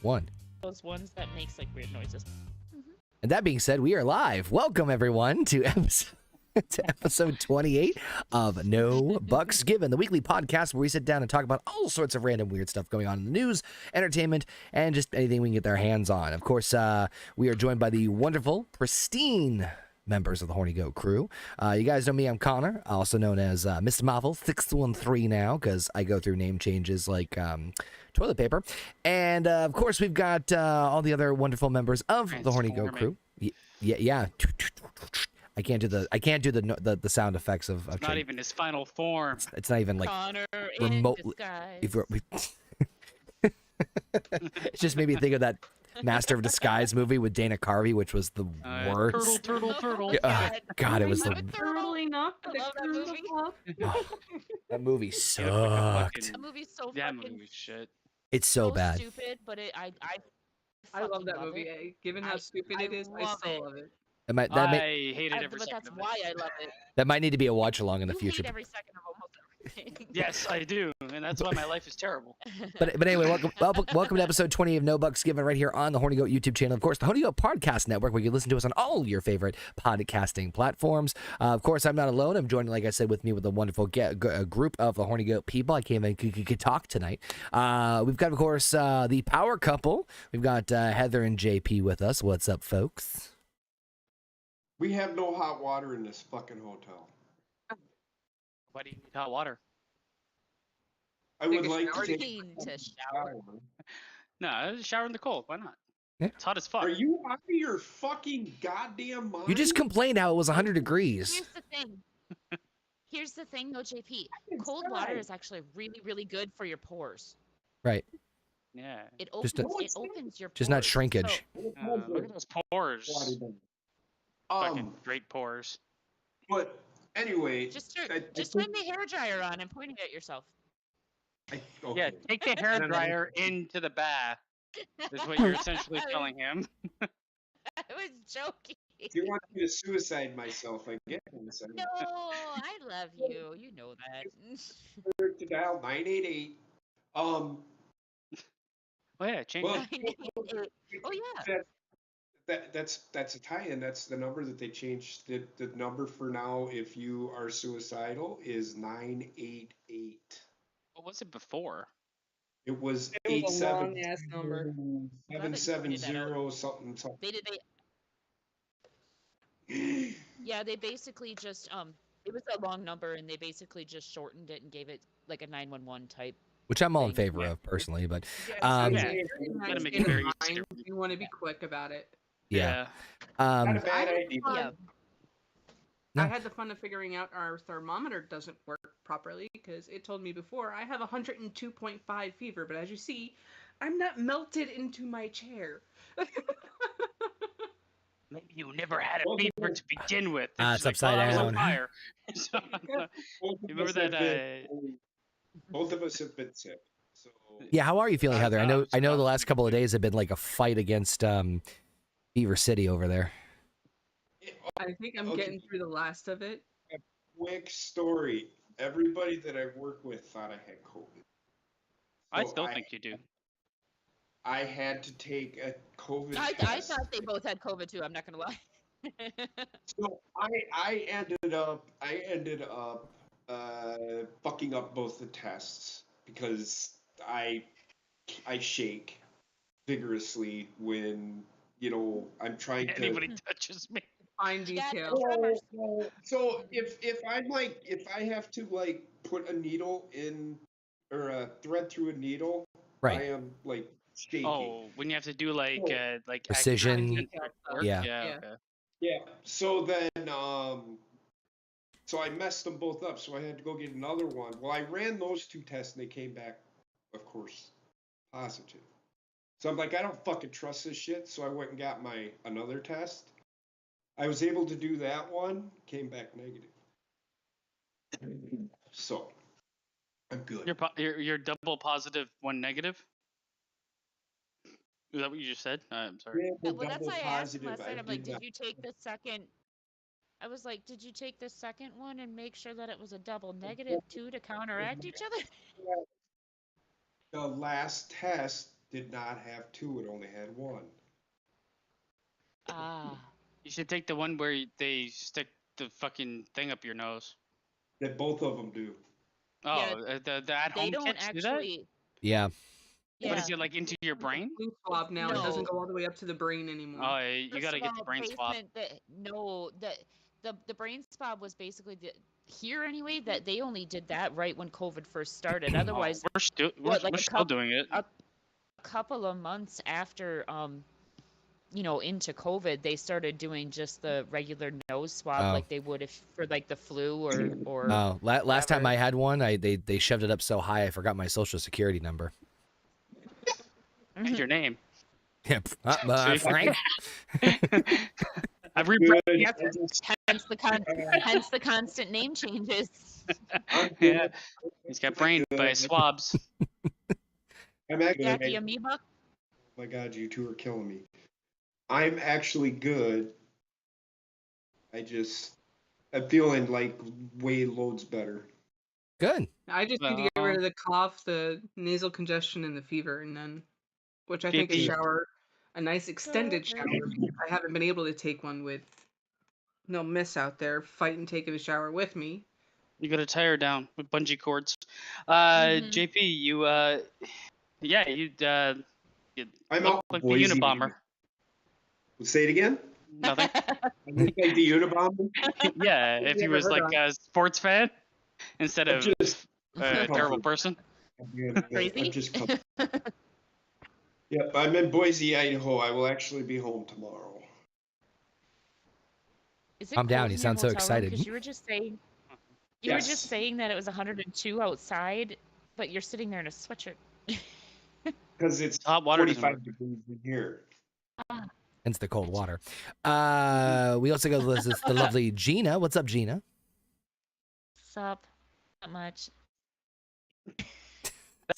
1. Those ones that makes like weird noises. And that being said, we are live. Welcome everyone to episode 28 of No Bucks Given, the weekly podcast where we sit down and talk about all sorts of random weird stuff going on in the news, entertainment, and just anything we can get our hands on. Of course, we are joined by the wonderful, pristine members of the Horny Goat crew. You guys know me, I'm Connor, also known as Mr. Marvel 613 now, because I go through name changes like toilet paper. And of course, we've got all the other wonderful members of the Horny Goat crew. Yeah. I can't do the sound effects of it's not even his final form. It's not even like Connor remotely. It just made me think of that Master of Disguise movie with Dana Carvey, which was the worst. Turtle. God, it was the. Totally not. I love that movie. That movie sucked. That movie's so That fucking movie shit. It's so bad. stupid, but I fucking love that movie. Given how stupid it is, I still love it. I Hate it every but second that's of it. why I love it. that might need to be a watch along in the You future. hate every second of almost everything. Yes, I do, and that's why my life is terrible. But anyway, welcome to episode 20 of No Bucks Given right here on the Horny Goat YouTube channel. Of course, the Horny Goat Podcast Network, where you can listen to us on all your favorite podcasting platforms. Of course, I'm not alone. I'm joined, like I said, with a wonderful group of the Horny Goat people. I came in could talk tonight. We've got, of course, the power couple. We've got Heather and JP with us. What's up, folks? We have no hot water in this fucking hotel. Why do you need hot water? I would like to shower. take Need a to shower. No, shower in the cold. Why not? Yeah. It's hot as fuck. Are you out of your fucking goddamn mind? You just complained how it was 100 degrees. Here's the thing. Here's the thing, though, JP. Cold water is actually really, really good for your pores. Right. Yeah. It Just opens, it opens your pores. Just not shrinkage. Look at those pores. Fucking great pores. But anyway, Just I turn the hair dryer on and point it at yourself. okay. Yeah, take the hair dryer into the bath. Is what you're essentially telling him. I was joking. If you want me to suicide myself, I get suicide. No, I love you. You know that. To dial 988. Oh yeah, change. Well, Oh yeah. that's a tie-in. That's the number that they changed. The number for now, if you are suicidal, is 988. What was it before? It was It was a long-ass number. 770 something. Yeah, they basically just it was a long number and they basically just shortened it and gave it like a 911 type. Which I'm all in thing. favor of personally, but Yeah. Gotta make it very You want to be quick about it. yeah. Not a bad I- idea. Yeah. No. I had the fun of figuring out our thermometer doesn't work properly because it told me before I have 102.5 fever, but as you see, I'm not melted into my chair. Maybe you never had a fever to begin with. It's just like, upside "Oh, I was down." on fire. So, Both of remember us have that? both of us have been sick. So Yeah, how are you feeling, Heather? I know it's the tough. last couple of days have been like a fight against Beaver City over there. I think I'm Okay. getting through the last of it. Quick story. Everybody that I work with thought I had COVID. I So still think you do. I had to take a COVID I test. thought they both had COVID too. I'm not gonna lie. So I ended up fucking up both the tests because I shake vigorously when I'm trying to. Anybody touches me. Fine Yeah, detail. Tremors. So if I have to put a needle in or a thread through a needle, Right. I am shaking. Oh, when you have to do like Precision. acupuncture work? Yeah. Yeah. Yeah. Okay. Yeah. So then so I messed them both up. So I had to go get another one. Well, I ran those two tests and they came back, of course, positive. So I'm like, I don't fucking trust this shit. So I went and got another test. I was able to do that one, came back negative. So I'm good. You're double positive, one negative. Is that what you just said? I'm sorry. Yeah, Yeah, well, that's double why I asked him positive. last night. I'm like, did not- you take the second? I was like, did you take the second one and make sure that it was a double negative too to counteract each other? The last test did not have two; it only had one. Ah. You should take the one where they stick the fucking thing up your nose. That both of them do. Oh, Yeah, the at-home They don't kits do that? actually. Yeah. But Yeah. is it like into your brain? Flu swab now. It doesn't No. go all the way up to the brain anymore. Oh, you gotta get the brain swab. The brain swab was basically here anyway. That they only did that right when COVID first started. Otherwise, We're still what, like we're a still doing it. a couple of months after into COVID, they started doing just the regular nose swab Oh. like they would if for like the flu or. Oh, last time whatever. I had one, they shoved it up so high I forgot my social security number. And your name. Yep. Frank. I've Good. Hence the constant name changes. Yeah, he's got brain by swabs. I'm actually. Jackie Amoeba. Oh my God, you two are killing me. I'm actually good. I'm feeling like way loads better. Good. I just need to get rid of the cough, the nasal congestion, and the fever, and then, which I think a JP. shower, a nice extended shower. I haven't been able to take one with no miss out there fighting taking a shower with me. You gotta tie her down with bungee cords. Mhm. JP, you yeah, you I'm look out, like the Boise. Unabomber. Say it again. Nothing. I look like the Unabomber. Yeah, if he Never was heard like of a sports fan instead I'm of just a terrible person. Crazy? I'm just coming. Yep, I'm in Boise, Idaho. I will actually be home tomorrow. Is it Calm down, cold you in your sound so hotel room? excited. 'Cause you were just saying. You were just saying that it was 102 outside, but you're sitting there in a sweatshirt. Because it's Hot water doesn't 45 work. degrees in here. Hence the cold water. We also got the lovely Gina. What's up, Gina? Sup? Not much. That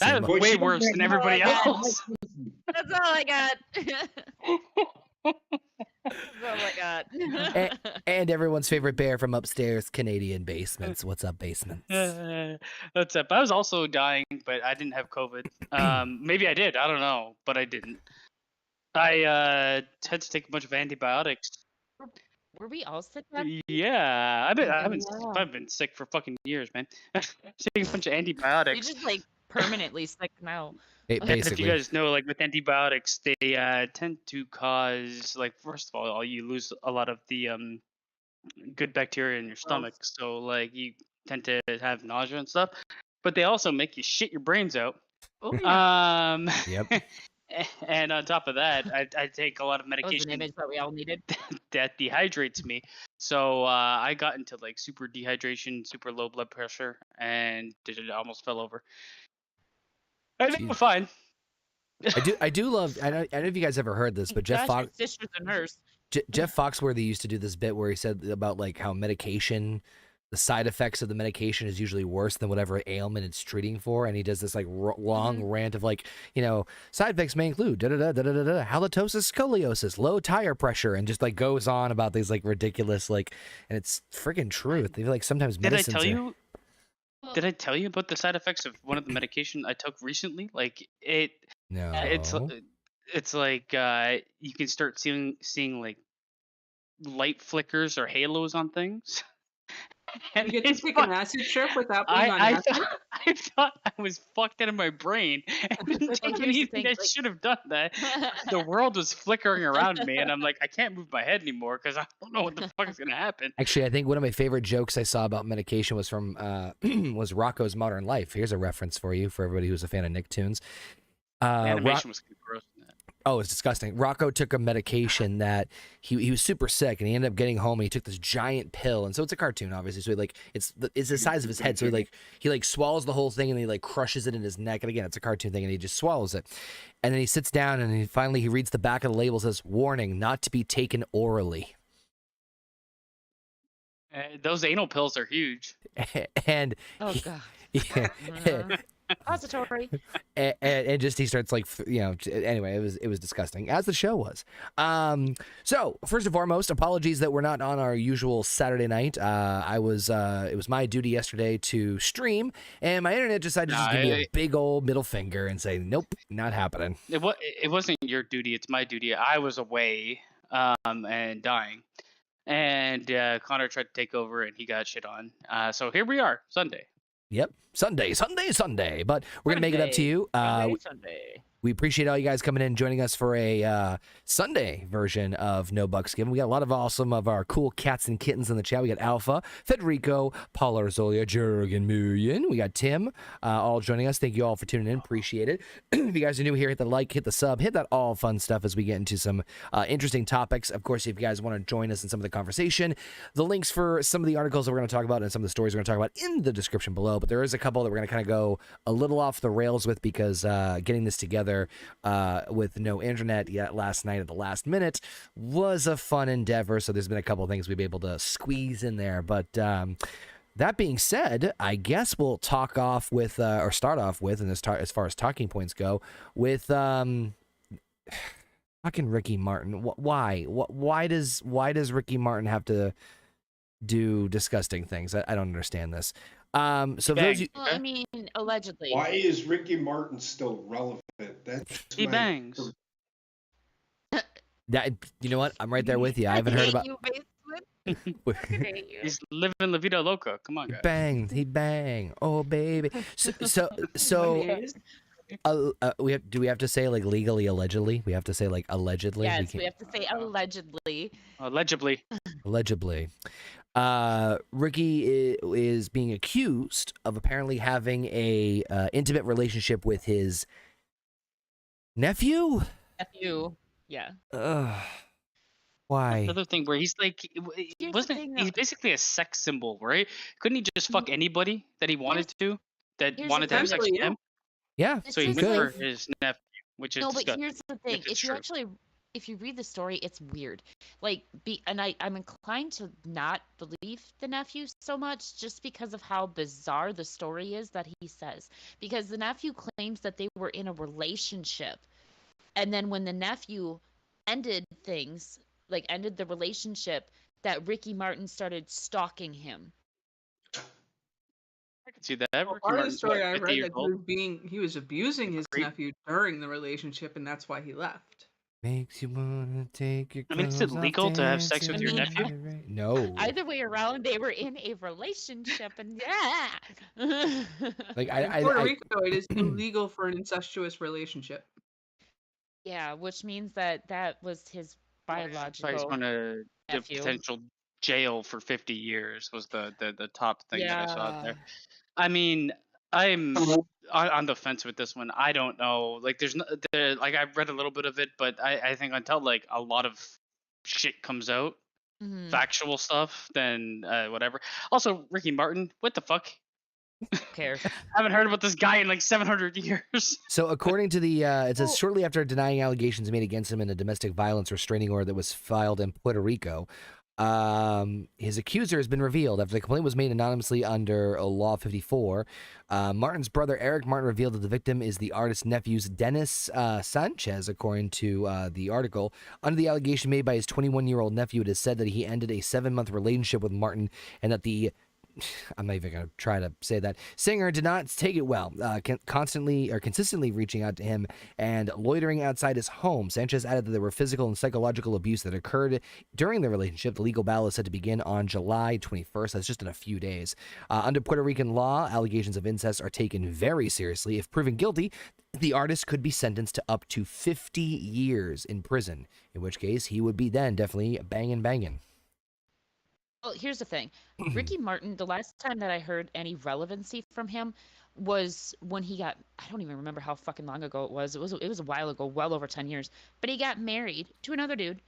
Same. was way worse than everybody Oh, yeah. else. That's all I got. That's all I got. And everyone's favorite bear from upstairs, Canadian Basements. What's up, Basements? That's up. I was also dying, but I didn't have COVID. Maybe I did. I don't know, but I didn't. I had to take a bunch of antibiotics. Were we all sick then? Yeah, Yeah. I've been sick for fucking years, man. Taking a bunch of You're antibiotics. just like permanently sick now. Hey, And if basically. you guys know, like with antibiotics, they tend to cause, like, first of all, you lose a lot of the good bacteria in your stomach, so like you tend to have nausea and stuff. But they also make you shit your brains out. Oh yeah. Yep. And on top of that, I take a lot of That was an medication image that we all needed. that dehydrates me. So I got into like super dehydration, super low blood pressure, and it almost fell over. I think Jeez. we're fine. I do love. I don't know if you guys ever heard this, but Jeff Gosh, your Fox. sister's a nurse. Jeff Foxworthy used to do this bit where he said about like how medication, the side effects of the medication is usually worse than whatever ailment it's treating for, and he does this like long rant of like, side effects may include halitosis, scoliosis, low tire pressure, and just like goes on about these like ridiculous and it's freaking truth. I feel like sometimes Did I medicines tell are- you? Did I tell you about the side effects of one of the medication I took recently? Like No. it's like you can start seeing like light flickers or halos on things. And You get to it's take fuck- an acid trip without being on acid. I thought I was fucked out of my brain. I didn't Well, take here's the anything. thing, I like- should have done that. The world was flickering around me, and I'm like, I can't move my head anymore because I don't know what the fuck is gonna happen. Actually, I think one of my favorite jokes I saw about medication was from was Rocco's Modern Life. Here's a reference for you, for everybody who's a fan of Nicktoons. The animation was gross. In that. Oh, it's disgusting. Rocco took a medication that he was super sick, and he ended up getting home, and he took this giant pill, and so it's a cartoon, obviously. So it's the size of his head. So he swallows the whole thing, and he crushes it in his neck, and again, it's a cartoon thing, and he just swallows it, and then he sits down, and he reads the back of the label, says, "Warning: not to be taken orally." Those anal pills are huge. And Oh god. Repository. and just he starts like anyway, it was disgusting, as the show was. So first and foremost, apologies that we're not on our usual Saturday night. It was my duty yesterday to stream, and my internet decided to just give me a big old middle finger and say nope, not happening. It wasn't your duty, it's my duty. I was away and dying, and Connor tried to take over and he got shit on, so here we are, Sunday. Yep. Sunday. But we're going to make it up to you. Sunday. We appreciate all you guys coming in and joining us for a Sunday version of No Bucks Given. We got a lot of awesome of our cool cats and kittens in the chat. We got Alpha, Federico, Paul Arzolia, Jurgen Muyen. We got Tim all joining us. Thank you all for tuning in. Appreciate it. If you guys are new here, hit the like, hit the sub, hit that all fun stuff as we get into some interesting topics. Of course, if you guys want to join us in some of the conversation, the links for some of the articles that we're going to talk about and some of the stories we're going to talk about in the description below. But there is a couple that we're going to kind of go a little off the rails with because getting this together with no internet yet last night at the last minute was a fun endeavor. So there's been a couple of things we've been able to squeeze in there. But that being said, I guess we'll talk off with or start off with, and as far as talking points go, with fucking Ricky Martin. Why does Ricky Martin have to do disgusting things? I don't understand this. So those well, I mean, allegedly. Why is Ricky Martin still relevant? He bangs. That, you know what? I'm right there with you. I haven't heard about. He's living La Vida Loca. Come on, guys. He bang. Oh baby. So do we have to say like legally allegedly? We have to say like allegedly. Yes, we have to say allegedly. Allegedly. Ricky is being accused of apparently having a intimate relationship with his nephew. Yeah. Why? Another thing where he's like, he's basically a sex symbol, right? Couldn't he just fuck anybody that he wanted to, that wanted to have sex with him? Yeah. So he went for his nephew, which is no, but disgusting. here's the thing: if you read the story, it's weird. I'm inclined to not believe the nephew so much just because of how bizarre the story is that he says. Because the nephew claims that they were in a relationship, and then when the nephew ended the relationship, that Ricky Martin started stalking him. I can see that. Well, part of the story I read that he was abusing his nephew during the relationship, and that's why he left. Makes you wanna take your. I mean, is it legal to have sex with your nephew? No. Either way around, they were in a relationship, and like in Puerto Rico, it is illegal for an incestuous relationship. Yeah, which means that was his biological. He's going to potential jail for 50 years was the top thing that I saw there. I mean, I'm on the fence with this one. I don't know. Like, I've read a little bit of it, but I think until like a lot of shit comes out, factual stuff, then whatever. Also, Ricky Martin, what the fuck? Who cares? I haven't heard about this guy in like 700 years. So according to the, it says shortly after denying allegations made against him in a domestic violence restraining order that was filed in Puerto Rico, his accuser has been revealed after the complaint was made anonymously under Law 54. Martin's brother Eric Martin revealed that the victim is the artist's nephew's Dennis Sanchez, according to the article. Under the allegation made by his 21-year-old nephew, it is said that he ended a 7-month relationship with Martin and that the I'm not even going to try to say that. Singer did not take it well, consistently reaching out to him and loitering outside his home. Sanchez added that there were physical and psychological abuse that occurred during the relationship. The legal battle is set to begin on July 21st. That's just in a few days. Under Puerto Rican law, allegations of incest are taken very seriously. If proven guilty, the artist could be sentenced to up to 50 years in prison, in which case he would be then definitely banging. Well, here's the thing. Ricky Martin, the last time that I heard any relevancy from him was when he got, I don't even remember how fucking long ago it was. It was a while ago, well over 10 years. But he got married to another dude.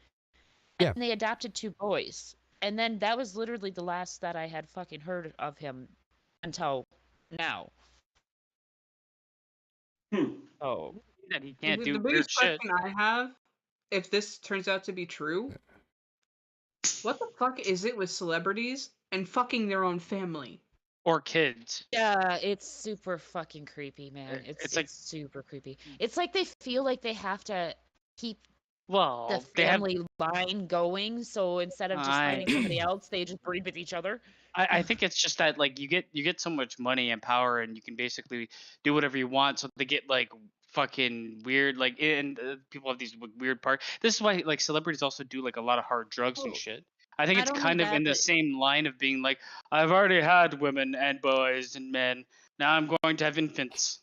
And they adopted 2 boys. And then that was literally the last that I had fucking heard of him until now. Oh. That he can't do the weird biggest shit. question I have, if this turns out to be true, what the fuck is it with celebrities and fucking their own family? or kids. Yeah, it's super fucking creepy, man. It's It's like, super creepy. It's like they feel like they have to keep the well, they have. family line going, so instead of just I finding somebody else, they just breed with each other. I think it's just that like you get so much money and power, and you can basically do whatever you want. So they get like fucking weird, like, and people have these weird part. This is why like celebrities also do like a lot of hard drugs and Well, shit. I think not it's only kind of in that, the but same line of being like, I've already had women and boys and men. Now I'm going to have infants.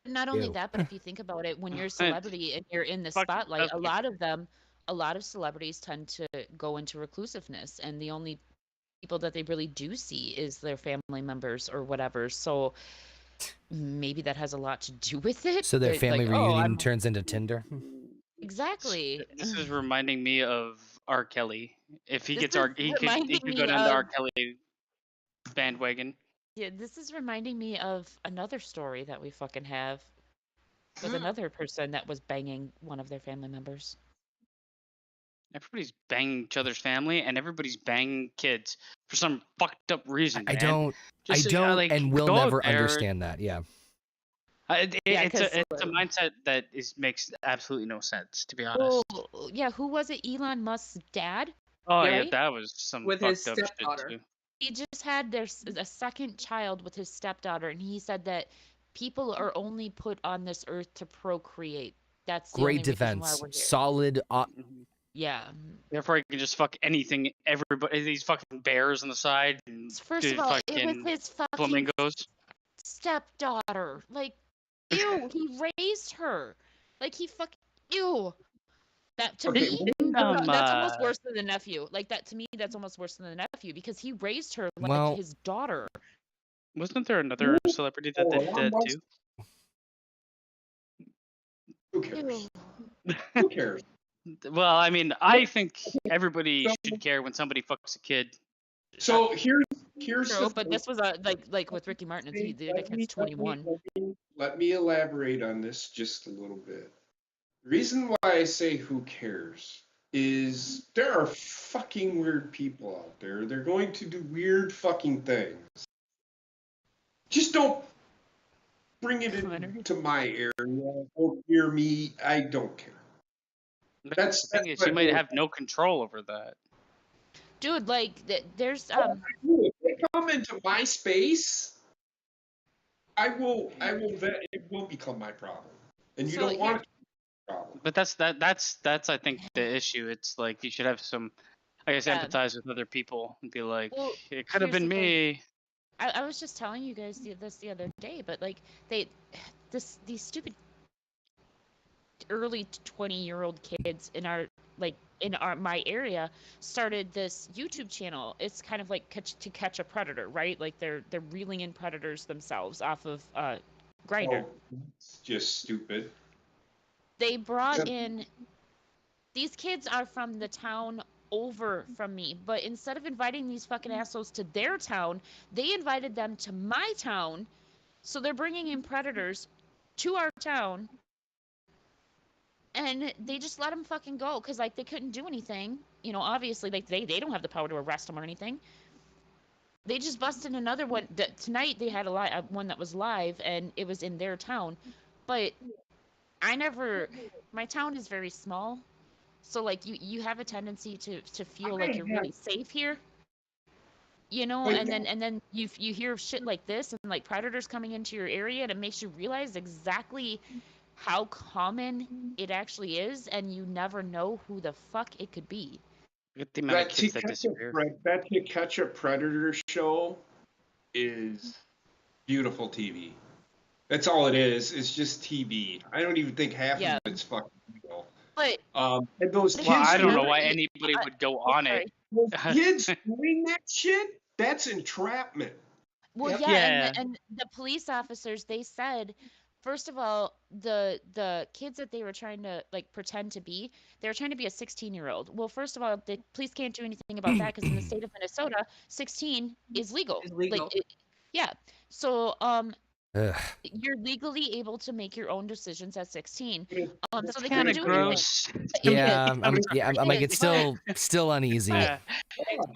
not only Ew. that, but if you think about it, when you're a It's celebrity and you're in the fucking spotlight, disgusting. a lot of celebrities tend to go into reclusiveness, and the only people that they really do see is their family members or whatever. So maybe that has a lot to do with it. So their That, family like, oh, reunion I'm turns into Tinder. exactly. This is reminding me of R. Kelly. If he This gets is he reminding could go me down the R. of Kelly bandwagon. yeah, this is reminding me of another story that we fucking have with another person that was banging one of their family members. Everybody's banging each other's family, and everybody's banging kids for some fucked up reason, I man. don't, Just and will go out never there. understand that. Yeah. Yeah, It's because a mindset that makes absolutely no sense, to be honest. yeah, who was it? Elon Musk's dad, Oh yeah, right? that was some With his fucked up shit stepdaughter. too. He just had a second child with his stepdaughter, and he said that people are only put on this earth to procreate. That's the only Great reason why defense. we're here. Solid. Yeah. Therefore, you can just fuck anything. Everybody, these fucking bears on the side, and First of all, it was fucking his fucking flamingos. stepdaughter. Like, ew, he raised her. Like, he fucking, ew. That to Okay, me, that's almost worse than the nephew. Like that to me, that's almost worse than the nephew because he raised her like Well, his daughter. Wasn't there another celebrity that did that too? Who cares? Ew. Who cares? Well, I mean, I think everybody should care when somebody fucks a kid. So here's True, the but thing. this was a like with Ricky Martin, he did it against 21. Let me elaborate on this just a little bit. The reason why I say who cares is there are fucking weird people out there. They're going to do weird fucking things. Just don't bring it into my area. Don't hear me. I don't care. The thing is, you might have no control over that. Dude, like there's If they come into my space, I will it will become my problem. And you So don't want it to be a problem. But that's I think the issue. It's like you should have some, I guess, Yeah. empathize with other people and be like, Well, it could have here's been the thing. me. I was just telling you guys this the other day, but like these stupid early 20-year-old kids in my area started this YouTube channel. It's kind of like to catch a predator, right? Like they're reeling in predators themselves off of Grinder. Oh, it's just stupid. They brought in these kids are from the town over from me, but instead of inviting these fucking assholes to their town, they invited them to my town. So they're bringing in predators to our town, and they just let them fucking go because like they couldn't do anything. You know, obviously, like they don't have the power to arrest them or anything. They just busted another one. Tonight they had one that was live, and it was in their town, but my town is very small, so like you have a tendency to feel like you're really safe here, you know. Wait, And then you hear shit like this and like predators coming into your area, and it makes you realize exactly how common it actually is, and you never know who the fuck it could be. Look at the amount of kids that disappear. That To Catch a Predator show is beautiful TV. That's all it is. It's just TV. I don't even think half Yeah. of it's fucking real. But And those kids, Well, I don't know remember- why anybody would go on it. those kids doing that shit, that's entrapment. Well, Yep. yeah, Yeah. And the police officers, they said, first of all, the kids that they were trying to like pretend to be, they were trying to be a 16-year-old. Well, first of all, the police can't do anything about that because in the state of Minnesota, 16 is legal. Is legal. Like, yeah. So Ugh. You're legally able to make your own decisions at 16. It's So they Kind couldn't of do anything. gross. Yeah, It I'm like, is, it's but still uneasy. Yeah.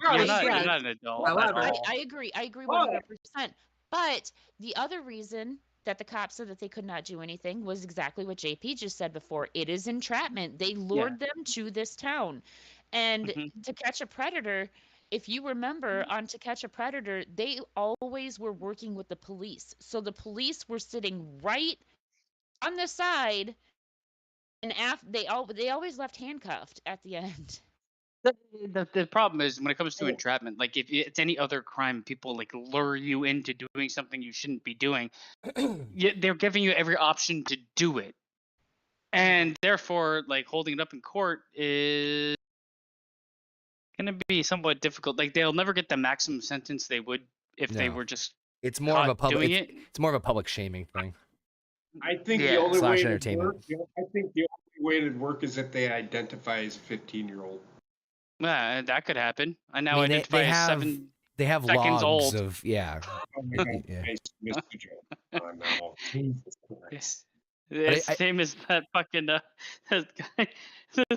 Gross, You're yes. not an adult at However, all. I agree. I agree 100%. But the other reason that the cops said that they could not do anything was exactly what JP just said before. It is entrapment. They lured them to this town. And Mhm. To Catch a Predator, if you remember on To Catch a Predator, they always were working with the police. So the police were sitting right on the side, and they always left handcuffed at the end. The problem is when it comes to entrapment, like if it's any other crime, people like lure you into doing something you shouldn't be doing. They're giving you every option to do it, and therefore, like holding it up in court is gonna be somewhat difficult. Like they'll never get the maximum sentence they would if they No. were just It's more of a caught doing public. it. It's more of a public shaming thing. I think the Yeah. only Slash way it'd entertainment. work. I think the only way it'd work is if they identify as a 15-year-old. That could happen. I now I mean, identify they as have 7 they have seconds logs old. of yeah. Oh my God, Yeah. I missed the joke. Oh no, Jesus Christ. Yes. But It's the same as that fucking that guy,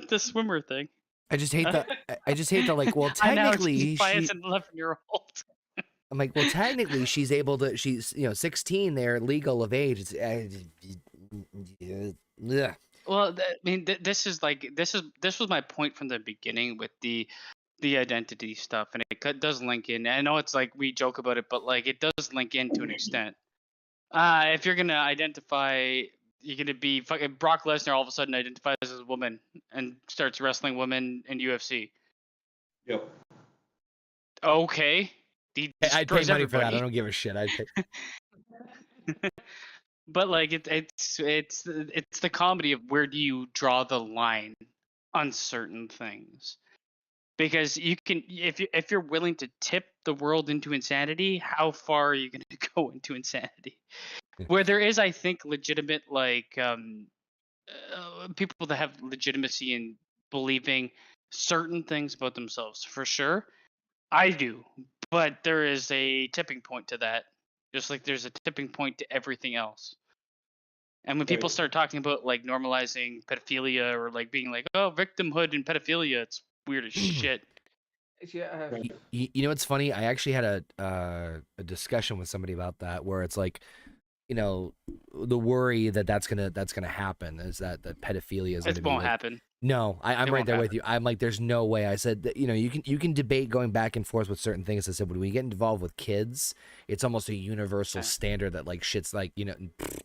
the swimmer thing. I just hate the like. Well, I now technically, identify as an 11-year-old. I'm like, well, technically, she's able to. She's 16. They're legal of age. It's ugh. Well, I mean, this is this was my point from the beginning with the identity stuff, and it does link in. I know it's like we joke about it, but like it does link in to an extent. If you're gonna identify, you're gonna be fucking Brock Lesnar all of a sudden identifies as a woman and starts wrestling women in UFC. Yep. Okay, he I'd pay destroys money for that. I everybody. don't give a shit. I'd pay. But like it's the comedy of where do you draw the line on certain things, because you can if you're willing to tip the world into insanity, how far are you going to go into insanity? Where there is, I think, legitimate like people that have legitimacy in believing certain things about themselves, for sure. I do, but there is a tipping point to that, just like there's a tipping point to everything else. And when people Right. start talking about like normalizing pedophilia or like being like, oh, victimhood and pedophilia, it's weird as shit. yeah, You know what's funny? I actually had a discussion with somebody about that, where it's like, the worry that's gonna happen is that pedophilia is gonna It be won't like, happen. no, I'm It right won't there with happen. you. I'm like, there's no way. I said that, you can debate going back and forth with certain things. I said, when we get involved with kids, it's almost a universal Yeah. standard that like shit's like,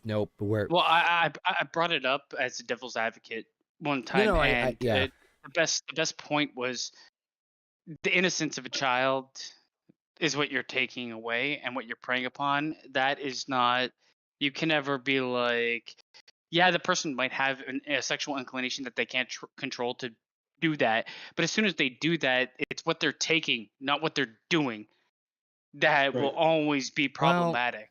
nope. We're Well, I brought it up as a devil's advocate one time, and yeah. the best point was the innocence of a child is what you're taking away and what you're preying upon. That is not. You can never be like, yeah, the person might have a sexual inclination that they can't control to do that, but as soon as they do that, it's what they're taking, not what they're doing, that will Right. always be problematic.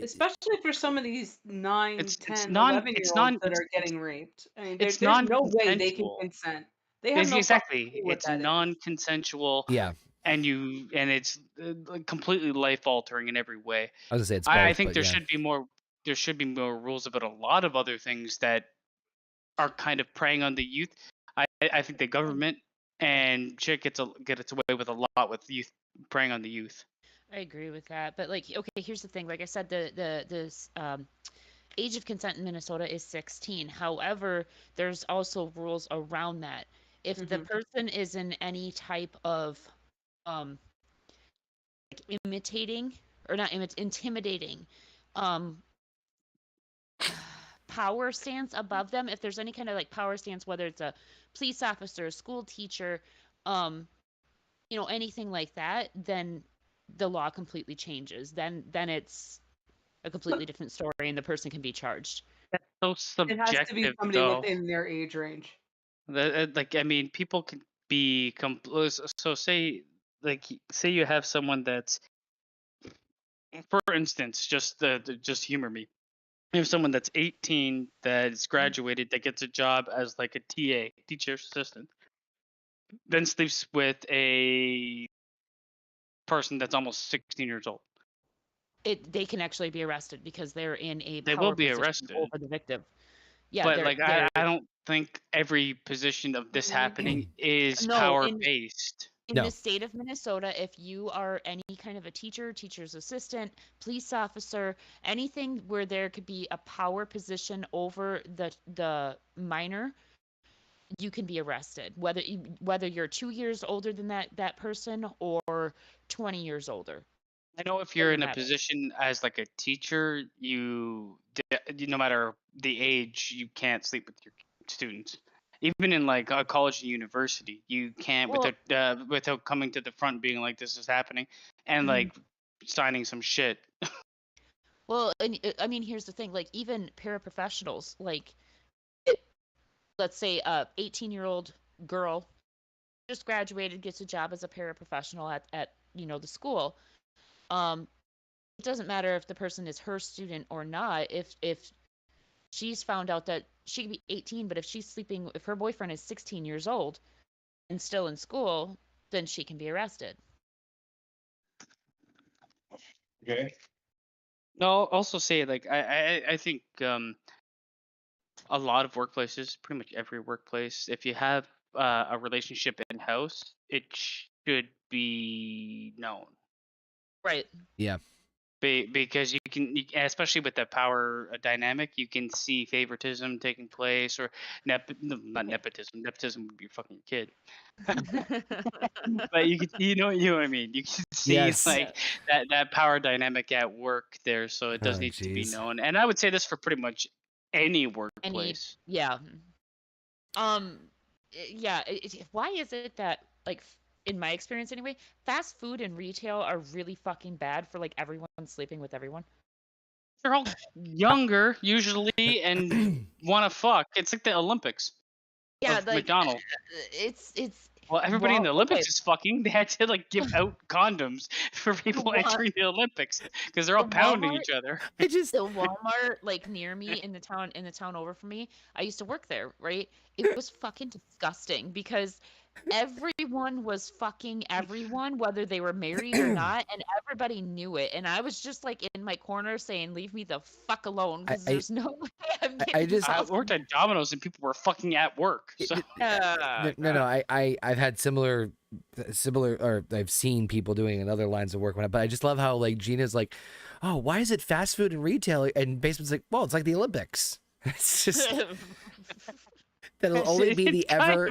especially for some of these 9, It's 10, non 11-year-olds that it's are getting raped. I mean, it's there's no way they can non-consensual. consent. They have no fucking Exactly, clue what it's that is. non-consensual, Yeah, and it's like completely life altering in every way. I was gonna say it's both, I think but there yeah. should be more. There should be more rules about a lot of other things that are kind of preying on the youth. I think the government and shit gets away with a lot with youth preying on the youth. I agree with that. But like, okay, here's the thing. Like I said, the age of consent in Minnesota is 16. However, there's also rules around that. If the person is in any type of like imitating or not intimidating power stance above them, if there's any kind of like power stance, whether it's a police officer, a school teacher, anything like that, then the law completely changes. Then it's a completely different story, and the person can be charged. That's so It has to be subjective, somebody though. within their age range. Like, I mean, people can be so say you have someone that's, for instance, just humor me. You have someone that's 18 that's graduated that gets a job as like a TA, teacher assistant, then sleeps with a person that's almost 16 years old. they can actually be arrested because they're in a They power will be position arrested. over the victim. Yeah, But they're like they're I don't think every position of this happening is no power in based. in No. the state of Minnesota, if you are any kind of a teacher, teacher's assistant, police officer, anything where there could be a power position over the minor, you can be arrested. Whether you're 2 years older than that person or 20 years older. I know if you're Doesn't in a matter. position as like a teacher, no matter the age, you can't sleep with your students. Even in like a college and university, you can't Well, without coming to the front being like this is happening and Mhm. like signing some shit. well, and I mean, here's the thing, like even paraprofessionals, like let's say a 18-year-old girl just graduated, gets a job as a paraprofessional at the school. It doesn't matter if the person is her student or not. If she's found out that she could be 18, but if her boyfriend is 16 years old and still in school, then she can be arrested. Okay. No, I'll also say like I think a lot of workplaces, pretty much every workplace, if you have a relationship in house, it should be known. Right. Yeah. Because especially with the power dynamic, you can see favoritism taking place, or not nepotism. Nepotism would be fucking kid. But you know what I mean. You can see Yes. like that power dynamic at work there, so it does Oh, need to be jeez. known. And I would say this for pretty much any workplace. Yeah. Yeah. Why is it that, like, in my experience anyway, fast food and retail are really fucking bad for like everyone sleeping with everyone? They're all younger usually and want to fuck. It's like the Olympics Yeah, of like McDonald's. it's Well, everybody in the okay. Olympics is fucking. They had to like give out condoms for people Wa- entering the Olympics because they're all the pounding Walmart each other. I just the Walmart like near me in the town over from me. I used to work there, right? It was fucking disgusting because everyone was fucking everyone, whether they were married or not, and everybody knew it. And I was just like in my corner saying, "Leave me the fuck alone," because there's no way I'm I getting just- I involved. worked at Domino's and people were fucking at work. So no. I've had similar, or I've seen people doing in other lines of work. But I just love how like Gina's like, oh, why is it fast food and retail? And Basement's like, well, it's like the Olympics. It's just that'll only be the ever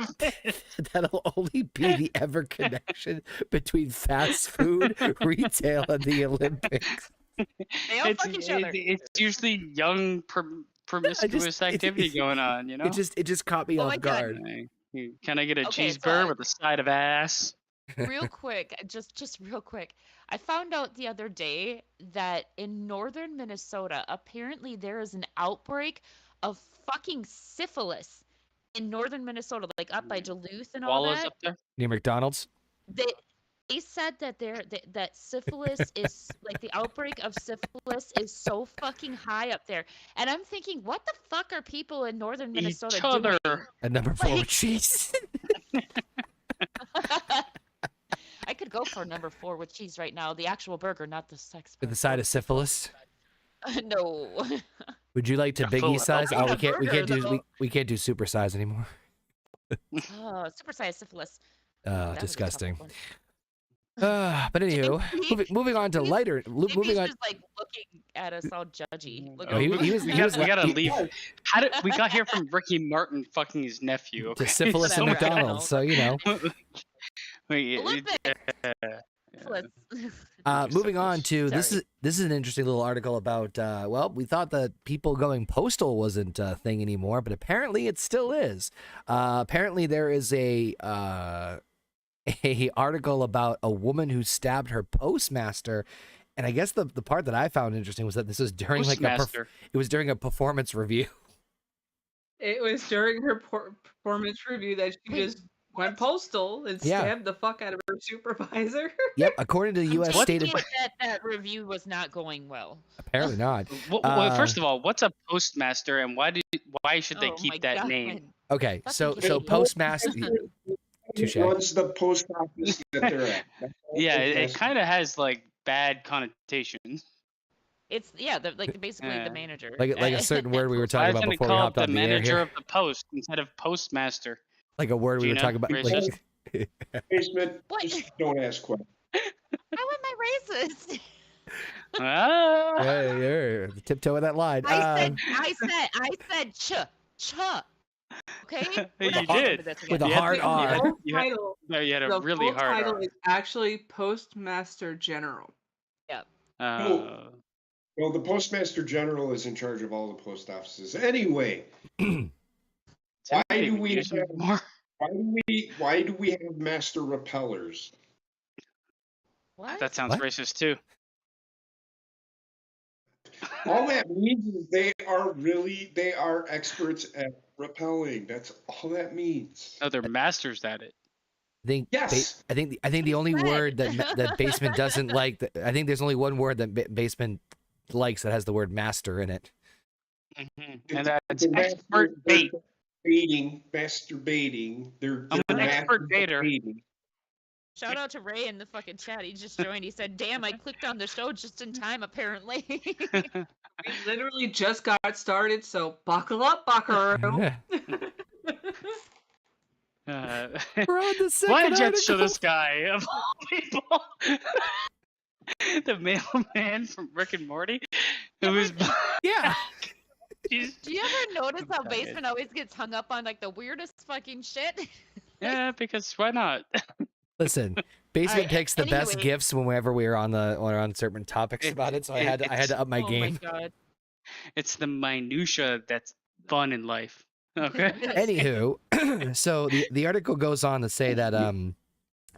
that'll only be the ever connection between fast food, retail, and the Olympics. They all fuck each other. It's usually young promiscuous activity going on, you know. It just caught me Oh off my God. guard. Can I get a Okay, so cheeseburger with a side of ass? real quick, just real quick. I found out the other day that in northern Minnesota, apparently there is an outbreak of fucking syphilis in northern Minnesota, like up by Duluth and all Walla's that. up there. Near McDonald's. They said that that syphilis is like the outbreak of syphilis is so fucking high up there, and I'm thinking, what the fuck are people in northern Minnesota Each other. doing? At number 4 with Like- cheese. I could go for number 4 with cheese right now, the actual burger, not the sex. With the side of syphilis. No. Would you like to Yeah, full biggie of size? alcohol. Oh, we can't do Burger, we can't do super size anymore. Oh, supersized syphilis. Oh, That was a tough disgusting. one. But anywho, moving on to he's- lighter. Moving on. just like looking at us all judgy. Look Oh, at he was- we he was gotta like- leave. How did we got here from Ricky Martin fucking his nephew? Okay? To syphilis and Whatever, I don't McDonald's, so you know. Wait, Olympics. yeah. syphilis. Moving on to this Sorry. is an interesting little article about well, we thought that people going postal wasn't a thing anymore, but apparently it still is. Apparently there is a article about a woman who stabbed her postmaster, and I guess the part that I found interesting was that this was during Postmaster. it was during a performance review. It was during her performance review that she Wait, just went postal and Yeah. stabbed the fuck out of her supervisor. Yep, according to the U.S. I'm stated, thinking that review was not going well. apparently not. Well, first of all, what's a postmaster, and why should they Oh my keep that God. name? Okay, so Fucking idiot. postmaster. Touche. Runs the post office that they're at. That's all Yeah, it postmaster. kind of has like bad connotations. It's basically Yeah. the manager. Like a certain word we were Why talking about isn't it before we called hopped the on the air manager here. of the post instead of postmaster? Like a word we were Gina, talking about. racist? Like, Basement, What? just don't ask questions. How am I racist? Ah. yeah, tiptoe of that line. I said ch. Okay? We're You not getting did. into this With again. a You had hard to- R. You had, full you had, title, no, you had a the really full hard title R. is actually Postmaster General. Uh, Well, the Postmaster General is in charge of all the post offices. Anyway, is why anybody do even we use them have, anymore? why do we have master repellers? What? That sounds What? racist too. All that means is they are experts at repelling. That's all that means. No, they're masters at it. I think Yes. I think the only Said. word that basement doesn't like. I think there's only one word that basement likes that has the word master in it. And that's They're expert bait. masturbating. They're I'm an expert baiter. masturbating. Shout out to Ray in the fucking chat. He just joined. He said, "Damn, I clicked on the show just in time, apparently." We literally just got started, so buckle up, buckaroo. We're on the second Why did you have to show article. this guy of all people? The mailman from Rick and Morty, who was Yeah. Jeez. Do you ever notice how tired. Basement always gets hung up on like the weirdest fucking shit? Yeah, because why not? Listen, basement Alright, picks the best anyway. gifts whenever we're on certain topics about it. So I had to up my Oh game. my god. It's the minutia that's fun in life. Okay. Anywho, so the article goes on to say that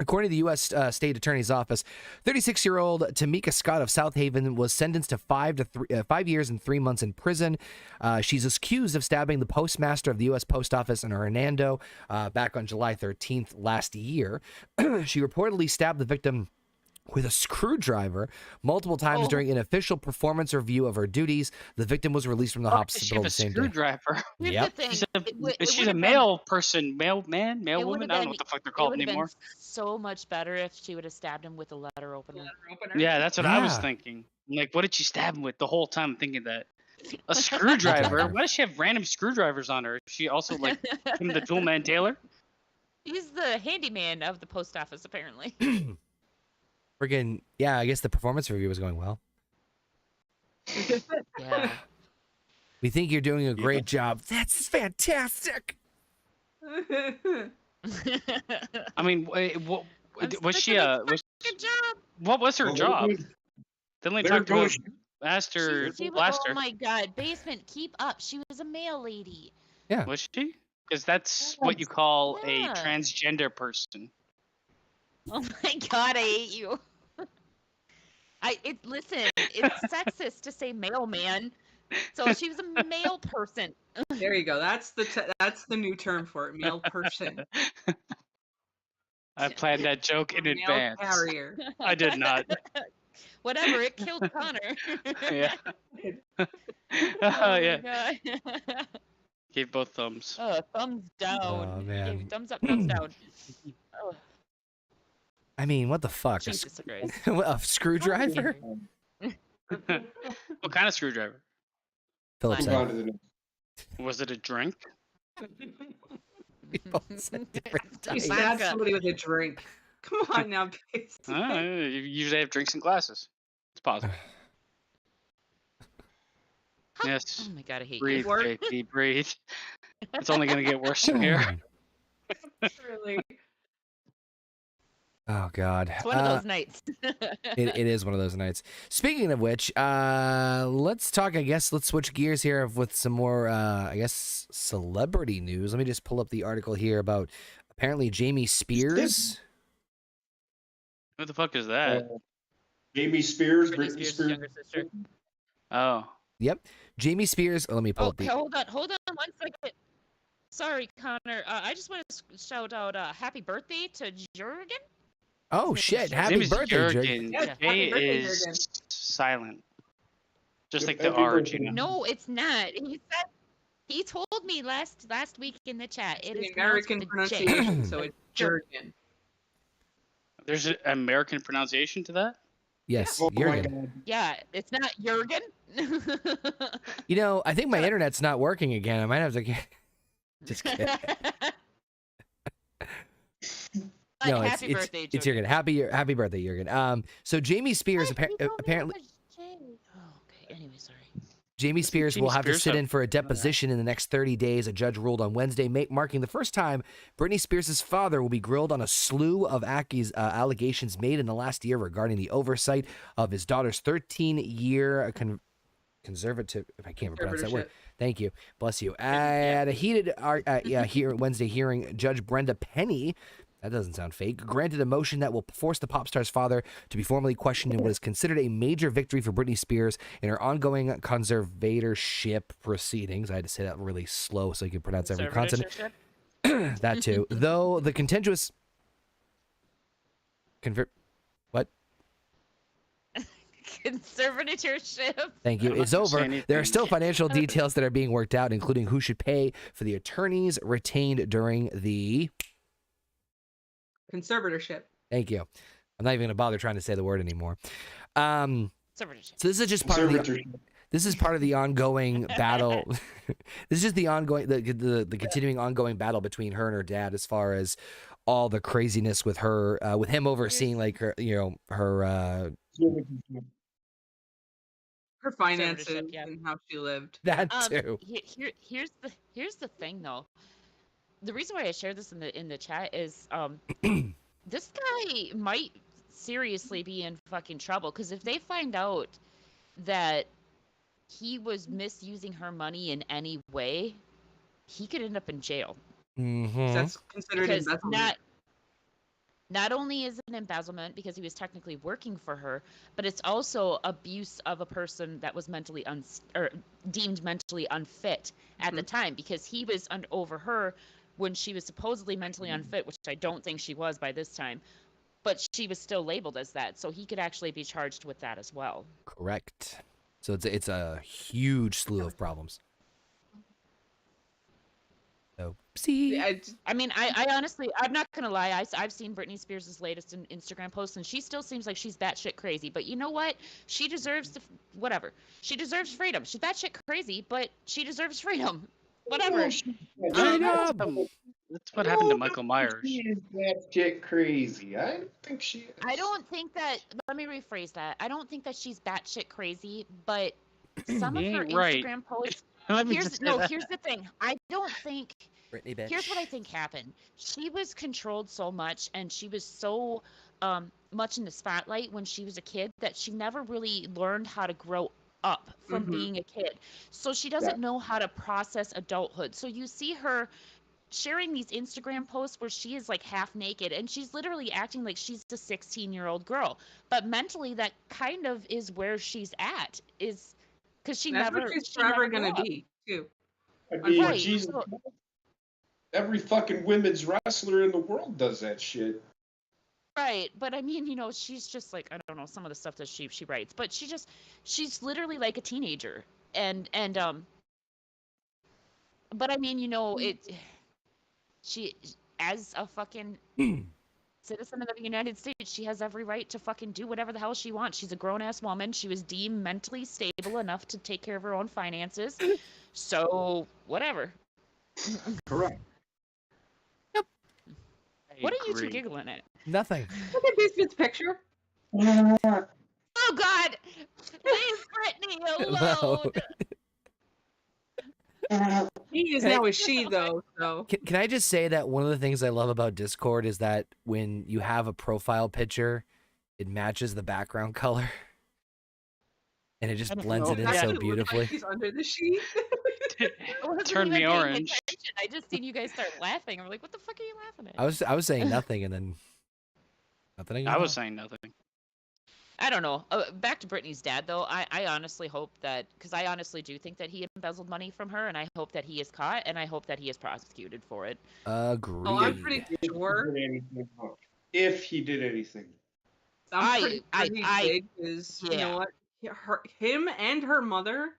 according to the U.S. State Attorney's Office, 36-year-old Tamika Scott of South Haven was sentenced to 5 years and 3 months in prison. She's accused of stabbing the postmaster of the U.S. Post Office in Hernando back on July 13th last year. She reportedly stabbed the victim with a screwdriver multiple times during an official performance review of her duties. The victim was released from the Does she hospital have the a same day. screwdriver? Here's Yep. the thing. She's a would've male person, male man, male it woman. would've I don't been- know what the fuck they're It called would have anymore. been so much better if she would have stabbed him with a letter opener. Yeah, that's what I was Yeah. thinking. Like, what did she stab him with the whole time? I'm thinking that. A screwdriver? Why does she have random screwdrivers on her? Is she also like him, the tool man Taylor? He's the handyman of the post office, apparently. Friggin' yeah, I guess the performance review was going well. Yeah. We think you're doing a great job. That's fantastic. I mean, what I'm was sick she? of Was Good job. what was her Well, job? there Didn't we there talk about goes- Master She was, Blaster? oh my god, Basement, keep up. She was a mail lady. Was she? Because that's what you call Yeah. a transgender person. Oh my god, I hate you. Listen, it's sexist to say mailman. So she was a male person. There you go. That's the new term for it, male person. I planned that joke in Male advance. carrier. I did not. Whatever, it killed Connor. Yeah. Oh Yeah. my god. Gave both thumbs. Oh, thumbs down. Oh, man. Gave thumbs up, thumbs down. Oh, I mean, what the fuck? Jesus Christ. A screwdriver? What kind of screwdriver? Philip Move said. on to the next. Was it a drink? We both said different You types. stab somebody with a drink. Come on now, guys. You usually have drinks in glasses. It's possible. Yes. Oh my god, I hate Breathe, you. JP, breathe. It's only going to get worse from here. Really. Oh God. It's one of those nights. It is one of those nights. Speaking of which, let's talk. I guess let's switch gears here with some more. I guess celebrity news. Let me just pull up the article here about apparently Jaime Spears. What the fuck is that? Jaime Spears, Britney Britney Spears' Spears. younger sister. Oh. Yep, Jaime Spears. Let me pull Oh, up the. hold on 1 second. Sorry, Connor. I just want to shout out happy birthday to Jurgen. Oh His shit! name is Happy Name is birthday, Jurgen. Jurgen. Yes, J happy birthday, is Jurgen. silent. Just like Happy the R, birthday. Gina. No, it's not. He told me last week in the chat. It The is American pronounced J. pronunciation, so it's Jurgen. There's an American pronunciation to that? Yes, Oh my Jurgen. god. Yeah, it's not Jurgen. You know, I think my internet's not working again. I might have to just kidding. No, Happy birthday, it's Jurgen. Happy birthday, Jurgen. So Jaime Spears apparently Okay, anyway, sorry. Jaime Spears will have to sit in for a know that. deposition in the next 30 days. A judge ruled on Wednesday, marking the first time Britney Spears' father will be grilled on a slew of allegations made in the last year regarding the oversight of his daughter's 13-year conservative. If I can't even pronounce that word. Thank you. Bless you. At a heated Wednesday hearing, Judge Brenda Penny, that doesn't sound fake, granted a motion that will force the pop star's father to be formally questioned in what is considered a major victory for Britney Spears in her ongoing conservatorship proceedings. I had to say that really slow so you could pronounce every consonant. That too. Though the contentious... What? Conservatorship. Thank you. It's over. There are still financial details that are being worked out, including who should pay for the attorneys retained during the... Conservatorship. Thank you. I'm not even going to bother trying to say the word anymore. So this is just part of the ongoing battle. This is just the ongoing, the continuing ongoing battle between her and her dad, as far as all the craziness with her, with him overseeing like her, her finances and how she lived. That too. Here's the thing though. The reason why I shared this in the chat is this guy might seriously be in fucking trouble, because if they find out that he was misusing her money in any way, he could end up in jail. Mm-hmm. That's considered embezzlement. Not only is it an embezzlement because he was technically working for her, but it's also abuse of a person that was mentally deemed mentally unfit at the time, because he was over her when she was supposedly mentally unfit, which I don't think she was by this time, but she was still labeled as that, so he could actually be charged with that as well. Correct. So it's a huge slew of problems. So, see. I mean, I honestly, I'm not gonna lie. I've seen Britney Spears' latest Instagram post, and she still seems like she's batshit crazy. But you know what? She deserves whatever. She deserves freedom. She's batshit crazy, but she deserves freedom. Whatever. That's what happened to Michael Myers. She is batshit crazy. I don't think she is. I don't think that. Let me rephrase that. I don't think that she's batshit crazy, but some of her Instagram posts. Here's the thing. I don't think. Britney, bitch. Here's what I think happened. She was controlled so much, and she was so much in the spotlight when she was a kid, that she never really learned how to grow up from being a kid. So she doesn't know how to process adulthood. So you see her sharing these Instagram posts where she is like half naked, and she's literally acting like she's a 16-year-old girl. But mentally, that kind of is where she's at, is because That's what she's forever gonna be too. I mean, Jesus, every fucking women's wrestler in the world does that shit. Right, but I mean, she's just like, I don't know, some of the stuff that she writes, but she's literally like a teenager, and but I mean, she, as a fucking citizen of the United States, she has every right to fucking do whatever the hell she wants. She's a grown-ass woman. She was deemed mentally stable enough to take care of her own finances, so whatever. Correct. What are you two giggling at? Nothing. Look at this picture. Oh God! Leave Britney alone. He is now a she though. So Can I just say that one of the things I love about Discord is that when you have a profile picture, it matches the background color, and it just blends it in so beautifully. He's under the sheet. Turn me orange. I just seen you guys start laughing. I'm like, what the fuck are you laughing at? I was saying nothing, and then nothing again. I was saying nothing. I don't know. Back to Britney's dad, though. I honestly hope that, because I honestly do think that he embezzled money from her, and I hope that he is caught, and I hope that he is prosecuted for it. Agreed. Oh, I'm pretty sure. If he did anything. I'm pretty sure he did, because you know what? Him and her mother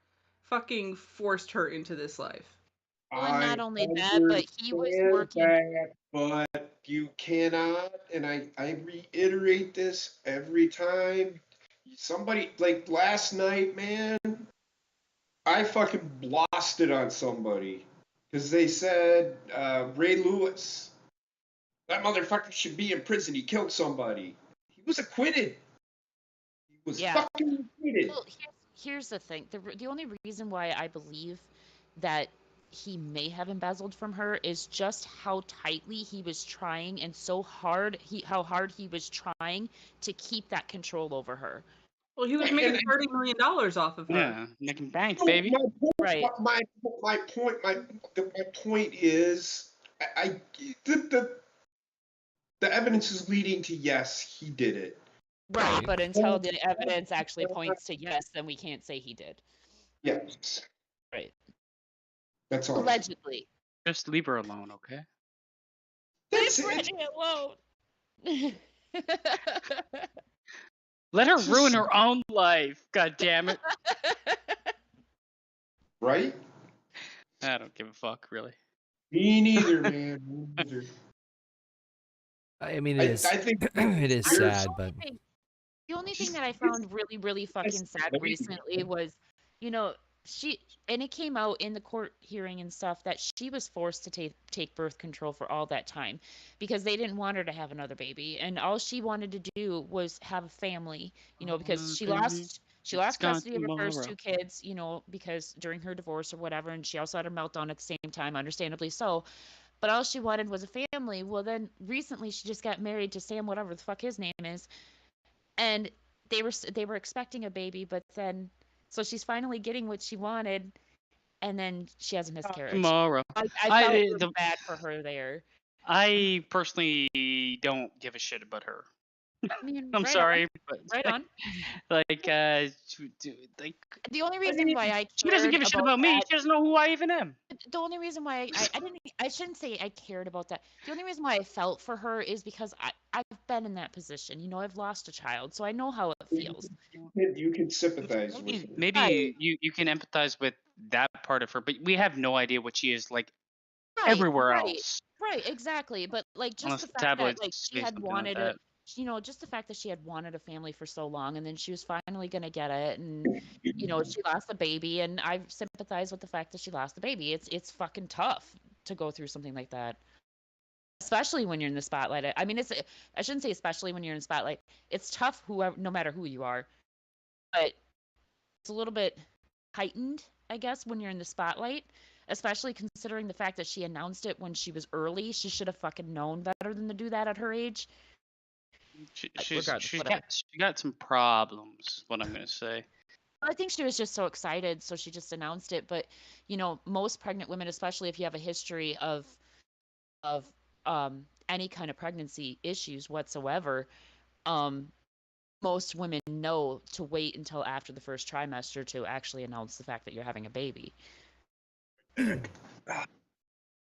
fucking forced her into this life. Well, and not only that, but he was working. But you cannot, and I reiterate this every time, somebody like last night, man, I fucking lost it on somebody because they said Ray Lewis, that motherfucker should be in prison. He killed somebody. He was acquitted. He was Yeah. fucking acquitted. Well, here's the thing. The only reason why I believe that he may have embezzled from her is just how tightly he was trying and how hard he was trying to keep that control over her. Well, he was And- making and- $30 million off of her. Yeah, making bank, So baby. Right. my point is, the evidence is leading to yes, he did it. Right. But until the evidence actually points to yes, then we can't say he did. Yes, Right. that's all. Allegedly. Just leave her alone, okay? That's Leave it. Britney alone. Let her ruin her own life. God damn it. Right? I don't give a fuck, really. Me neither, man. Me neither. I mean, I it is. think It is Here's- sad, but The only thing that I found really, really fucking sad recently was, you know, and it came out in the court hearing and stuff that she was forced to take birth control for all that time because they didn't want her to have another baby, and all she wanted to do was have a family, you know, because she lost gone custody of her first tomorrow. 2 kids, you know, because during her divorce or whatever, and she also had a meltdown at the same time, understandably so. But all she wanted was a family. Well, then recently she just got married to Sam, whatever the fuck his name is, and they were expecting a baby, but then so she's finally getting what she wanted, and then she has a miscarriage. Tomorrow. I I- felt the- really bad for her there. I personally don't give a shit about her. I mean, I'm right sorry, on, but right on. like The only reason why I she doesn't give a cared shit about me. that- She doesn't know who I even am. the only reason why I shouldn't say I cared about that. The only reason why I felt for her is because I've been in that position. You know, I've lost a child, so I know how it feels. you can sympathize with Maybe, her. maybe Right. you can empathize with that part of her, but we have no idea what she is like Right, everywhere right, else. right, exactly. But like just Unless the the fact that tabloids like she say had something like wanted that. you know, just the fact that she had wanted a family for so long, and then she was finally gonna get it, and you know, she lost the baby, and I sympathize with the fact that she lost the baby. It's fucking tough to go through something like that, especially when you're in the spotlight. I mean, I shouldn't say especially when you're in the spotlight. It's tough, whoever, no matter who you are, but it's a little bit heightened, I guess, when you're in the spotlight, especially considering the fact that she announced it when she was early. She should have fucking known better than to do that at her age. Regardless, She whatever. got some problems. What I'm gonna say. I think she was just so excited, so she just announced it. But you know, most pregnant women, especially if you have a history of any kind of pregnancy issues whatsoever, most women know to wait until after the first trimester to actually announce the fact that you're having a baby. I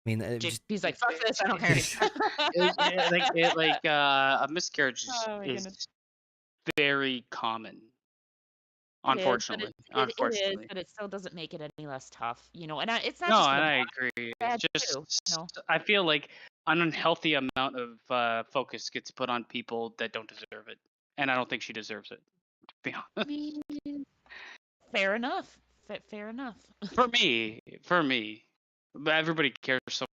mean, He's like, fuck this, I don't care. A miscarriage Oh my is goodness. very common. It is, Unfortunately, It is, but it still doesn't make it any less tough, you know. And it's not No, just and for I the agree. bad It's too, just you know. I feel like an unhealthy amount of focus gets put on people that don't deserve it, and I don't think she deserves it. To be honest. I mean, fair enough. Fair enough. For me, but everybody cares so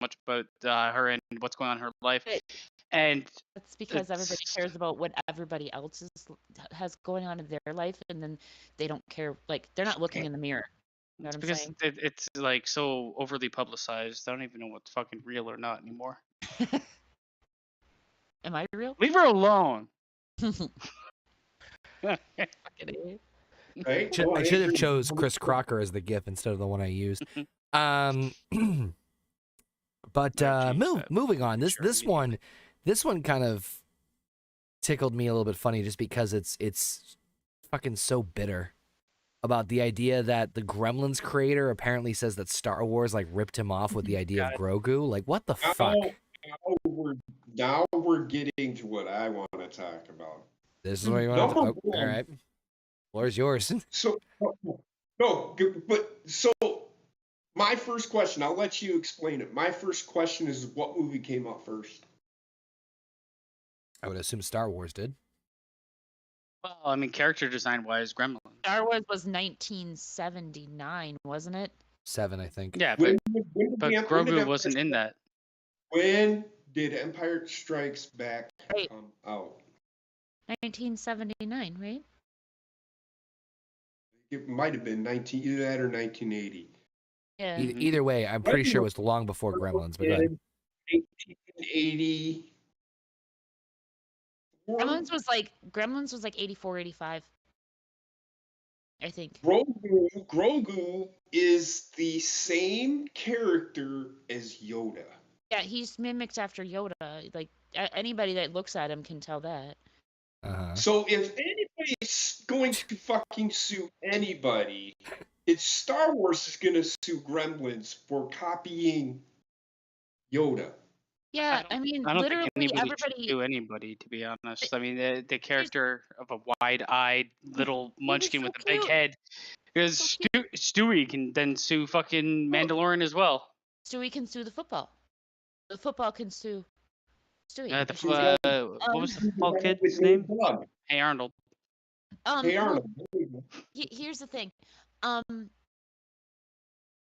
much about her and what's going on in her life, and That's because everybody it's- cares about what everybody else has going on in their life, and then they don't care. Like they're not looking in the mirror. You know what I'm because saying? it's like so overly publicized. I don't even know what's fucking real or not anymore. Am I real? Leave her alone. Fucking idiot. Right? I should have chose Chris Crocker as the GIF instead of the one I used. But moving on. This one kind of tickled me a little bit funny just because it's fucking so bitter about the idea that the Gremlins creator apparently says that Star Wars like ripped him off with the idea of Grogu. Like what the fuck? Now we're getting to what I want to talk about. This is what you want to Number talk. one. All right. Floor's yours. So my first question, I'll let you explain it. My first question is what movie came out first? I would assume Star Wars did. Well, I mean, character design wise, Gremlin. Star Wars was 1979, wasn't it? 7, I think. Yeah, When but did Grogu Empire wasn't in that. When did Empire Strikes Back Right. come out? 1979, right? It might have been either that or 1980. Yeah. Either way, I'm pretty sure it was long before Gremlins. But go ahead. 1880. Gremlins was like 84, 85. I think. Grogu is the same character as Yoda. Yeah, he's mimicked after Yoda. Like anybody that looks at him can tell that. So if anybody's going to fucking sue anybody, it's Star Wars is going to sue Gremlins for copying Yoda. Yeah, I mean, I don't literally think anybody everybody. should do anybody, to be honest. I mean, the character of a wide-eyed little munchkin so with a big cute. head, because Stewie can then sue fucking Mandalorian as well. Stewie can sue the football. The football can sue Stewie. What was the football kid's name? Hey Arnold. Hey Arnold. Here's the thing. Never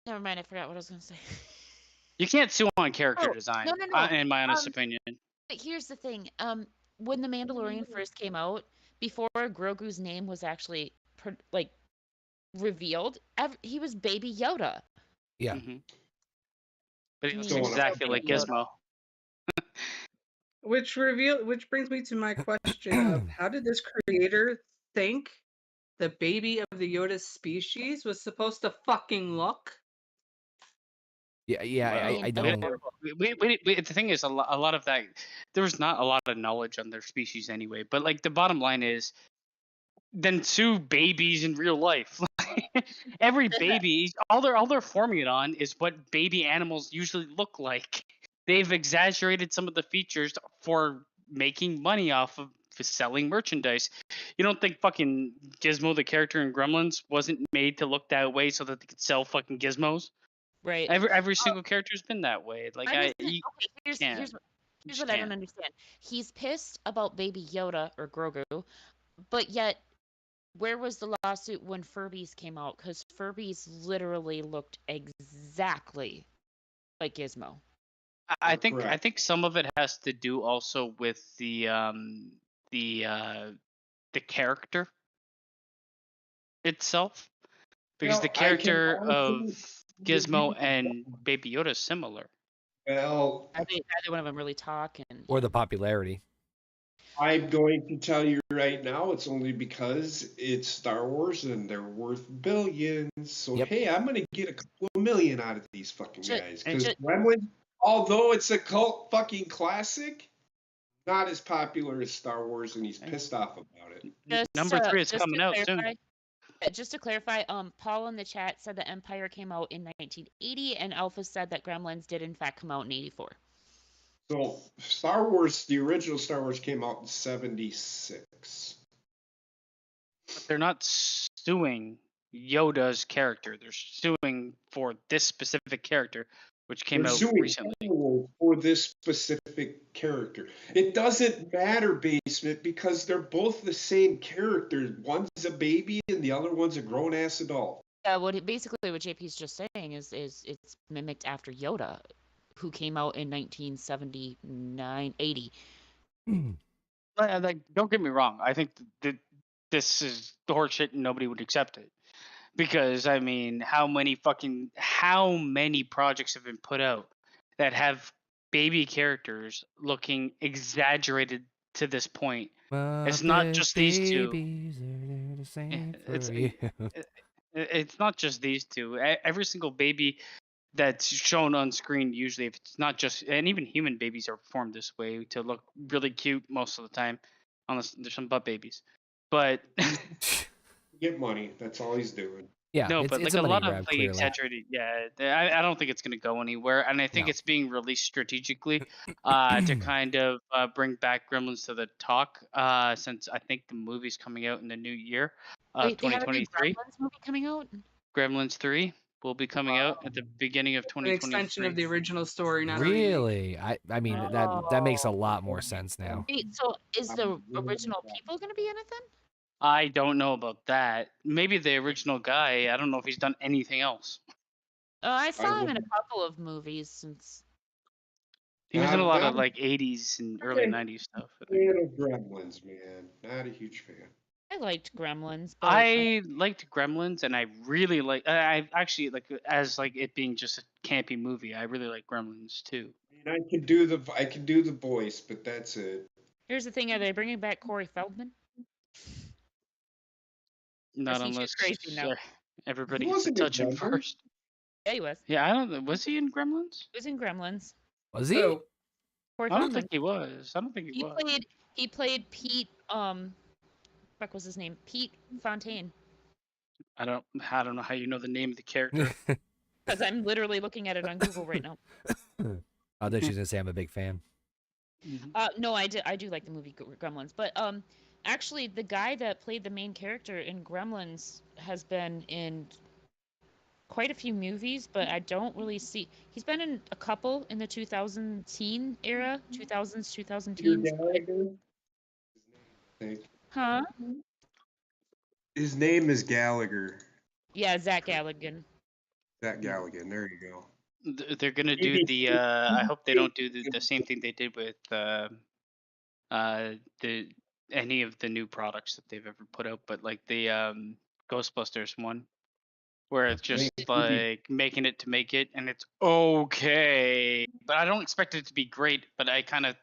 mind. I forgot what I was going to say. You can't sue on character design, No. in my honest opinion. But here's the thing. When the Mandalorian first came out, before Grogu's name was actually revealed, he was Baby Yoda. Yeah. Mm-hmm. But he looks exactly like Gizmo. Which brings me to my question of how did this creator think the baby of the Yoda species was supposed to fucking look? Yeah, I don't. The thing is, a lot of that, there was not a lot of knowledge on their species anyway. But like the bottom line is, then sue babies in real life. Every baby, all they're forming it on is what baby animals usually look like. They've exaggerated some of the features for making money off of selling merchandise. You don't think fucking Gizmo, the character in Gremlins, wasn't made to look that way so that they could sell fucking gizmos? Right. Every single character's been that way. Like here's what I don't understand. He's pissed about Baby Yoda or Grogu, but yet where was the lawsuit when Furbies came out? Because Furbies literally looked exactly like Gizmo. I think some of it has to do also with the character itself, because the character of Gizmo and Baby Yoda is similar. Well, I think neither one of them really talk, or the popularity. I'm going to tell you right now, it's only because it's Star Wars and they're worth billions. So hey, I'm gonna get a couple of million out of these fucking guys. Because Gremlins, although it's a cult fucking classic, not as popular as Star Wars, and he's pissed off about it. Number 3 is coming out soon. Just to clarify, Paul in the chat said that Empire came out in 1980, and Alpha said that Gremlins did in fact come out in 84. So Star Wars, the original Star Wars came out in 76. But they're not suing Yoda's character. They're suing for this specific character, which came out recently. For this specific character. It doesn't matter, Basement, because they're both the same character. One's a baby and the other one's a grown-ass adult. Yeah, basically what JP's just saying is it's mimicked after Yoda, who came out in 1979, 80. Like, don't get me wrong. I think that this is horseshit and nobody would accept it. Because, I mean, how many projects have been put out that have baby characters looking exaggerated to this point? It's not just these two. It's not just these two. Every single baby that's shown on screen, usually, if it's not just, and even human babies are formed this way to look really cute most of the time, unless there's some butt babies. But get money. That's all he's doing. Yeah, no, but like a lot of clearly. exaggerated. Yeah, I don't think it's going to go anywhere, and I think it's being released strategically to kind of bring back Gremlins to the talk. Since I think the movie's coming out in the new year of 2023. Gremlins movie coming out. Gremlins 3 will be coming out at the beginning of 2023. An extension of the original story. Not really? I mean that makes a lot more sense now. Wait, so is the original people going to be in it then? I don't know about that. Maybe the original guy. I don't know if he's done anything else. I I saw him in a wouldn't- couple of movies since. He was in a lot Not of like 80s and early 90s stuff. I think. fan of Gremlins, man. Not a huge fan. I liked Gremlins, but I liked Gremlins, and I really like. I actually like as like it being just a campy movie. I really like Gremlins too. I mean, I can do the voice, but that's it. here's the thing: are they bringing back Corey Feldman? Not is he too unless crazy now? everybody He gets to wasn't in touch him Gremlins. first. Yeah, he was. Yeah, I don't know. Was he in Gremlins? He was in Gremlins. Was he? Oh, Corey I don't Feldman. think he was. I don't think he was. He played Pete. What was his name? Pete Fontaine. I don't know how you know the name of the character. Because I'm literally looking at it on Google right now. I thought she was gonna say I'm a big fan. No, I do like the movie Gremlins, but actually the guy that played the main character in Gremlins has been in quite a few movies, but I don't really see. He's been in a couple in the 2000 teen era, 2000s, 2000 teens. Gallagher? I think. Huh? His name is Gallagher. Yeah, Zach Galligan. That Gallagher. There you go. They're gonna do the. I hope they don't do the same thing they did with the any of the new products that they've ever put out, but like the Ghostbusters one, where it's just like making it to make it, and it's okay, but I don't expect it to be great. But I kind of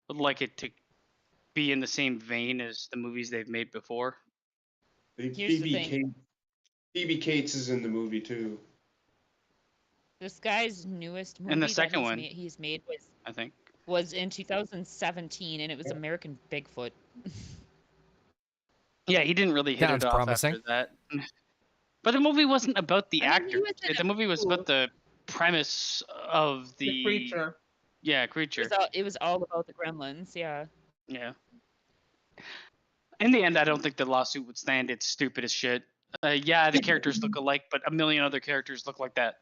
would like it to be in the same vein as the movies they've made before. Here's the thing. Phoebe Cates is in the movie too. This guy's newest movie And the second that one, he's made I think. was in 2017, and it was American Bigfoot. Yeah, he didn't really hit Sounds it off promising. after that. But the movie wasn't about the I mean, he actor. was in The movie was about the premise of the creature. Yeah, creature. It was all about the Gremlins, yeah. Yeah. In the end, I don't think the lawsuit would stand. It's stupid as shit. Yeah, the characters look alike, but a million other characters look like that.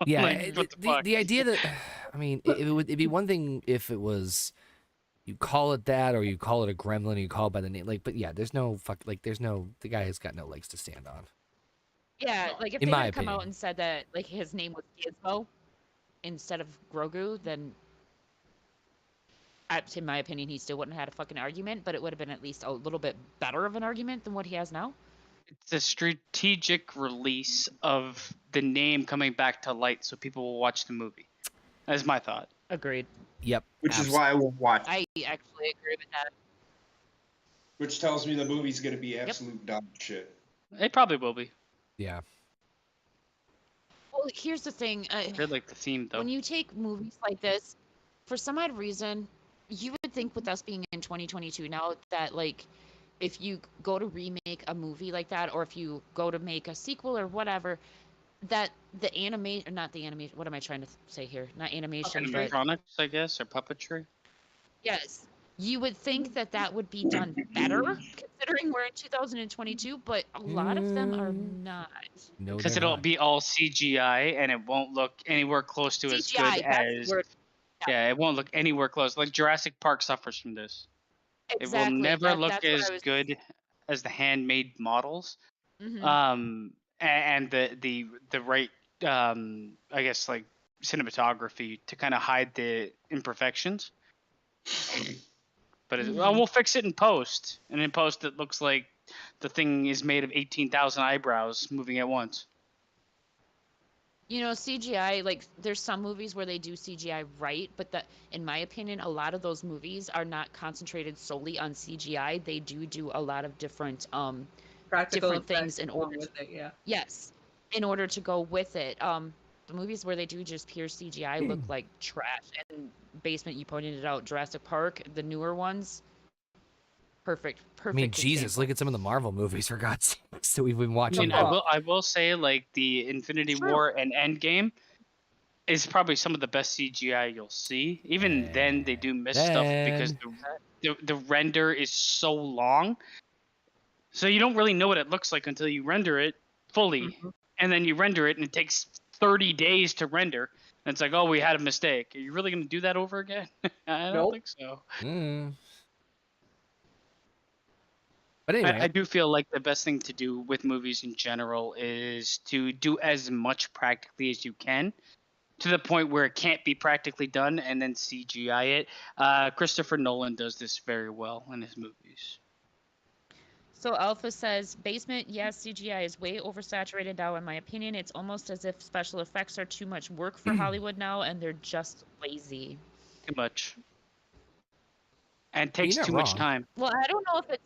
Yeah, Like, what the fuck? the idea that I mean, it'd be one thing if it was you call it that or you call it a gremlin or you call it by the name, like, but yeah, there's no the guy has got no legs to stand on. Yeah, like if In they my had come out opinion. and said that like his name was Gizmo instead of Grogu, then in my opinion, he still wouldn't have had a fucking argument, but it would have been at least a little bit better of an argument than what he has now. It's a strategic release of the name coming back to light so people will watch the movie. That's my thought. Agreed. Yep. Which is why I will watch. I actually agree with that. Which tells me the movie's gonna be absolute dog shit. It probably will be. Yeah. Well, here's the thing. I really like the theme, though. When you take movies like this, for some odd reason, you would think with us being in 2022 now that like if you go to remake a movie like that, or if you go to make a sequel or whatever, that the animation, not the animation, what am I trying to say here? Not animation, but Animatronics, I guess, or puppetry. yes, you would think that that would be done better considering we're in 2022, but a lot of them are not. No, Because they're it'll not. be all CGI and it won't look anywhere close to as CGI, good that's as. where- Yeah, it won't look anywhere close. Like Jurassic Park suffers from this. It will Exactly. never look That's what as I was. good as the handmade models. Mhm. And the right I guess like cinematography to kind of hide the imperfections. But we'll fix it in post, and in post it looks like the thing is made of 18,000 eyebrows moving at once. You know, CGI, like there's some movies where they do CGI right, but that, in my opinion, a lot of those movies are not concentrated solely on CGI. They do a lot of different Practical different things effects in along order with it, yeah. yes, in order to go with it. The movies where they do just pure CGI look like trash. And Basement, you pointed it out, Jurassic Park, the newer ones, perfect. I mean, Jesus, look at some of the Marvel movies for God's sakes that we've been watching. I will say like the Infinity War and Endgame is probably some of the best CGI you'll see. Even then they do miss stuff because the render is so long. So you don't really know what it looks like until you render it fully. And then you render it and it takes 30 days to render. And it's like, oh, we had a mistake. Are you really going to do that over again? I don't think so. But I anyway, do feel like the best thing to do with movies in general is to do as much practically as you can, to the point where it can't be practically done, and then CGI it. Christopher Nolan does this very well in his movies. So Alpha says, basement, yes, CGI is way oversaturated now, in my opinion. It's almost as if special effects are too much work for Hollywood now, and they're just lazy. Too much. And you're takes not too much wrong. time. Well, I don't know if it's.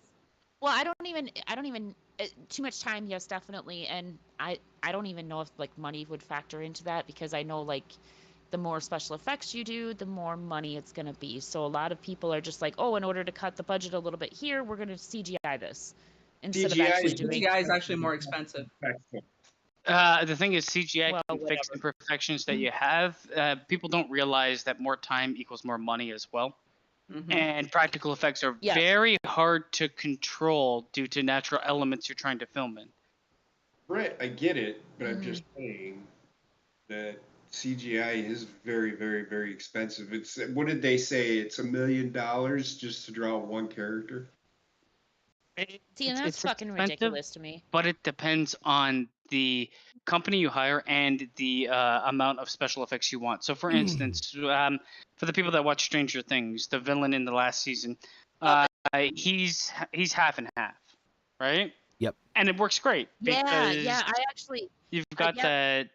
Well, I don't even. Too much time, yes, definitely, and I don't even know if like money would factor into that, because I know like the more special effects you do, the more money it's gonna be. So a lot of people are just like, oh, in order to cut the budget a little bit here, we're gonna CGI this instead of CGI actually is doing. CGI is actually more expensive. The thing is, CGI Well, can fix whatever. imperfections that you have. People don't realize that more time equals more money as well. Mm-hmm. And practical effects are Yes. very hard to control due to natural elements you're trying to film in. Brett, I get it, but I'm Mhm. just saying that CGI is very, very, very expensive. It's what did they say? It's $1 million just to draw one character. See, and that's It's fucking expensive, ridiculous to me. but it depends on the company you hire and the amount of special effects you want. So, for instance, for the people that watch Stranger Things, the villain in the last season, he's half and half, right? Yep. And it works great Yeah, because yeah. I actually. you've got Yep.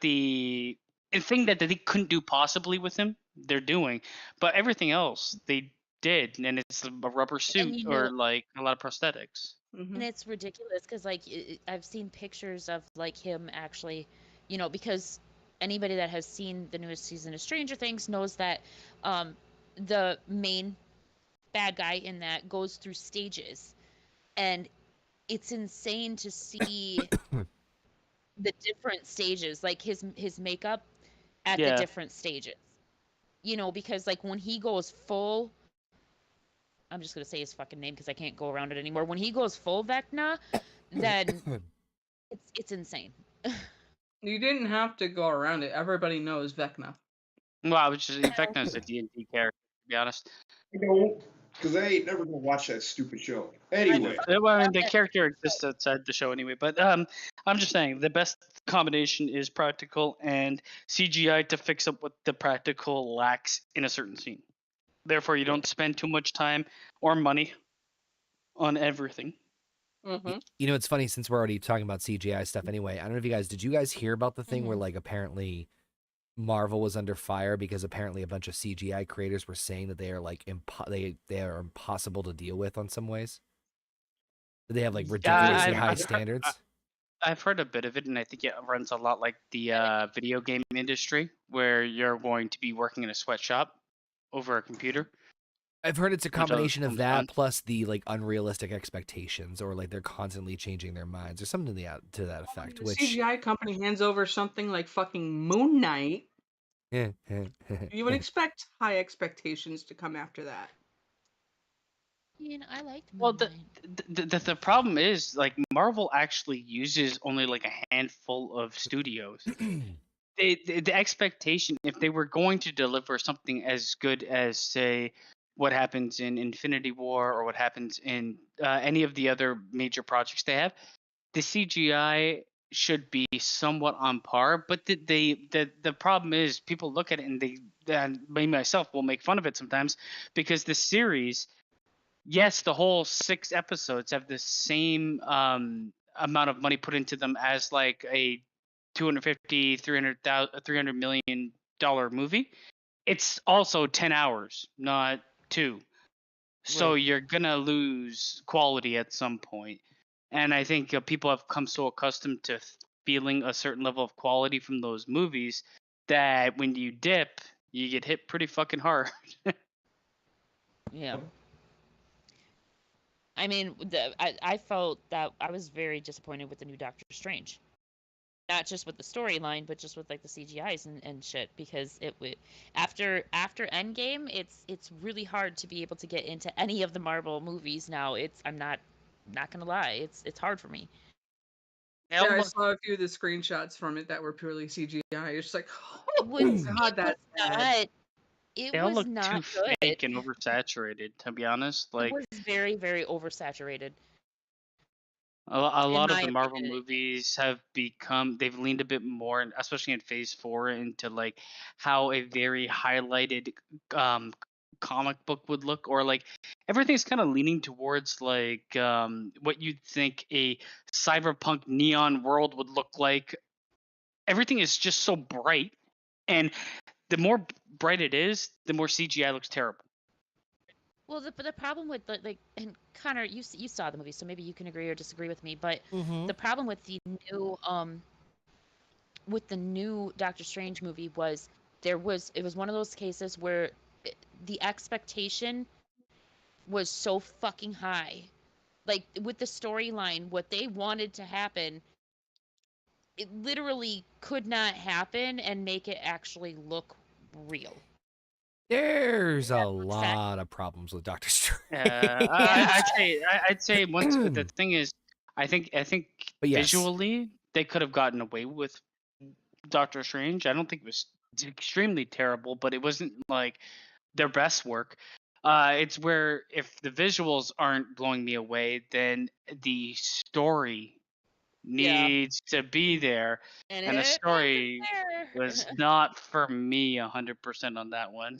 the thing that they couldn't do possibly with him. They're doing, but everything else they did, and it's a rubber suit you or know, like a lot of prosthetics. Mm-hmm. and it's ridiculous because like I've seen pictures of like him actually, because anybody that has seen the newest season of Stranger Things knows that the main bad guy in that goes through stages, and it's insane to see the different stages, like his makeup at the Yeah. different stages. Because like when he goes full, I'm just gonna say his fucking name because I can't go around it anymore. When he goes full Vecna, then it's insane. You didn't have to go around it. Everybody knows Vecna. Well, I was just Vecna's a D&D character, to be honest. I don't, because I ain't never gonna watch that stupid show. Anyway, Well, I mean, the character exists outside the show anyway, but I'm just saying the best combination is practical and CGI to fix up what the practical lacks in a certain scene. Therefore, you don't spend too much time or money on everything. Mm-hmm. It's funny since we're already talking about CGI stuff anyway. I don't know if did you guys hear about the thing where like apparently Marvel was under fire because apparently a bunch of CGI creators were saying that they are like they are impossible to deal with on some ways. They have like ridiculously high standards. I've heard a bit of it, and I think it runs a lot like the video game industry, where you're going to be working in a sweatshop over a computer. I've heard it's a combination of that fun. plus the like unrealistic expectations, or like they're constantly changing their minds, or something to that effect. The Which CGI company hands over something like fucking Moon Knight. You would expect high expectations to come after that. I liked Well, Moon Knight. the problem is like Marvel actually uses only like a handful of studios. The expectation, if they were going to deliver something as good as say what happens in Infinity War or what happens in any of the other major projects they have, the CGI should be somewhat on par. But the problem is people look at it and and me myself will make fun of it sometimes because the series. Yes, the whole 6 episodes have the same amount of money put into them as like a 250 $300 million movie. It's also 10 hours, not 2. So Right. you're going to lose quality at some point. And I think people have come so accustomed to feeling a certain level of quality from those movies that when you dip, you get hit pretty fucking hard. Yeah. I mean, I felt that I was very disappointed with the new Doctor Strange. Not just with the storyline, but just with like the CGIs and shit. Because after Endgame, it's really hard to be able to get into any of the Marvel movies now. I'm not gonna lie, it's hard for me. Yeah, I saw a few of the screenshots from it that were purely CGI. It's just like, oh god, that's bad. It They all was look not too good. fake and oversaturated, to be honest. It Like, was very, very oversaturated. A in lot of my the Marvel opinion. movies they've leaned a bit more, especially in Phase 4, into like how a very highlighted um comic book would look, or like everything's kind of leaning towards like what you'd think a cyberpunk neon world would look like. Everything is just so bright, and the more bright it is, the more CGI looks terrible. Well, the problem with like, and Connor, you saw the movie, so maybe you can agree or disagree with me, but Mm-hmm. the problem with the new Doctor Strange movie was it was one of those cases where the expectation was so fucking high. Like with the storyline, what they wanted to happen, it literally could not happen and make it actually look real. There's a That lot of problems with Doctor Strange. I'd say once the thing is, I think But yes. visually they could have gotten away with Doctor Strange. I don't think it was extremely terrible, but it wasn't like their best work. It's where if the visuals aren't blowing me away, then the story needs to be there, and the it story wasn't there. was not for me 100% on that one.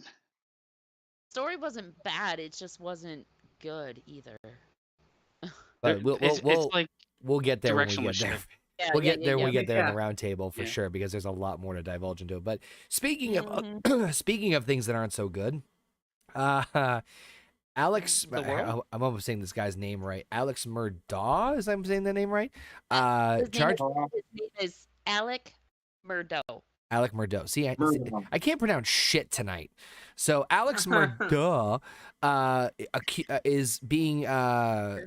Story wasn't bad, it just wasn't good either. But It's like we'll get there when we directional get there. shit. Yeah, We'll get there when we yeah. get there in the Yeah. round table for Yeah. sure, because there's a lot more to divulge into it. But speaking of Mhm. speaking of things that aren't so good, Alex, The world? I'm almost saying this guy's name right. Alex Murdaugh, is I'm saying the name right? His Charge name is Alec Murdaugh. Alec Murdaugh. See, Murdaugh. I can't pronounce shit tonight. So Alex Murdaugh is being Murdaugh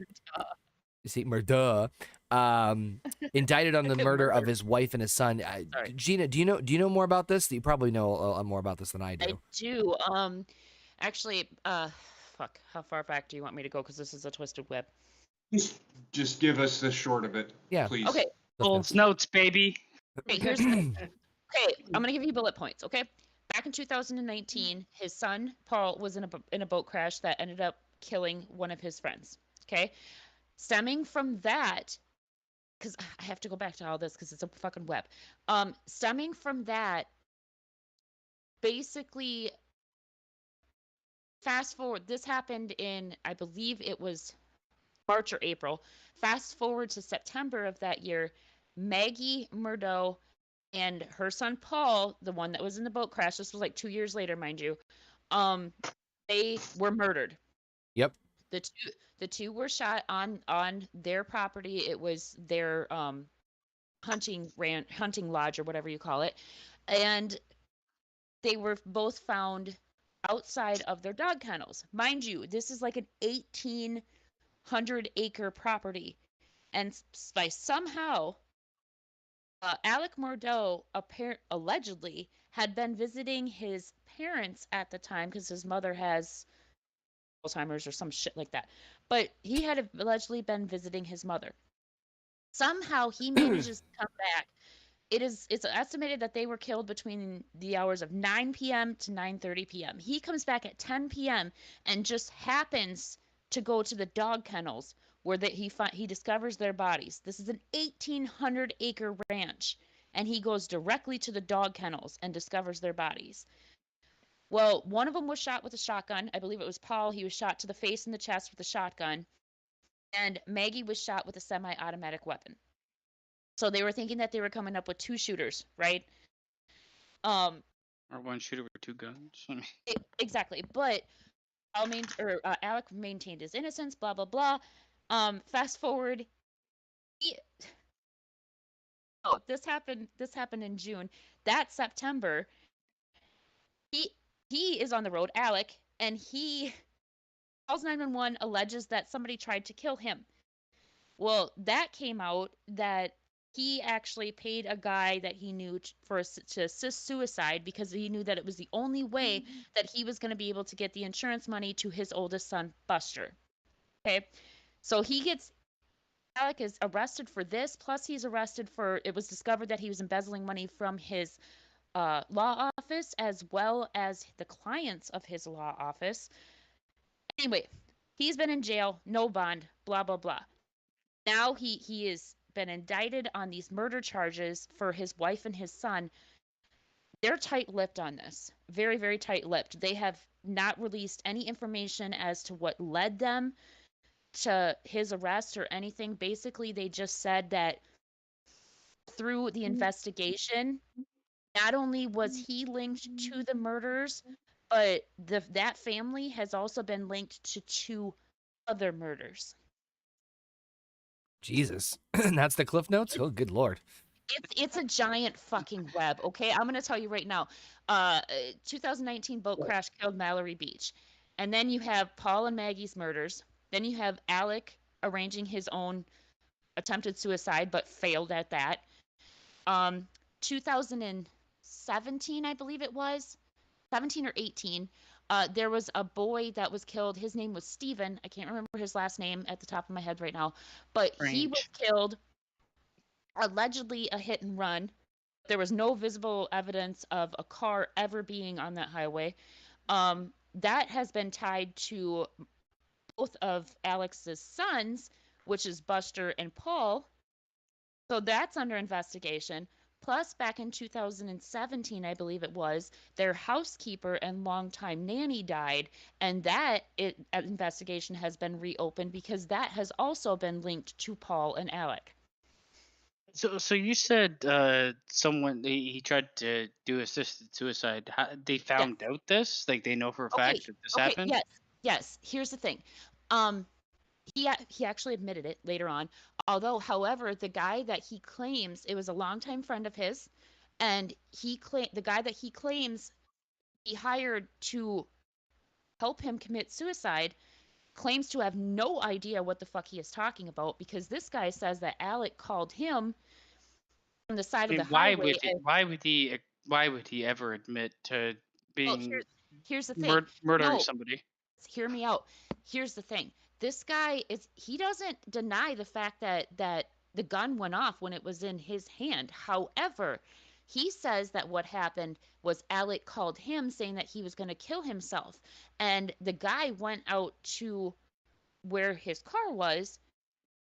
indicted on the murder of his wife and his son. Sorry. Gina, do you know more about this? You probably know a lot more about this than I do. I do. Actually, fuck. How far back do you want me to go? Because this is a twisted web. Just give us the short of it, Yeah. please. Okay. Bulls notes, baby. Okay. Here's okay. I'm gonna give you bullet points. Okay. Back in 2019, his son Paul was in a boat crash that ended up killing one of his friends. Okay. Stemming from that, because I have to go back to all this because it's a fucking web. Stemming from that, basically, fast forward. This happened in, I believe it was March or April. Fast forward to September of that year, Maggie Murdaugh and her son Paul, the one that was in the boat crash, this was like 2 years later, mind you, they were murdered. Yep. The two were shot on their property. It was their hunting lodge or whatever you call it, and they were both found outside of their dog kennels. Mind you, this is like an 1,800-acre property, and by somehow Alec Murdaugh allegedly had been visiting his parents at the time because his mother has Alzheimer's or some shit like that. But he had allegedly been visiting his mother. Somehow he manages to come back. It's estimated that they were killed between the hours of 9 p.m. to 9:30 p.m. He comes back at 10 p.m. and just happens to go to the dog kennels where he discovers their bodies. This is an 1,800-acre ranch, and he goes directly to the dog kennels and discovers their bodies. Well, one of them was shot with a shotgun. I believe it was Paul. He was shot to the face and the chest with a shotgun. And Maggie was shot with a semi-automatic weapon. So they were thinking that they were coming up with two shooters, right? Or one shooter with two guns. Exactly. But Alec maintained his innocence, blah, blah, blah. Fast forward. This happened in June. That September, he is on the road, Alec, and he calls 911, alleges that somebody tried to kill him. Well, that came out that he actually paid a guy that he knew to assist suicide because he knew that it was the only way that he was going to be able to get the insurance money to his oldest son, Buster. Okay, so Alec is arrested for this, plus he's arrested it was discovered that he was embezzling money from his law office as well as the clients of his law office. Anyway, he's been in jail, no bond, blah, blah, blah. Now he is been indicted on these murder charges for his wife and his son. They're tight-lipped on this. Very, very tight-lipped. They have not released any information as to what led them to his arrest or anything. Basically, they just said that through the investigation, not only was he linked to the murders, but that family has also been linked to 2 other murders. Jesus. That's the Cliff Notes? Oh, good Lord. It's a giant fucking web, okay? I'm gonna tell you right now. 2019 boat crash killed Mallory Beach, and then you have Paul and Maggie's murders. Then you have Alec arranging his own attempted suicide, but failed at that. 2017, I believe it was, 17 or 18. There was a boy that was killed. His name was Steven. I can't remember his last name at the top of my head right now, but he was killed. Allegedly a hit and run. There was no visible evidence of a car ever being on that highway. That has been tied to both of Alex's sons, which is Buster and Paul. So that's under investigation. Plus, back in 2017, I believe it was, their housekeeper and longtime nanny died, and that investigation has been reopened because that has also been linked to Paul and Alec. So you said someone he tried to do assisted suicide. They found out this? Like they know for a fact that this happened? Yes. Here's the thing. He actually admitted it later on. Although, however, the guy that he claims, it was a longtime friend of his, and the guy that he claims he hired to help him commit suicide claims to have no idea what the fuck he is talking about, because this guy says that Alec called him from the side of the highway. Why would he ever admit to being here's the thing. Murdering somebody? Hear me out. Here's the thing. This guy he doesn't deny the fact that the gun went off when it was in his hand. However, he says that what happened was Alec called him saying that he was going to kill himself, and the guy went out to where his car was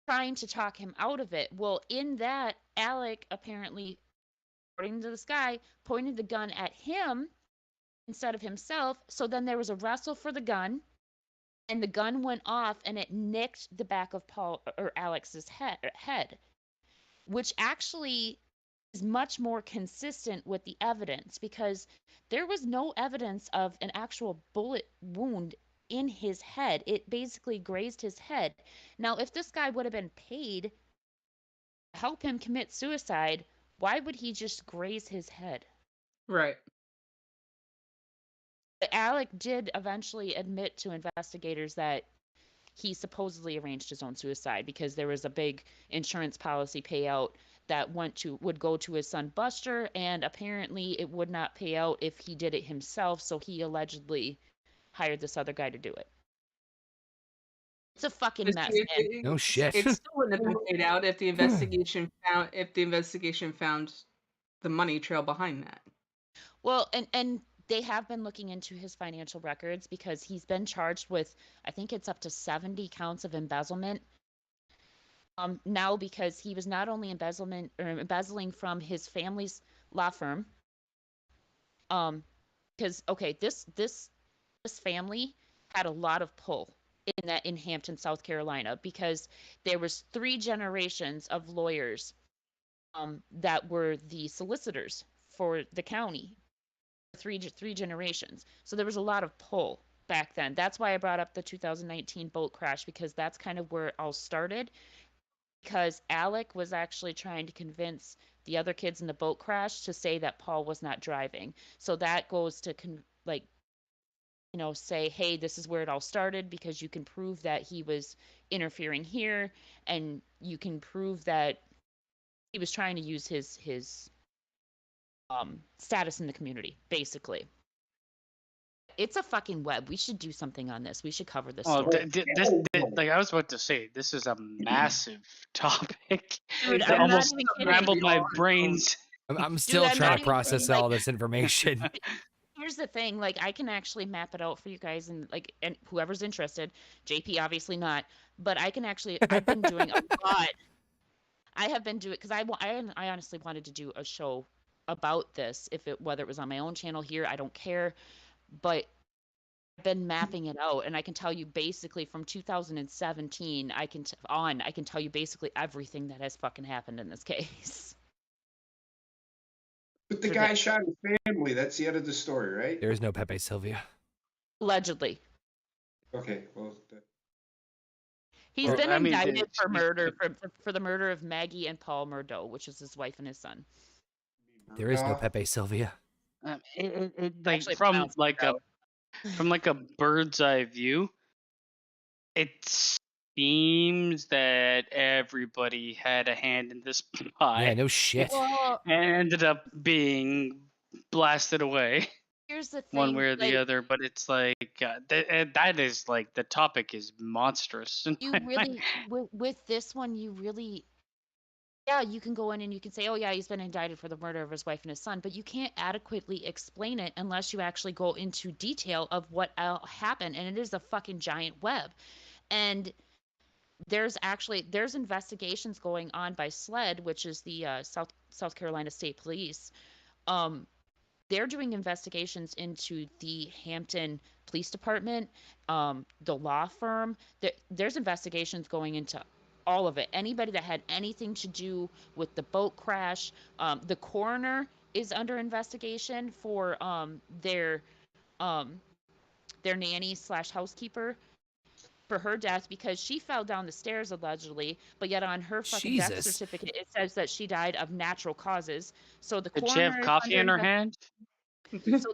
trying to talk him out of it. Well, in that, Alec apparently, according to this guy, pointed the gun at him instead of himself. So then there was a wrestle for the gun, and the gun went off and it nicked the back of Paul or Alex's head, which actually is much more consistent with the evidence, because there was no evidence of an actual bullet wound in his head. It basically grazed his head. Now, if this guy would have been paid to help him commit suicide, why would he just graze his head? Right. But Alec did eventually admit to investigators that he supposedly arranged his own suicide because there was a big insurance policy payout that would go to his son Buster, and apparently it would not pay out if he did it himself, so he allegedly hired this other guy to do it. It's a fucking mess, man. No shit. It still wouldn't have been paid out if the investigation found the money trail behind that. Well, and they have been looking into his financial records because he's been charged with, I think it's up to 70 counts of embezzlement. Now, because he was not only embezzling from his family's law firm. Because this family had a lot of pull in Hampton, South Carolina, because there was 3 generations of lawyers that were the solicitors for the county. Three generations. So there was a lot of pull back then. That's why I brought up the 2019 boat crash, because that's kind of where it all started. Because Alec was actually trying to convince the other kids in the boat crash to say that Paul was not driving. So that goes to say, hey, this is where it all started, because you can prove that he was interfering here, and you can prove that he was trying to use his status in the community, basically. It's a fucking web. We should do something on this. We should cover this story. Like I was about to say, this is a massive topic. Dude, It I'm almost not even scrambled my brains. I'm still trying to process all this information. here's the thing, like I can actually map it out for you guys and whoever's interested, JP obviously not, but I've been doing a lot. I have been doing because I honestly wanted to do a show about this whether it was on my own channel here, I don't care, but I've been mapping it out and I can tell you basically from 2017 I can tell you basically everything that has fucking happened in this case. But the guy shot his family. That's the end of the story, right? There is no Pepe Sylvia. Allegedly. Okay, well. He's been indicted for murder for the murder of Maggie and Paul Murdaugh, which is his wife and his son. There is no Pepe Sylvia. From a bird's eye view, it seems that everybody had a hand in this pie. Yeah, no shit. And ended up being blasted away. Here's the thing, one way or the other, but it's like that is like the topic is monstrous. You really with this one, you really, yeah, you can go in and you can say, oh yeah, he's been indicted for the murder of his wife and his son, but you can't adequately explain it unless you actually go into detail of what happened, and it is a fucking giant web. And there's investigations going on by SLED, which is the South Carolina State Police. They're doing investigations into the Hampton Police Department, the law firm. There's investigations going into all of it. Anybody that had anything to do with the boat crash. The coroner is under investigation for their nanny / housekeeper for her death because she fell down the stairs allegedly, but yet on her fucking death certificate it says that she died of natural causes. So the Did she have coffee in her hand? So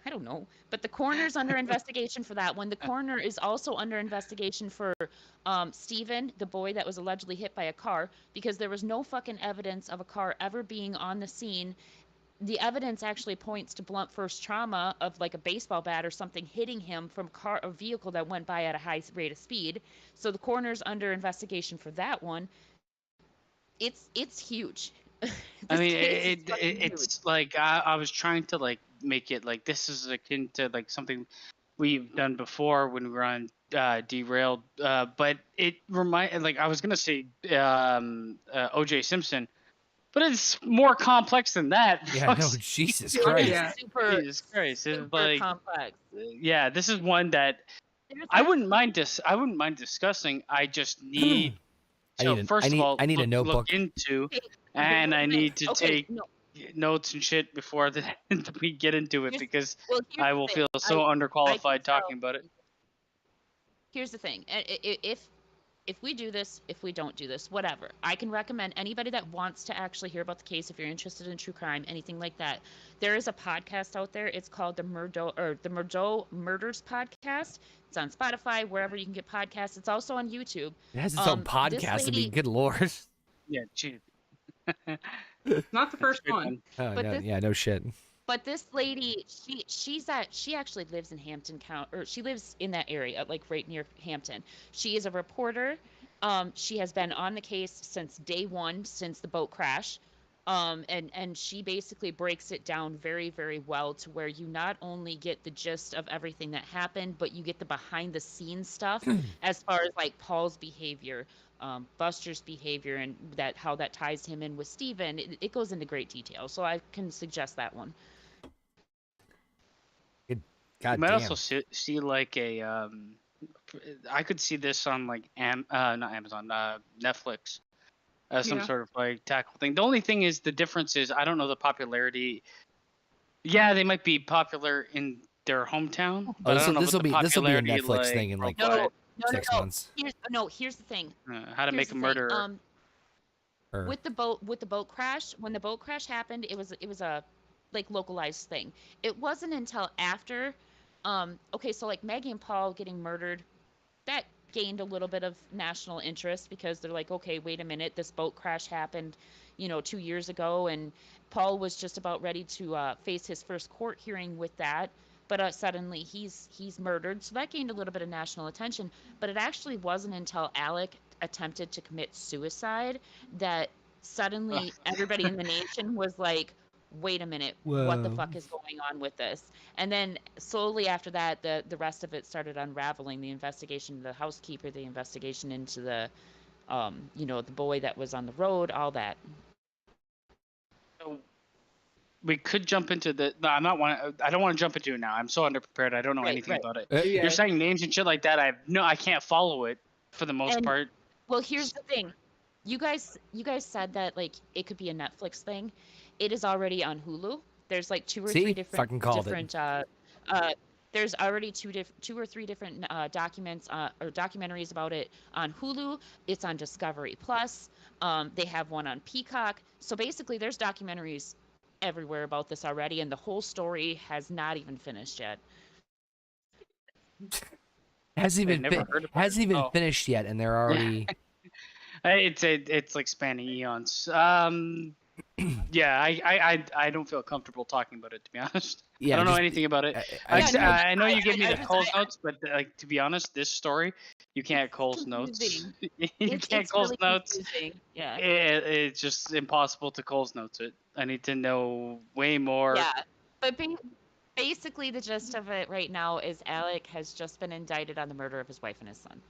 I don't know, but the coroner's under investigation for that one. The coroner is also under investigation for Stephen, the boy that was allegedly hit by a car, because there was no fucking evidence of a car ever being on the scene. The evidence actually points to blunt force trauma of like a baseball bat or something hitting him from a vehicle that went by at a high rate of speed. So the coroner's under investigation for that one. It's huge. I mean, it's like I was trying to like make it like this is akin to like something we've done before when we were on Derailed, but it I was gonna say O.J. Simpson. But it's more complex than that. Yeah, no, Jesus Christ. Yeah. Jesus Christ. It's super like, complex. Yeah, this is one that I wouldn't mind discussing. I just need first of all I need a notebook. Look into, and I need to take notes and shit before we get into it because I will feel so underqualified talking about it. Here's the thing. If we do this, if we don't do this, whatever, I can recommend anybody that wants to actually hear about the case, if you're interested in true crime, anything like that, there is a podcast out there. It's called the Murdaugh Murders Podcast. It's on Spotify, wherever you can get podcasts. It's also on YouTube. It has its own podcast. I mean, good Lord. Yeah, geez. Not the first one. Oh, no, no shit. But this lady, she actually lives in Hampton County, or she lives in that area, like right near Hampton. She is a reporter. She has been on the case since day one, since the boat crash. And she basically breaks it down very, very well to where you not only get the gist of everything that happened, but you get the behind the scenes stuff as far as like Paul's behavior, Buster's behavior, and how that ties him in with Stephen. It goes into great detail. So I can suggest that one. God you might damn. also see like a I could see this on like not Amazon, Netflix, some sort of like tackle thing. The only thing is the difference is I don't know the popularity. Yeah, they might be popular in their hometown. But this will be a Netflix thing in like 6 months. Here's the thing. How to make a murderer. With the boat crash, when the boat crash happened, it was a like localized thing. It wasn't until after so like Maggie and Paul getting murdered, that gained a little bit of national interest because they're like, okay, wait a minute, this boat crash happened 2 years ago, and Paul was just about ready to face his first court hearing with that, but suddenly he's murdered, so that gained a little bit of national attention. But it actually wasn't until Alec attempted to commit suicide that suddenly everybody in the nation was like, wait a minute, what the Whoa. fuck is going on with this? And then slowly after that, the rest of it started unraveling. The investigation of the housekeeper, the investigation into the the boy that was on the road, all that. So we could jump into the. No, I don't want to jump into it now. I'm so underprepared. I don't know Right, anything right. about it. Yeah. You're saying names and shit like that. I can't follow it for the most And part. well, here's the thing. You guys said that like it could be a Netflix thing. It is already on Hulu. There's like two or three See? different Fucking called it. there's already two or three different documents or documentaries about it on Hulu. It's on Discovery Plus. They have one on Peacock. So basically, there's documentaries everywhere about this already, and the whole story has not even finished yet. Hasn't I even never heard about hasn't it. even Oh. finished yet, and they're already. It's like spanning eons. Yeah, I don't feel comfortable talking about it, to be honest. Yeah, I don't know just- anything about it. I- Yeah, no, I know you gave me I the just- Cole's notes, but like to be honest, this story you can't It's Cole's notes. confusing. You It's can't Cole's really notes. confusing. Yeah. It's just impossible to Cole's notes it. I need to know way more. Yeah. But basically, the gist of it right now is Alec has just been indicted on the murder of his wife and his son.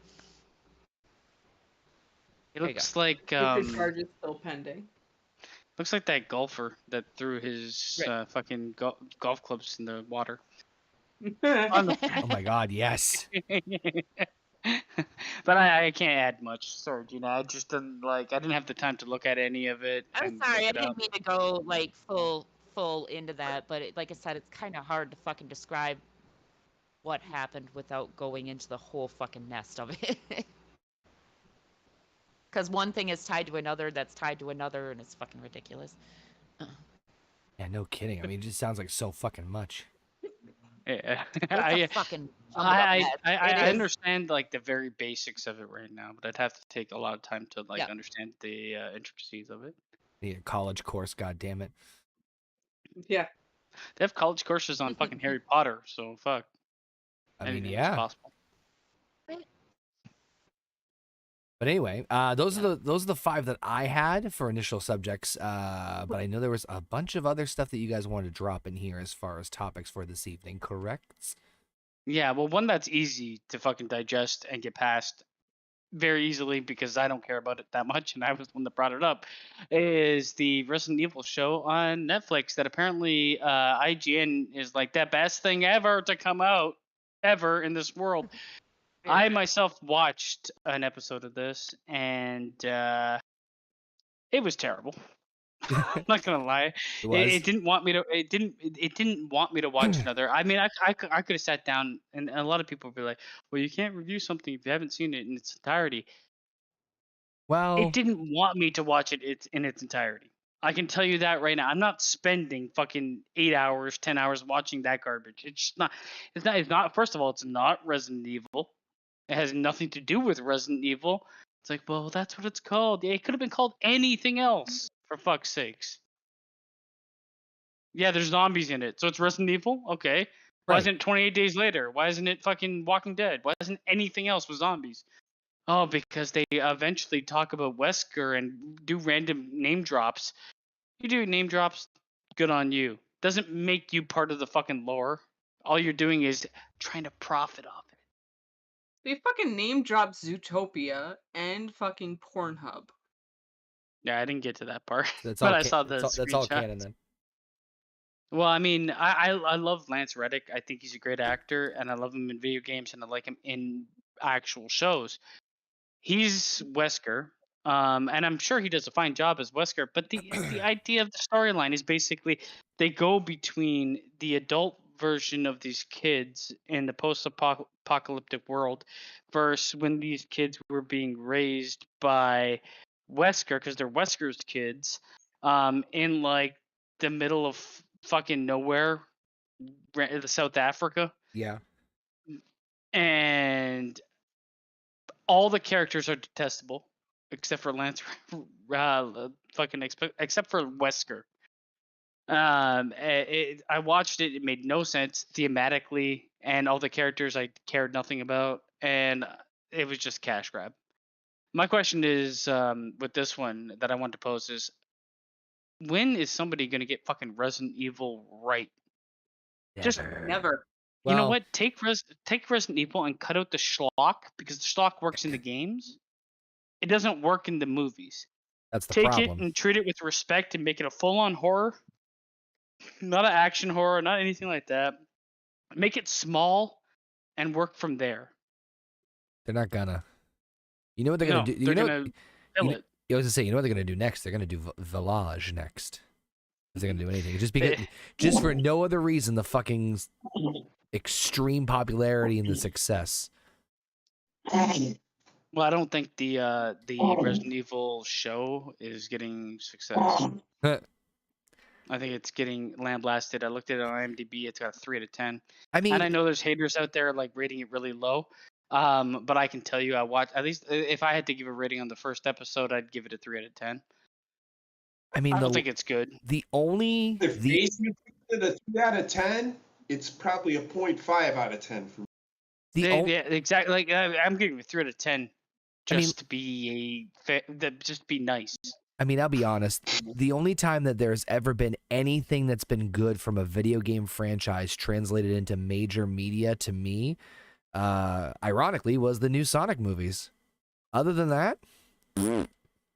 It There you looks like With the charges still pending. looks like that golfer that threw his Right. fucking golf clubs in the water. Oh my God! Yes. But I can't add much. Sorry, Gina. I just didn't like. I didn't have the time to look at any of it. I'm and sorry, look I it up. didn't mean to go like full into that, but like I said, it's kind of hard to fucking describe what happened without going into the whole fucking nest of it. Because one thing is tied to another, that's tied to another, and it's fucking ridiculous. Yeah, no kidding. I mean, it just sounds like so fucking much. Yeah. It's a fucking jumbled up I, mess. I, I It I is. understand like the very basics of it right now, but I'd have to take a lot of time to like Yeah. understand the intricacies of it. The college course, God damn it. Yeah. They have college courses on fucking Harry Potter, so fuck. I mean, Anything is yeah. possible. But anyway, those are the 5 that I had for initial subjects. But I know there was a bunch of other stuff that you guys wanted to drop in here as far as topics for this evening. Correct? Yeah, well, one that's easy to fucking digest and get past very easily because I don't care about it that much, and I was the one that brought it up, is the Resident Evil show on Netflix that apparently IGN is like the best thing ever to come out ever in this world. I myself watched an episode of this, and it was terrible. I'm not gonna lie. It didn't want me to. It didn't want me to watch another. I mean, I could have sat down, and a lot of people would be like, "Well, you can't review something if you haven't seen it in its entirety." Well, It didn't want me to watch it in its entirety. I can tell you that right now. I'm not spending fucking 8 hours, 10 hours watching that garbage. It's just not. It's not. It's not. First of all, it's not Resident Evil. It has nothing to do with Resident Evil. It's like, well, that's what it's called. It could have been called anything else, for fuck's sakes. Yeah, there's zombies in it, so it's Resident Evil. Okay. Why Right. isn't it 28 Days Later? Why isn't it fucking Walking Dead? Why isn't anything else with zombies? Oh, because they eventually talk about Wesker and do random name drops. You do name drops, good on you. Doesn't make you part of the fucking lore. All you're doing is trying to profit off it. They fucking name dropped Zootopia and fucking Pornhub. Yeah, I didn't get to that part, that's but all. I saw the That's all screenshots. canon then. Well, I mean, I love Lance Reddick. I think he's a great actor, and I love him in video games, and I like him in actual shows. He's Wesker, and I'm sure he does a fine job as Wesker. But the idea of the storyline is basically they go between the adult version of these kids in the post-apocalyptic world versus when these kids were being raised by Wesker, because they're Wesker's kids, in like the middle of fucking nowhere, South Africa, Yeah. and all the characters are detestable except for Lance, except for Wesker. I watched it. It made no sense thematically, and all the characters I cared nothing about, and it was just cash grab. My question is, with this one that I want to pose is, when is somebody gonna get fucking Resident Evil right? Just Never. You know Well, what? Take Resident Evil and cut out the schlock, because the schlock works in the games. It doesn't work in the movies. that's the Take it problem. and treat it with respect and make it a full-on horror, not an action horror, not anything like that. Make it small and work from there. They're not gonna. You know what they're gonna do? They're gonna fill it. I was gonna say, you know what they're gonna do next? They're gonna do Village next. If they're gonna do anything, just because, just for no other reason, the fucking extreme popularity and the success. Well, I don't think the Resident Evil show is getting success. I think it's getting lambasted. I looked at it on IMDb. It's got a 3 out of 10. I mean, And I know there's haters out there like rating it really low. But I can tell you, I watched, at least if I had to give a rating on the first episode, I'd give it a 3 out of 10. I mean, I don't think it's good. The only If Ace would give it a 3 out of 10, it's probably a 0.5 out of 10 for me. Yeah, exactly. Like I'm giving it a 3 out of 10, just to be just be nice. I mean, I'll be honest. The only time that there's ever been anything that's been good from a video game franchise translated into major media to me, ironically, was the new Sonic movies. Other than that,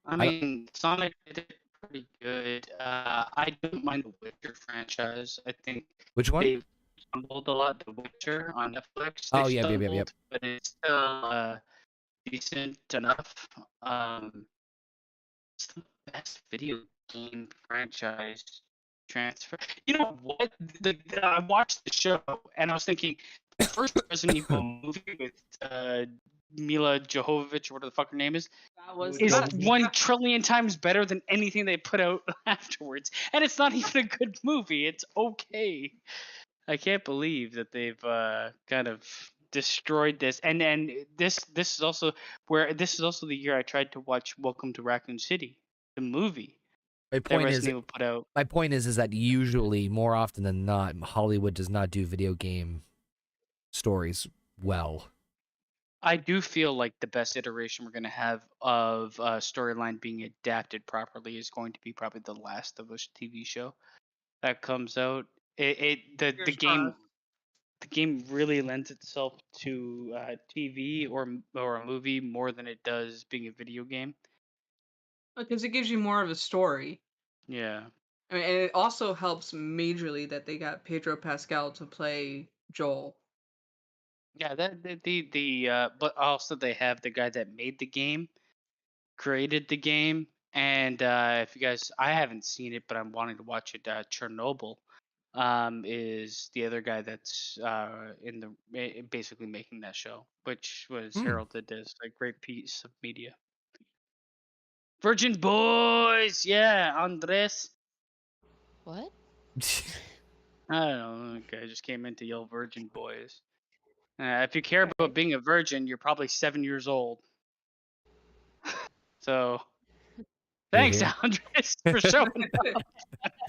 I mean, Sonic did it pretty good. I don't mind the Witcher franchise. I think which one? They stumbled a lot. The Witcher on Netflix. Oh, yeah, yep. But it's still decent enough. It's the best video game franchise transfer. You know what? I watched the show and I was thinking, the first Resident Evil movie with Mila Jovovich, or whatever the fuck her name is 1 trillion times better than anything they put out afterwards. And it's not even a good movie. It's okay. I can't believe that they've kind of destroyed this. And this is also the year I tried to watch Welcome to Raccoon City, the movie. My point is that usually, more often than not, Hollywood does not do video game stories well. I do feel like the best iteration we're going to have of storyline being adapted properly is going to be probably the Last of Us TV show that comes out. The game really lends itself to TV or a movie more than it does being a video game. Because it gives you more of a story. Yeah. I mean, and it also helps majorly that they got Pedro Pascal to play Joel. Yeah, but also they have the guy that made the game, created the game, and if you guys, I haven't seen it, but I'm wanting to watch it. Chernobyl, is the other guy that's basically making that show, which was heralded as a great piece of media. Virgin Boys, yeah, Andres. What? I don't know. Okay, I just came in to yell Virgin Boys. If you care about being a virgin, you're probably 7 years old. So, thanks, Andres, for showing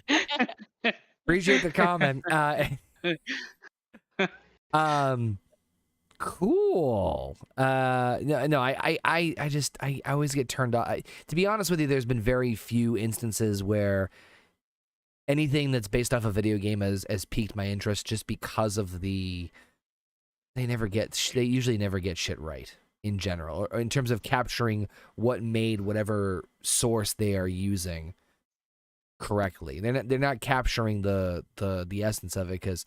up. Appreciate the comment. Cool. I always get turned off. To be honest with you, there's been very few instances where anything that's based off a video game has piqued my interest, just because of they usually never get shit right in general, or in terms of capturing what made whatever source they are using correctly. They're not capturing the essence of it, because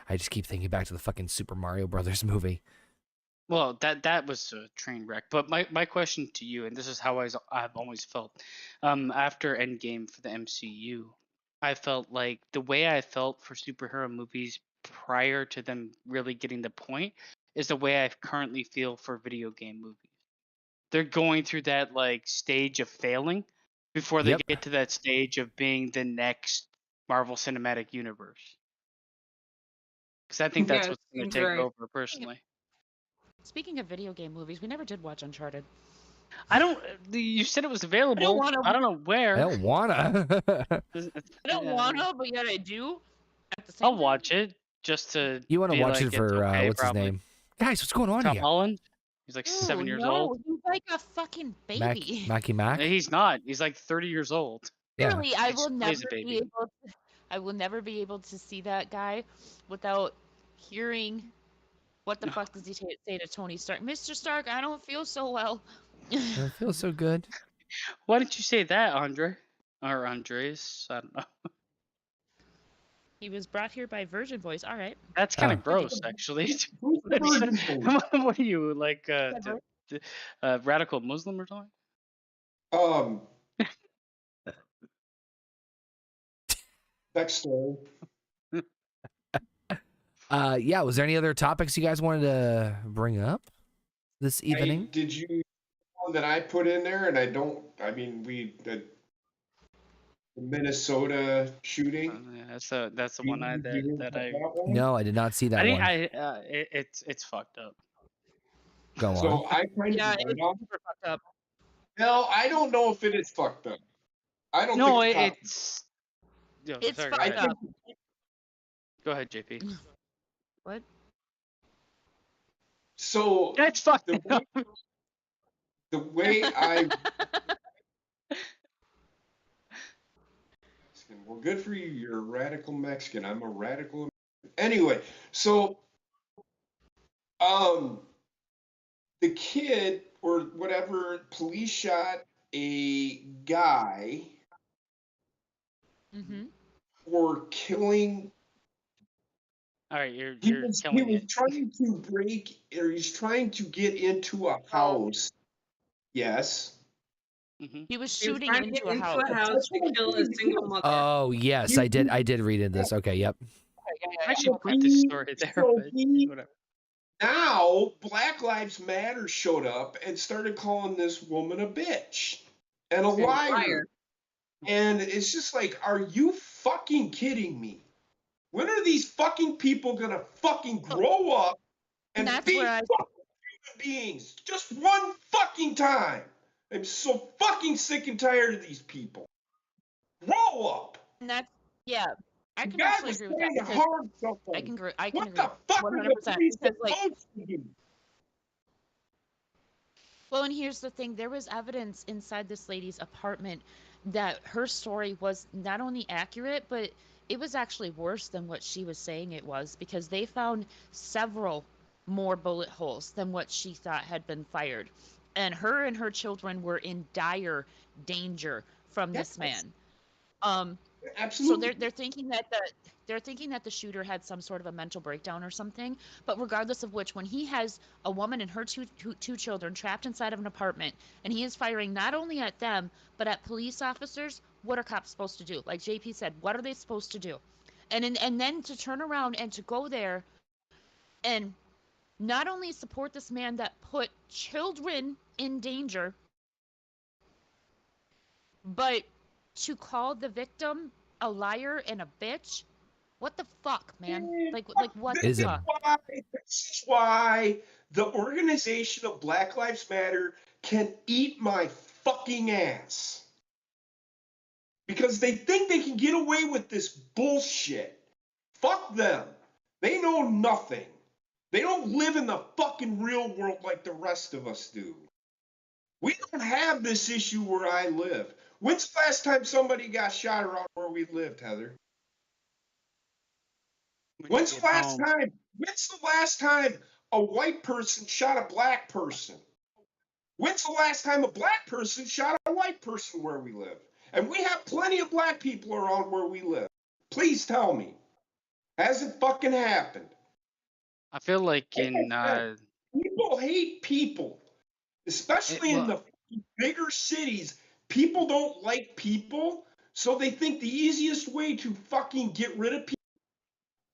I just keep thinking back to the fucking Super Mario Brothers movie. Well, that was a train wreck. But my question to you, and this is how I've always felt, after Endgame for the MCU, I felt like the way I felt for superhero movies prior to them really getting the point is the way I currently feel for video game movies. They're going through that like stage of failing before they get to that stage of being the next Marvel Cinematic Universe. Because I think that's what's going to take over, personally. Speaking of video game movies, we never did watch Uncharted. I don't. You said it was available. I don't know where. I don't wanna. I don't wanna, but yet I do. At the same I'll time. watch it just to. You want to watch it for what's his name? Guys, what's going on Tom here? Holland. He's like 7 years old. He's like a fucking baby. Mackie Mac? He's not. He's like 30 years old. Yeah. Literally, I will Plays never a be baby. able. I will never be able to see that guy without hearing what the fuck does he say to Tony Stark? Mr. Stark, I don't feel so well. It feels so good. Why didn't you say that, Andre? Or Andres? I don't know. He was brought here by Virgin Voice. All right. That's kind Oh. of gross, actually. Who's the virgin voice? What are you, like, Whatever. radical Muslim or something? Um, backstory. Yeah, was there any other topics you guys wanted to bring up this evening? Did you one that I put in there? And I don't. I mean, the Minnesota shooting. Yeah, that's the one Did you hear that about I that one? No, I did not see that I think one. it's fucked up. Go on. So I kind Yeah, of it's super fucked up. no, I don't know if it is fucked up. I don't No, think the cop. it's. Yo, It's sorry, go fucked ahead. up. Go ahead, JP. What? So That's fucked the up. way, the way I well, good for you. You're a radical Mexican. I'm a radical. Anyway, so the kid or whatever police shot a guy Mm-hmm. for killing. All right, you're He killing was it. trying to break or he's trying to get into a house. Yes. Hmm He was He was shooting trying to get into a into house. a house to kill a single mother. Oh yes, I did. I did read in this. Okay, yep. I should put this story there, So but he whatever. now Black Lives Matter showed up and started calling this woman a bitch and a And liar. And it's just like, are you fucking kidding me? When are these fucking people gonna fucking grow up And and that's be where I fucking human beings? Just one fucking time. I'm so fucking sick and tired of these people. Grow up. and that's yeah. I The can guy actually was agree with that trying to because harm I someone. can agree. I can What agree the fuck are the 100% police because like supposed to do? well, and here's the thing: there was evidence inside this lady's apartment that her story was not only accurate, but it was actually worse than what she was saying it was because they found several more bullet holes than what she thought had been fired. And her children were in dire danger from Yes, this man. Um, so absolutely. they're thinking that the shooter had some sort of a mental breakdown or something. But regardless of which, when he has a woman and her two children trapped inside of an apartment, and he is firing not only at them but at police officers, what are cops supposed to do? Like JP said, what are they supposed to do? And then to turn around and to go there and not only support this man that put children in danger, but to call the victim a liar and a bitch. What the fuck, man? Like what the Is it? fuck? This is why the organization of Black Lives Matter can eat my fucking ass. Because they think they can get away with this bullshit. Fuck them. They know nothing. They don't live in the fucking real world like the rest of us do. We don't have this issue where I live. When's the last time somebody got shot around where we lived, Heather? When you When's get the last home, time? When's the last time a white person shot a black person? When's the last time a black person shot a white person where we live? And we have plenty of black people around where we live. Please tell me. Has it fucking happened? I feel like Like in I said, people hate people, especially in well, the bigger cities. People don't like people, so they think the easiest way to fucking get rid of people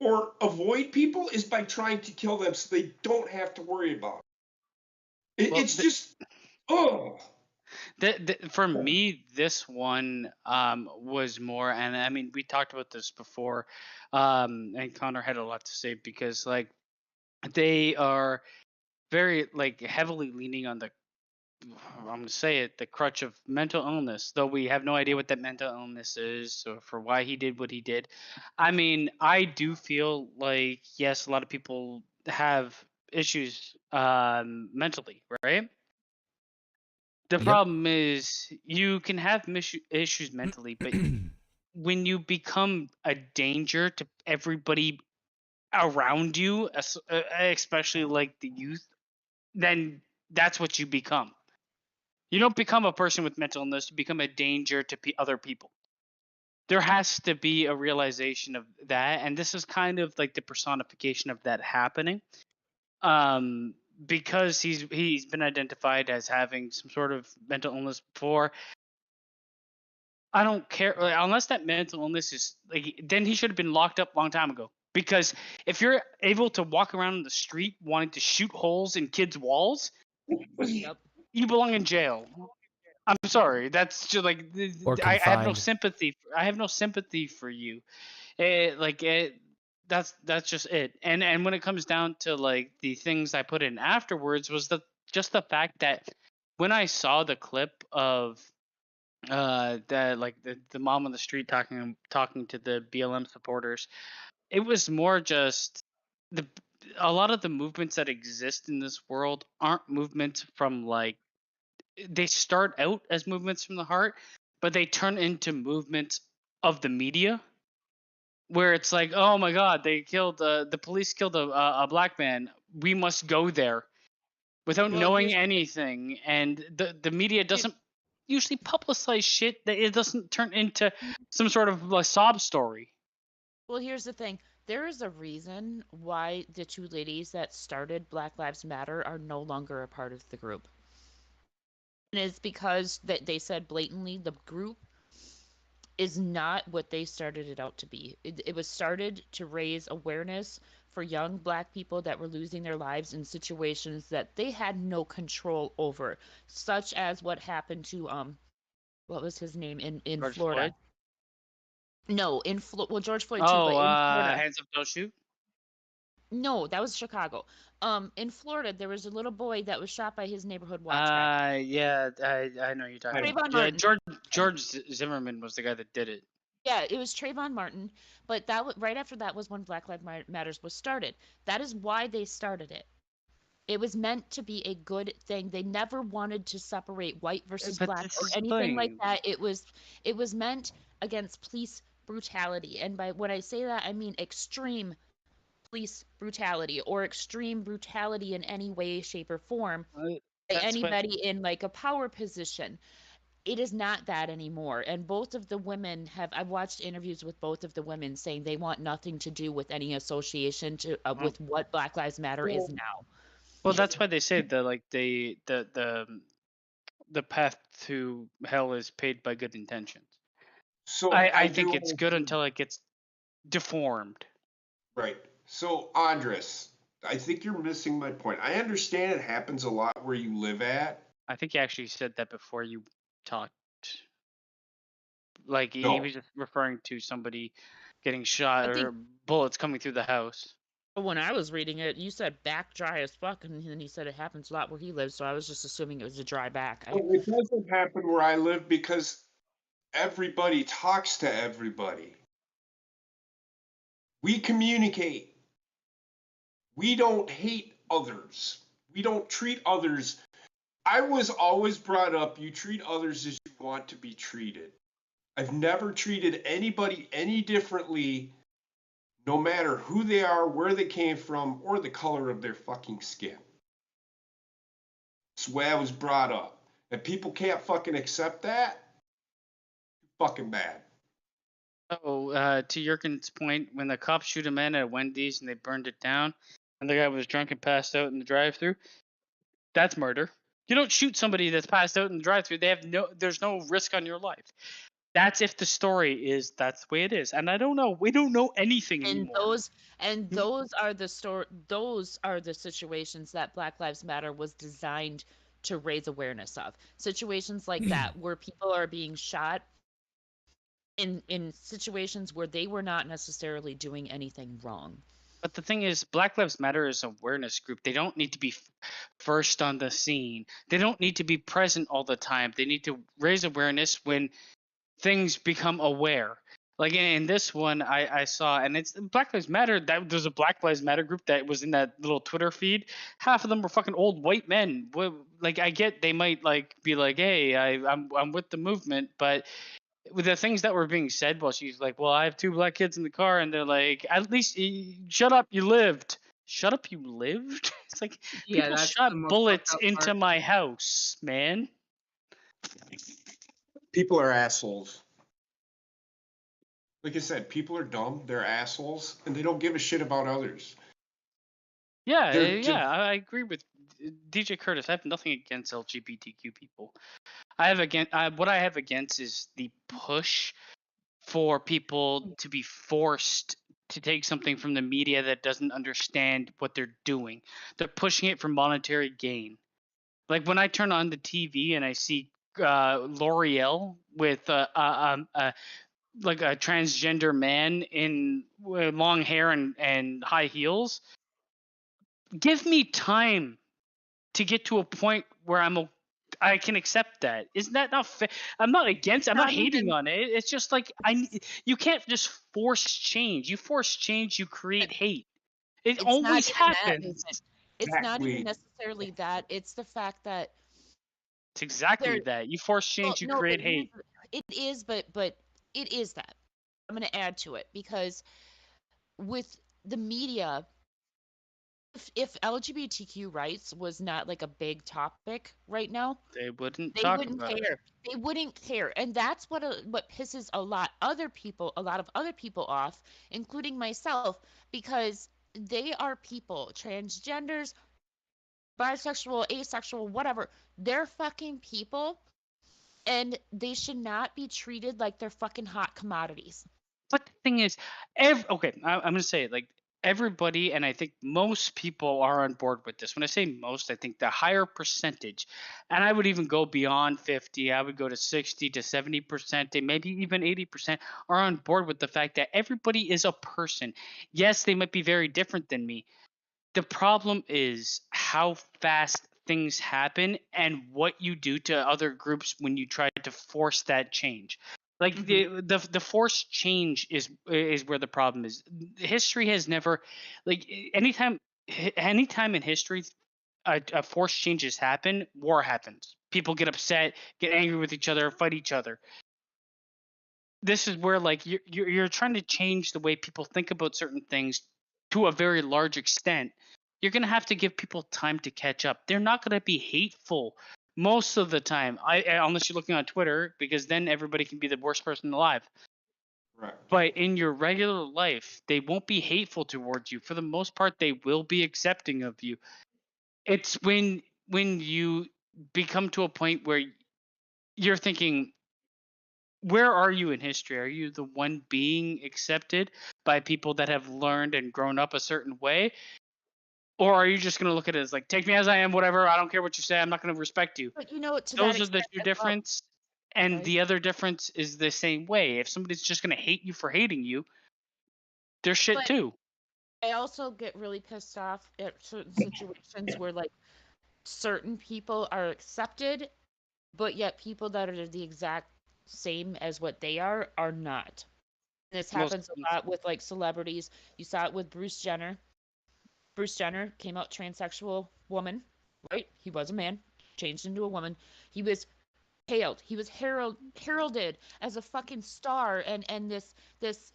or avoid people is by trying to kill them so they don't have to worry about it. well, It's just, oh. for me, this one was more, and I mean, we talked about this before, and Connor had a lot to say because like they are very like heavily leaning on the I'm gonna say it, the crutch of mental illness, though we have no idea what that mental illness is or for why he did what he did. I mean, I do feel like yes, a lot of people have issues mentally, right? The Yep. problem is you can have issues mentally, but when you become a danger to everybody around you, especially like the youth, then that's what you become. You don't become a person with mental illness, you become a danger to other people. There has to be a realization of that, and this is kind of like the personification of that happening. Because he's been identified as having some sort of mental illness before. I don't care unless that mental illness is like, then he should have been locked up a long time ago. Because if you're able to walk around the street wanting to shoot holes in kids' walls, Yep. you belong in jail. I'm sorry. That's just like Or I have no confined. sympathy. I have no sympathy for you. That's just it. And when it comes down to like the things I put in afterwards was just the fact that when I saw the clip of that like the mom on the street talking to the BLM supporters, it was more just the a lot of the movements that exist in this world aren't movements from like they start out as movements from the heart, but they turn into movements of the media where it's like, oh my god, the police killed a black man, we must go there without Well, knowing here's anything, and the media doesn't usually publicize shit that it doesn't turn into some sort of a sob story. here's the thing. There is a reason why the two ladies that started Black Lives Matter are no longer a part of the group. And it's because that they said blatantly the group is not what they started it out to be. It was started to raise awareness for young black people that were losing their lives in situations that they had no control over, such as what happened to what was his name in George Florida? Floyd. No, well, George Floyd too, but Oh, in Florida. hands up, don't shoot. No, that was Chicago. In Florida, there was a little boy that was shot by his neighborhood watchman. Yeah, I know you're talking about. Trayvon Yeah, Martin. George Zimmerman was the guy that did it. Yeah, it was Trayvon Martin, but right after that was when Black Lives Matters was started. That is why they started it. It was meant to be a good thing. They never wanted to separate white versus But black this or is the anything like thing. that. It was meant against police brutality. And by when I say that, I mean extreme police brutality or extreme brutality in any way, shape, or form by That's what. anybody in like a power position. It is not that anymore. And both of the women I've watched interviews with both of the women saying they want nothing to do with any association with what Black Lives Matter is now. Well, that's why they say the path to hell is paved by good intentions. So I do think it's good understand- until it gets deformed. Right. So, Andres, I think you're missing my point. I understand it happens a lot where you live at. I think you actually said that before you talked. Like he No. was just referring to somebody getting shot I or think bullets coming through the house. when I was reading it, you said back dry as fuck, and then he said it happens a lot where he lives, so I was just assuming it was a dry back. Well, it doesn't happen where I live because everybody talks to everybody. We communicate. We don't hate others. We don't treat others. I was always brought up, you treat others as you want to be treated. I've never treated anybody any differently, no matter who they are, where they came from, or the color of their fucking skin. It's the way I was brought up. And people can't fucking accept that, fucking bad. Oh, to Jurgen's point, when the cops shoot a man at Wendy's and they burned it down, and the guy was drunk and passed out in the drive-through, that's murder. You don't shoot somebody that's passed out in the drive-through. There's no risk on your life. That's if the story is that's the way it is. And I don't know. We don't know anything And anymore. those are the situations that Black Lives Matter was designed to raise awareness of. Situations like that where people are being shot in situations where they were not necessarily doing anything wrong. But the thing is, Black Lives Matter is an awareness group. They don't need to be first on the scene. They don't need to be present all the time. They need to raise awareness when things become aware. Like in this one, I saw, and it's Black Lives Matter. That there's a Black Lives Matter group that was in that little Twitter feed. Half of them were fucking old white men. Like I get they might like be like, hey, I'm with the movement, but with the things that were being said, well, she's like, well, I have 2 black kids in the car, and they're like, at least shut up, you lived. Shut up, you lived. It's like Yeah, people that's shot the most fucked bullets up into part. my house, man. People are assholes. Like I said, people are dumb. They're assholes, and they don't give a shit about others. Yeah, They're just, yeah, I agree with DJ Curtis. I have nothing against LGBTQ people. I have what I have against is the push for people to be forced to take something from the media that doesn't understand what they're doing. They're pushing it for monetary gain. Like when I turn on the TV and I see L'Oreal with like a transgender man in long hair and high heels, give me time to get to a point where I can accept that. Isn't that not fair? I'm not against. I'm not not hating even on it. It's just like you can't just force change. You force change, you create hate. It it's not always even that, happens. Nathan. It's not even exactly. necessarily that. It's the fact that It's exactly there that. You force well, change, you no, but create hate. but it is that. I'm going to add to it because with the media, if LGBTQ rights was not like a big topic right now, They wouldn't they talk wouldn't about it. care. They wouldn't care. And that's what pisses a lot of other people off, including myself, because they are people, transgenders, bisexual, asexual, whatever. They're fucking people and they should not be treated like they're fucking hot commodities. But the thing is, okay, I'm going to say it like everybody, and I think most people are on board with this. When I say most, I think the higher percentage, and I would even go beyond 50, I would go to 60 to 70%, and maybe even 80% are on board with the fact that everybody is a person. Yes, they might be very different than me. The problem is how fast things happen and what you do to other groups when you try to force that change. Like the forced change is where the problem is. History has never, like anytime in history a forced changes happen, war happens. People get upset, get angry with each other, fight each other. This is where like you're trying to change the way people think about certain things to a very large extent. You're going to have to give people time to catch up. They're not going to be hateful most of the time, unless you're looking on Twitter, because then everybody can be the worst person alive. Right. But in your regular life, they won't be hateful towards you. For the most part, they will be accepting of you. It's when you become to a point where you're thinking, where are you in history? Are you the one being accepted by people that have learned and grown up a certain way? Or are you just going to look at it as like, take me as I am, whatever. I don't care what you say. I'm not going to respect you. But to that Those are the extent two as well, difference. And right? the other difference is the same way. If somebody's just going to hate you for hating you, they're shit But too. I also get really pissed off at certain situations where like certain people are accepted, but yet people that are the exact same as what they are not. This Most happens a lot with like celebrities. You saw it with Bruce Jenner. Bruce Jenner came out transsexual woman, right? He was a man, changed into a woman. He was hailed. He was heralded as a fucking star and this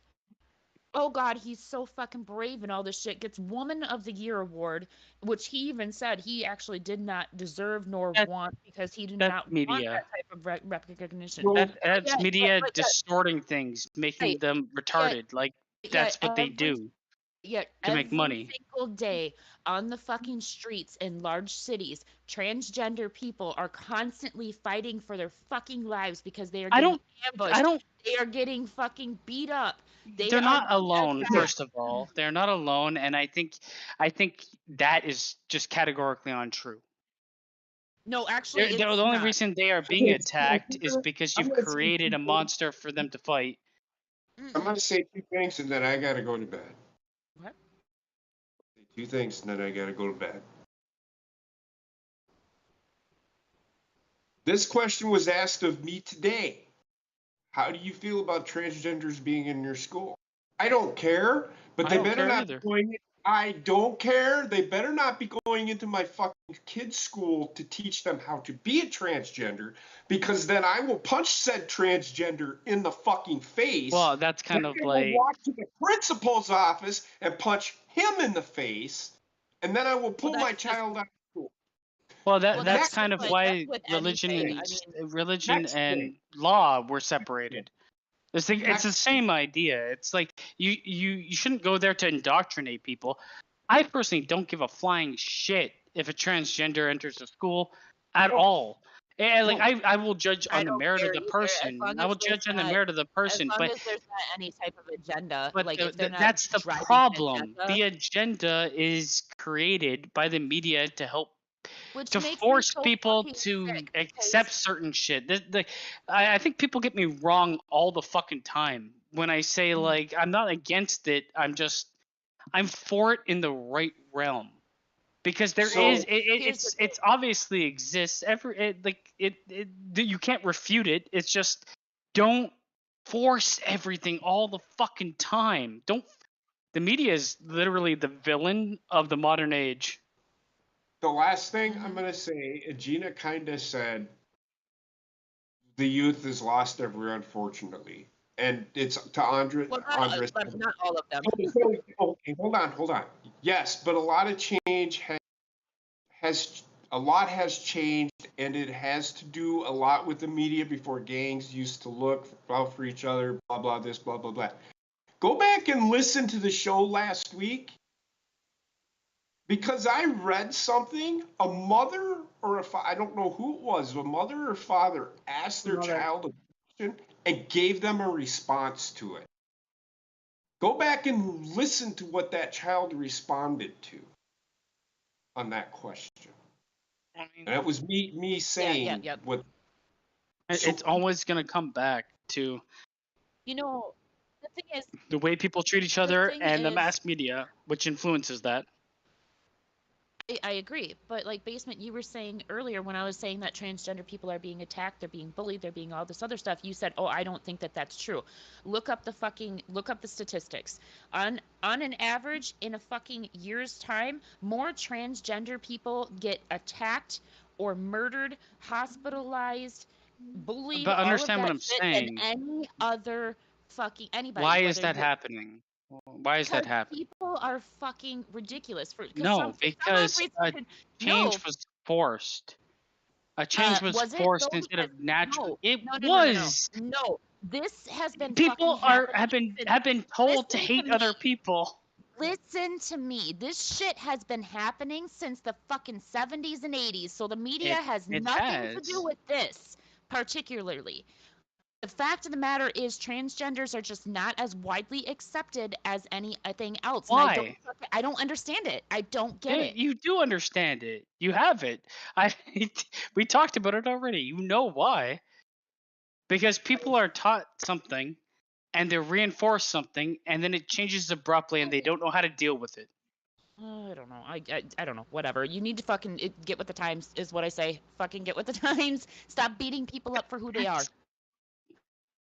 oh god, he's so fucking brave and all this shit, gets Woman of the Year award, which he even said he actually did not deserve nor that want because he did that's not want media. that type of recognition. Well, That's media But yet, distorting things, making right, them yet, retarded. Like yet that's what they do yet to make every money. single day on the fucking streets in large cities, transgender people are constantly fighting for their fucking lives because they are I getting don't I ambushed. don't They are getting fucking beat up. They they're are not alone, attacked. first of all. They're not alone, and I think that is just categorically untrue. No, actually, The it's only not. reason they are I'm being gonna say attacked is because I'm you've gonna say created two a things. monster for them to fight. I'm Mm-mm. gonna say 2 things and then I gotta go to bed. What? Say 2 things and then I gotta go to bed. This question was asked of me today. How do you feel about transgenders being in your school? I don't care, but I they don't better care not either. be going. I don't care. They better not be going into my fucking kids' school to teach them how to be a transgender, because then I will punch said transgender in the fucking face. Well, that's Then kind of I will like walk to the principal's office and punch him in the face, and then I will pull my that's just child out of school. well well, that's that's kind just of like that's why with religion anything. and I mean, religion Next thing. and law were separated. It's the Next same idea. It's like you shouldn't go there to indoctrinate people. I personally don't give a flying shit if a transgender enters the school at No. all. And like No. I will judge I on the don't merit of care the either, as person. long I as will there's judge on the not merit of the as person, long but as there's not any type of agenda. but Like if they're not that's the driving an problem. agenda, The agenda is created by the media to help which to makes me force so people fucking to sick accept because certain shit. I think people get me wrong all the fucking time when I say like I'm not against it. I'm for it in the right realm because there So is here's the it's obviously exists. You can't refute it. It's just don't force everything all the fucking time. Don't. The media is literally the villain of the modern age. the last thing I'm Mhm. gonna say, Gina kind of said the youth is lost everywhere, unfortunately, and it's to well, Andres. not all of them. Okay, hold on. Yes, but a lot of change has a lot has changed, and it has to do a lot with the media. Before gangs used to look out for each other, blah blah this, blah blah blah. Go back and listen to the show last week, because I read something. A mother or I don't know who it was, a mother or father asked their Mother. child a question and gave them a response to it. Go back and listen to what that child responded to on that question. I mean, And it was me saying Yep. what. it's So always going to come back to You know, the thing is, the way people treat each the other thing and the is, mass media, which influences that. I agree, but like Basement, you were saying earlier when I was saying that transgender people are being attacked, they're being bullied, they're being all this other stuff. You said, "Oh, I don't think that that's true." Look up the statistics. On an average, in a fucking year's time, more transgender people get attacked or murdered, hospitalized, bullied, But all of understand what that I'm shit than saying. any other fucking anybody. Why is Whether that you're happening? Why is because that happening? people are fucking ridiculous because No, for some odd because a reason change no was forced. A change was was it forced though instead because of natural. no It no no no no no was. no this has been fucking People are happening since have been told to listen to hate other me people. listen to me this shit has been happening since the fucking 70s and 80s, so the media has It nothing to do has. with this particularly. The fact of the matter is transgenders are just not as widely accepted as anything else, and Why? I don't understand it. I don't get it. You do understand it. You have it. I we talked about it already. You know why? Because people are taught something and they're reinforced something and then it changes abruptly and they don't know how to deal with it. I don't know. I don't know. Whatever. You need to fucking get with the times, is what I say. Fucking get with the times. Stop beating people up for who they are.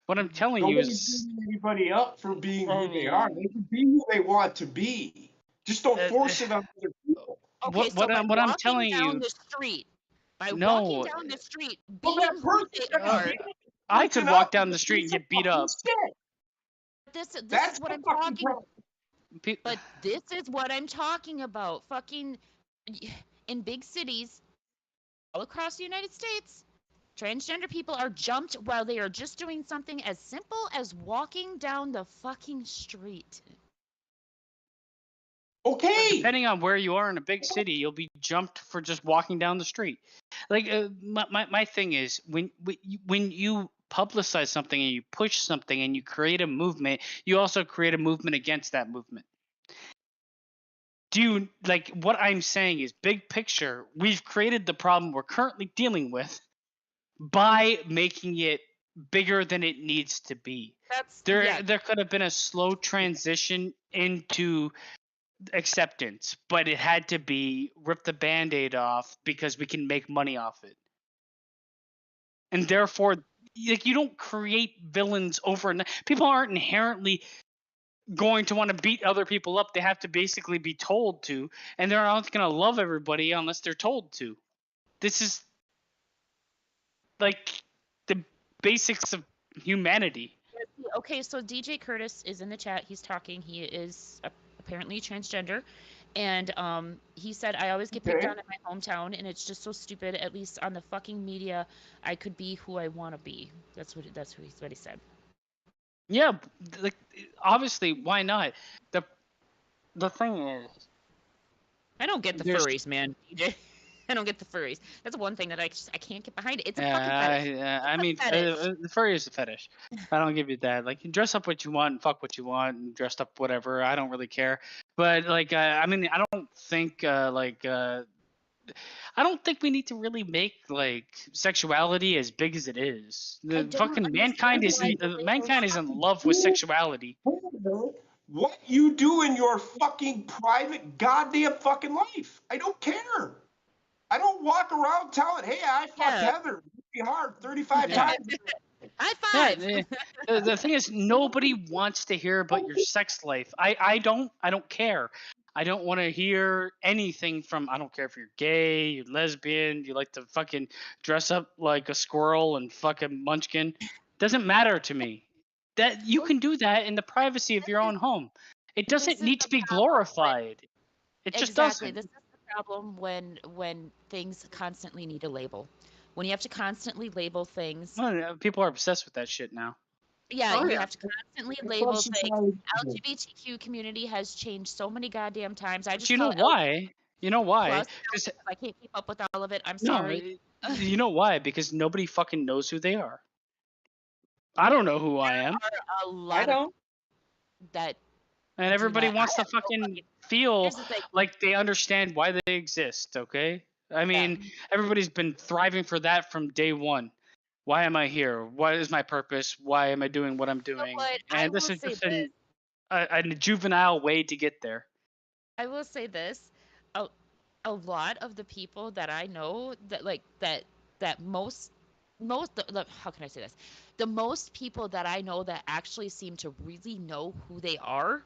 What I'm telling you nobody's is beating anybody up for being who they are. They can be who they want to be. Just don't uh, force it on other people. Okay, so by what I'm walking telling down you. the street, No, Well, being that who person they that uh, are, I could forcing walk up down is the a street and piece of get beat fucking up. shit. this That's is what the I'm fucking talking. problem. But this is what I'm talking about. Fucking in big cities all across the United States, transgender people are jumped while they are just doing something as simple as walking down the fucking street. Okay. Depending on where you are in a big city, you'll be jumped for just walking down the street. Like my thing is when you publicize something and you push something and you create a movement, you also create a movement against that movement. Do you like what I'm saying is big picture, we've created the problem we're currently dealing with by making it bigger than it needs to be. That's There could have been a slow transition into acceptance, but it had to be rip the band-aid off because we can make money off it. And therefore like you don't create villains overnight. People aren't inherently going to want to beat other people up. They have to basically be told to, and they're not going to love everybody unless they're told to. This is like the basics of humanity. Okay, so DJ Curtis is in the chat. He's talking. He is apparently transgender, and he said, "I always get picked Okay. on in my hometown, and it's just so stupid. At least on the fucking media, I could be who I want to be." That's what he said. Yeah, like obviously, why not? The thing is, I don't get the there's furries, man. DJ. I don't get the furries. That's one thing that I can't get behind. It's a fucking fetish. I mean, fetish. the furry is a fetish. I don't give you that. Like, you dress up what you want and fuck what you want and dress up whatever. I don't really care. But like, I mean, I don't think I don't think we need to really make like sexuality as big as it is. The don't fucking mankind is understand why the mankind is in love with sexuality. What you do in your fucking private goddamn fucking life. I don't care. I don't walk around telling, hey, I fucked Yeah. Heather really hard 35 Yeah. times. High Yeah, five. the thing is, nobody wants to hear about your sex life. I don't care. I don't want to hear anything from. I don't care if you're gay, you're lesbian, you like to fucking dress up like a squirrel and fucking munchkin. Doesn't matter to me. That you can do that in the privacy of your own home. It This doesn't is need the to be problem glorified. It just Exactly. doesn't. This is the problem when things constantly need a label. When you have to constantly label things. Well, people are obsessed with that shit now. Yeah, Oh, you yeah. have to constantly That's label what things. society does. LGBTQ community has changed so many goddamn times. I But just you know call it why? You know why? plus Because because I can't keep up with all of it. I'm no, sorry. you know why? Because nobody fucking knows who they are. I don't know who I am, A I lot of don't. that and do everybody not. wants I to have no fucking fucking. feel Here's the thing. like they understand why they exist. Okay? I Yeah. mean, everybody's been thriving for that from day one. Why am I here? What is my purpose? Why am I doing what I'm You know doing? what? I And this will is say just this. a juvenile way to get there. I will say this. A, a lot of the people that I know that like that how can I say this? The most people that I know that actually seem to really know who they are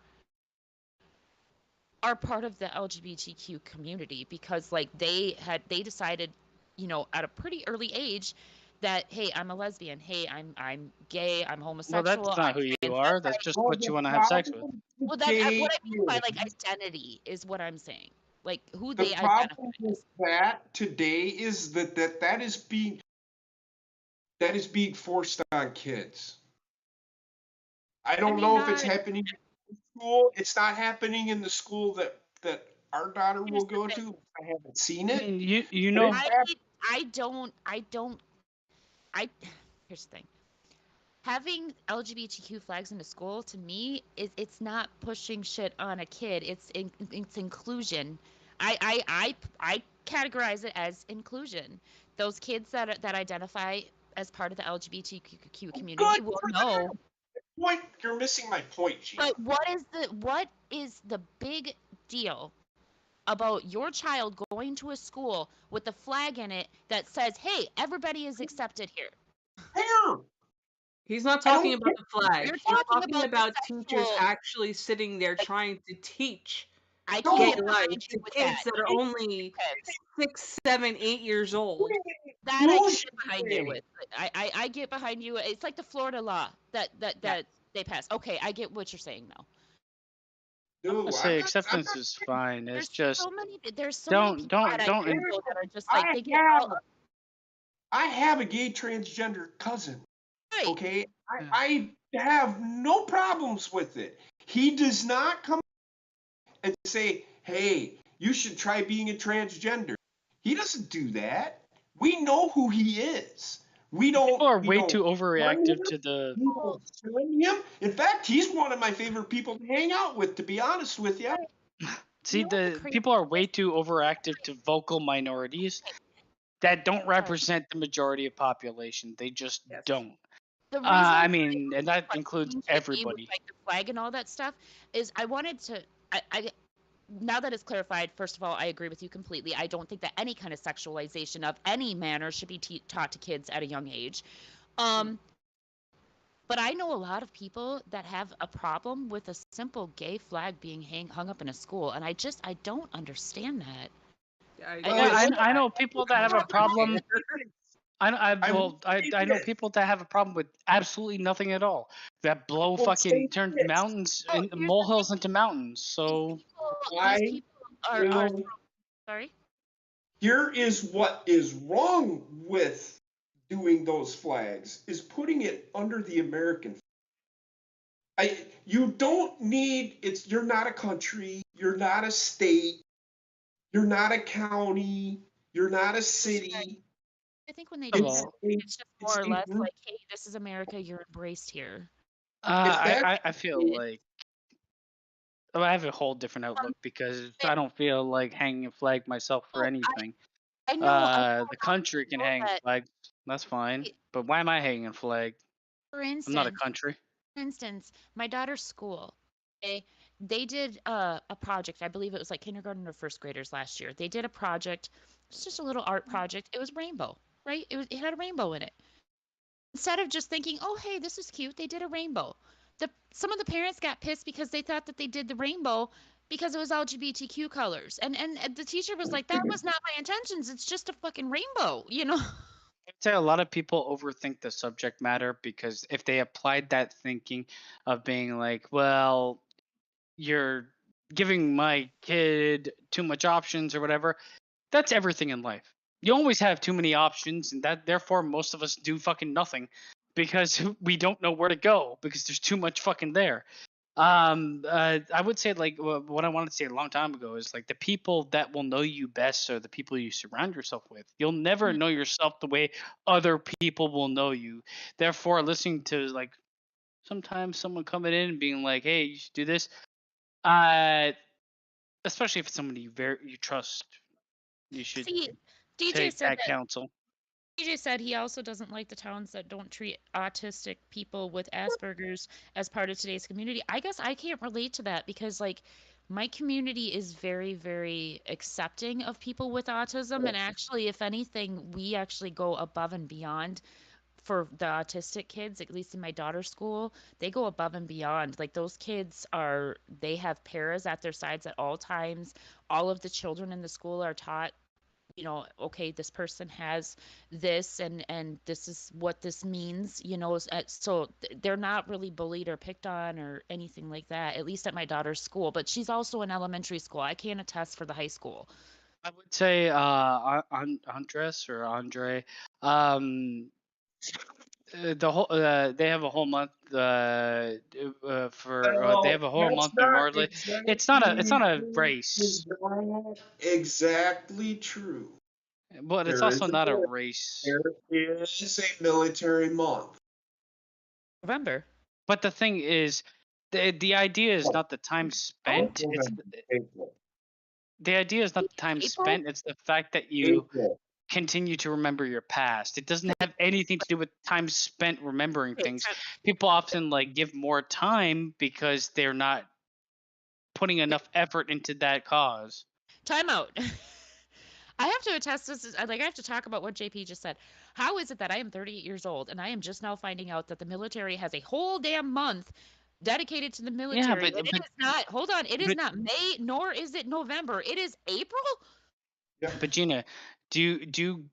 part of the LGBTQ community because like they decided, at a pretty early age that hey, I'm a lesbian, hey, I'm gay, I'm Well, homosexual, that's not who I'm you are. That's transvestite. just Well, what the you want to have sex with. problem Well, today what I mean by like is, identity is what I'm saying. Like who the they identify problem with as. that today is that is being forced on kids. I I don't mean, know if it's not happening in school. It's not happening in the school that our daughter here's will the go thing. to. I haven't seen I it, mean, you but it's know, happening. I here's the thing. Having LGBTQ flags in the school to me is it's not pushing shit on a kid. It's inclusion. I categorize it as inclusion. Those kids that identify as part of the LGBTQ community Good will for know. them. Point. You're missing my point, Gina. But what is the big deal about your child going to a school with a flag in it that says, "Hey, everybody is accepted here"? Here, He's not I talking don't about care. the flag. You're He's talking talking about the about teachers sexual. actually sitting there Like, trying to teach I gay can't No, get life behind you to with kids that. that are only Kids. 6, 7, 8 years old. That I can get behind you with. I get behind you. It's like the Florida law that they passed. Okay, I get what you're saying now. I No, say I'm acceptance not. is fine. It's There's just so many people that I don't. know that are just like I they get all have I have a gay transgender cousin. right. Okay, I have no problems with it. He does not come and say, "Hey, you should try being a transgender." He doesn't do that. We know who he is. We don't. People are We way don't too shun him. overreactive to the. We don't shun him. In fact, he's one of my favorite people to hang out with. To be honest with you. See, What the the crazy people are thing way is? too overactive to vocal minorities that don't Sorry. represent the majority of population. They just Yes. don't. The reason I mean, and that like includes being to me with everybody. like the flag and all that stuff is I wanted to I now that it's clarified, first of all, I agree with you completely. I don't think that any kind of sexualization of any manner should be taught to kids at a young age. But I know a lot of people that have a problem with a simple gay flag being hung up in a school, and I don't understand that. I Yeah, Well, it's I know people that have a problem. I know this. people that have a problem with absolutely nothing at all. That blow Well, say fucking turn this. mountains Oh, and here's the molehills into mountains. So these I people are will. sorry. Here is what is wrong with doing those flags is putting it under the American. You don't need it's. You're not a country. You're not a state. You're not a county. You're not a city. I think when they do that, well, it's just It's more or a less group. like, hey, this is America, you're embraced here. If that I feel like I have a whole different outlook because I don't feel like hanging a flag myself for Oh, anything. I know a lot The country of can people hang that, flags. That's fine. But why am I hanging a flag? for I'm not a instance, country. my daughter's school, they did a project. I believe it was like kindergarten or first graders last year. They did a project. It's just a little art project. It was rainbow, right? It had a rainbow in it. Instead of just thinking, "Oh, hey, this is cute," they did a rainbow. Some of the parents got pissed because they thought that they did the rainbow because it was LGBTQ colors, and the teacher was like, "That was not my intentions. It's just a fucking rainbow," you know. I'd say a lot of people overthink the subject matter because if they applied that thinking of being like, well, you're giving my kid too much options or whatever, that's everything in life. You always have too many options, and that therefore most of us do fucking nothing because we don't know where to go because there's too much fucking there. I would say like what I wanted to say a long time ago is like the people that will know you best are the people you surround yourself with. You'll never know yourself the way other people will know you. Therefore, listening to like sometimes someone coming in and being like, "Hey, you should do this," uh, especially if it's somebody you trust, you should See, DJ take said that that counsel. DJ said he also doesn't like the towns that don't treat autistic people with Asperger's as part of today's community. I guess I can't relate to that because, like, my community is very, very accepting of people with autism. And actually, if anything, we actually go above and beyond for the autistic kids, at least in my daughter's school. They go above and beyond. Like, those kids they have paras at their sides at all times. All of the children in the school are taught, okay, this person has this, and this is what this means, so they're not really bullied or picked on or anything like that, at least at my daughter's school. But she's also in elementary school. I can't attest for the high school. I would say Andres or Andre, um, they have a whole month for they have Well, a whole that's month not memorially. It's exactly not a race, exactly true. but it's There also is a not a mil- race. there is a military month. November. But the thing is, the idea is Oh, not the time no, spent. November, April, The idea is not the time April. spent. It's the fact that you April. continue to remember your past. It doesn't have anything to do with time spent remembering Okay, things. People often like give more time because they're not putting enough effort into that cause. time out. I have to attest this. Like, I have to talk about what JP just said. How is it that I am 38 years old and I am just now finding out that the military has a whole damn month dedicated to the Yeah, military, and it is not, hold on, it is but not May, nor is it November, it is April? Yeah. but Gina, do you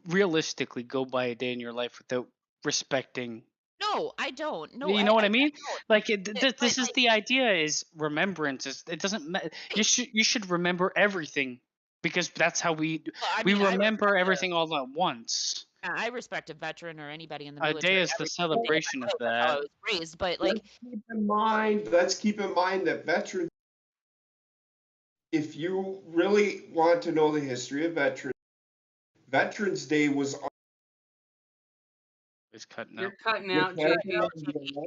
realistically go by a day in your life without respecting? No, I don't. No, You know what I I mean? don't. Like But this is like, the idea is remembrance. It doesn't you should remember everything because that's how well, I we mean, remember everything all at once. I respect a veteran or anybody in the A day military is the every single day of celebration my of life. That's how I that. was raised. But Let's like, keep in mind that veterans, if you really want to know the history of veterans, Veterans Day was It's cutting You're out. cutting was out, happening JP. on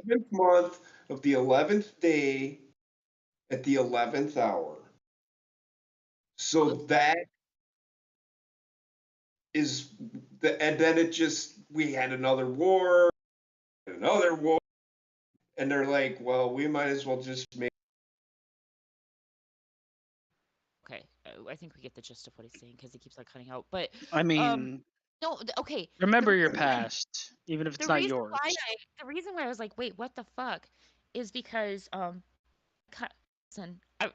the 11th month of the 11th day at the 11th hour. So that is and then we had another war, and they're like, well, we might as well just make. okay, I think we get the gist of what he's saying because he keeps on cutting out. But I um, mean, No, okay. Remember your reason why- past, even if The it's not reason yours. why the reason why I was like, wait, what the fuck, is because listen, I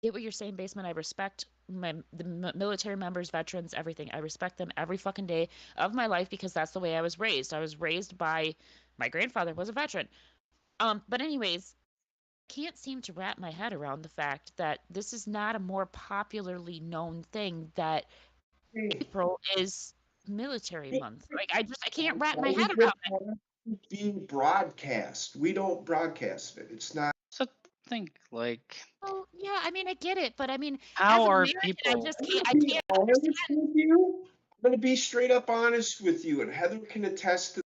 get what you're saying, Basement. I respect the military members, veterans, everything. I respect them every fucking day of my life because that's the way I was raised. I was raised by my grandfather was a veteran. But anyways, can't seem to wrap my head around the fact that this is not a more popularly known thing that April is military month. Like I can't wrap my head around it. Being broadcast. We don't broadcast it. It's not. So think like, Oh yeah, I mean I get it, but I mean as how an are American, people? I can't honest understand. with you. I'm gonna be straight up honest with you, and Heather can attest to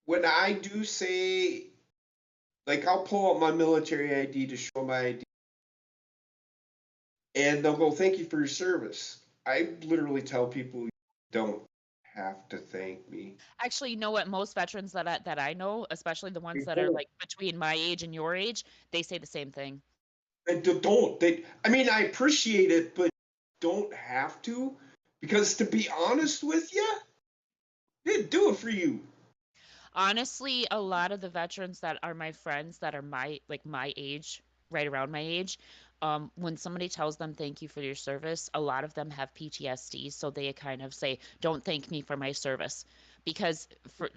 when I do say, like, I'll pull out my military ID to show my ID, and they'll go, "Thank you for your service." I literally tell people, "You don't have to thank me." Actually, you know what? Most veterans that I know, especially the ones They that are don't. like between my age and your age, they say the same thing. Don't. They. I mean, I appreciate it, but don't have to, because to be honest with you, they do it for you. Honestly, a lot of the veterans that are my friends that are my age, right around my age, when somebody tells them thank you for your service, a lot of them have PTSD, so they kind of say, "Don't thank me for my service," because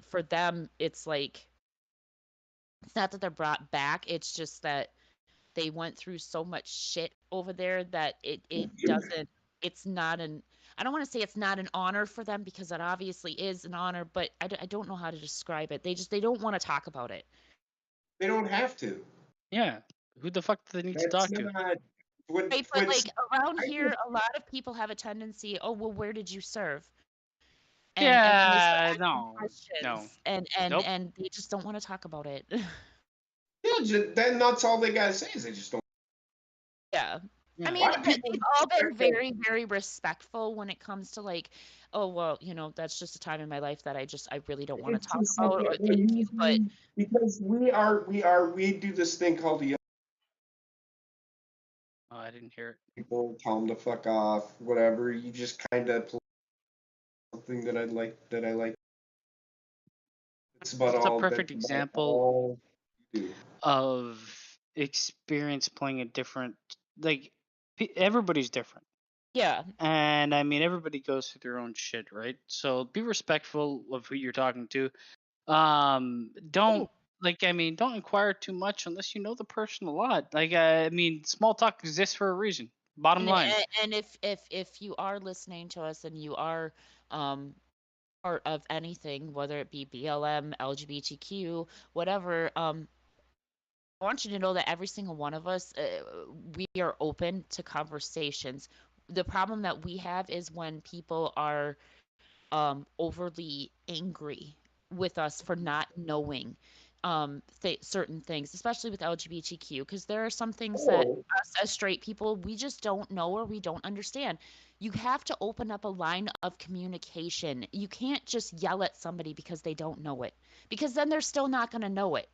for them, it's like it's not that they're brought back, it's just that they went through so much shit over there that it doesn't it's not an I don't want to say it's not an honor for them because it obviously is an honor, but I don't know how to describe it. They don't want to talk about it. They don't have to. Yeah, who the fuck do they need to That's talk to? not what. Right, but What's like around I here, just a lot of people have a tendency, oh well, where did you serve? And then they start Yeah, asking no, questions, and nope. and they just don't want to talk about it. yeah. Then that's all they gotta say is they just don't. Yeah. I Yeah, A mean, lot of people. they've all been very, very respectful when it comes to like, oh well, that's just a time in my life that I really don't want to It's talk just like about or we're thank you. But usually because we do this thing called the oh, I didn't hear it. people tell them to fuck off, whatever. You just kind of play something that I like. It's about It's a all. perfect That's about example all you do. of experience playing a different, like, everybody's different. yeah, And I mean, everybody goes through their own shit, right? So be respectful of who you're talking to. Don't oh, like, I mean, don't inquire too much unless you know the person a lot. Like, I mean, small talk exists for a reason. Bottom line. and if you are listening to us and you are um part of anything, whether it be BLM, LGBTQ, whatever, I want you to know that every single one of us, we are open to conversations. The problem that we have is when people are overly angry with us for not knowing certain things, especially with LGBTQ, because there are some things that Oh, us as straight people, we just don't know or we don't understand. You have to open up a line of communication. You can't just yell at somebody because they don't know it, because then they're still not going to know it.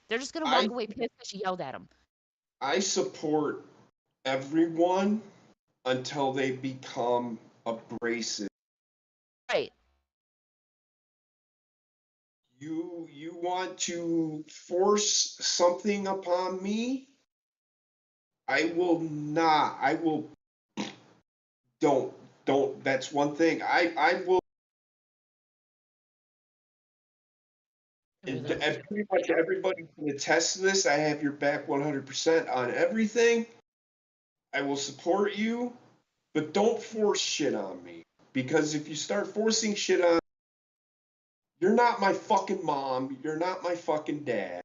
They're just going to I walk away pissed because you yelled at them. I support everyone until they become abrasive. Right. You want to force something upon me? I will not. I will don't don't. That's one thing. I will. And pretty much everybody can attest to this. I have your back 100% on everything. I will support you, but don't force shit on me. Because if you start forcing shit on, you're not my fucking mom. You're not my fucking dad.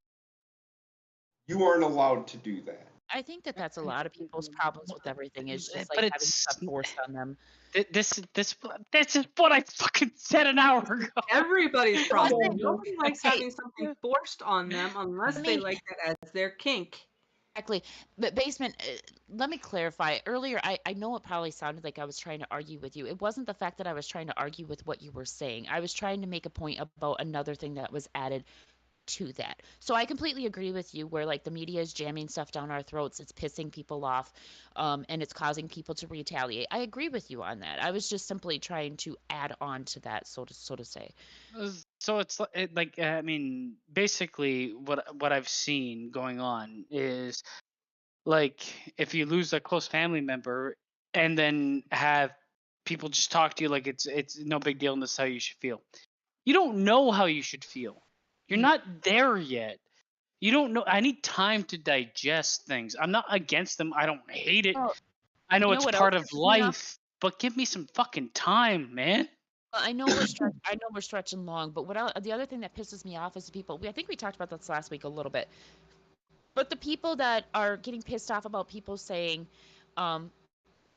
You aren't allowed to do that. I think that that's a lot of people's problems with everything is just But like having it's stuff forced on them. this is what I fucking said an hour ago. Everybody's Come problem. on, man. Nobody likes Okay, having something forced on them I unless they mean, like that as their kink. exactly. But Basement, let me clarify. Earlier, I know it probably sounded like I was trying to argue with you. It wasn't the fact that I was trying to argue with what you were saying. I was trying to make a point about another thing that was added. to that. So I completely agree with you where like the media is jamming stuff down our throats, it's pissing people off, and it's causing people to retaliate. I agree with you on that. I was just simply trying to add on to that, so to say. So it's like I mean, basically what I've seen going on is like if you lose a close family member and then have people just talk to you like it's no big deal and this is how you should feel. You don't know how you should feel. You're Mm. not there yet. You don't know. I need time to digest things. I'm not against them. I don't hate it. Well, I know you know it's what else part of pisses me off? life, but give me some fucking time, man. Well, I know we're stretching long, but the other thing that pisses me off is the people. I think we talked about this last week a little bit. But the people that are getting pissed off about people saying, um,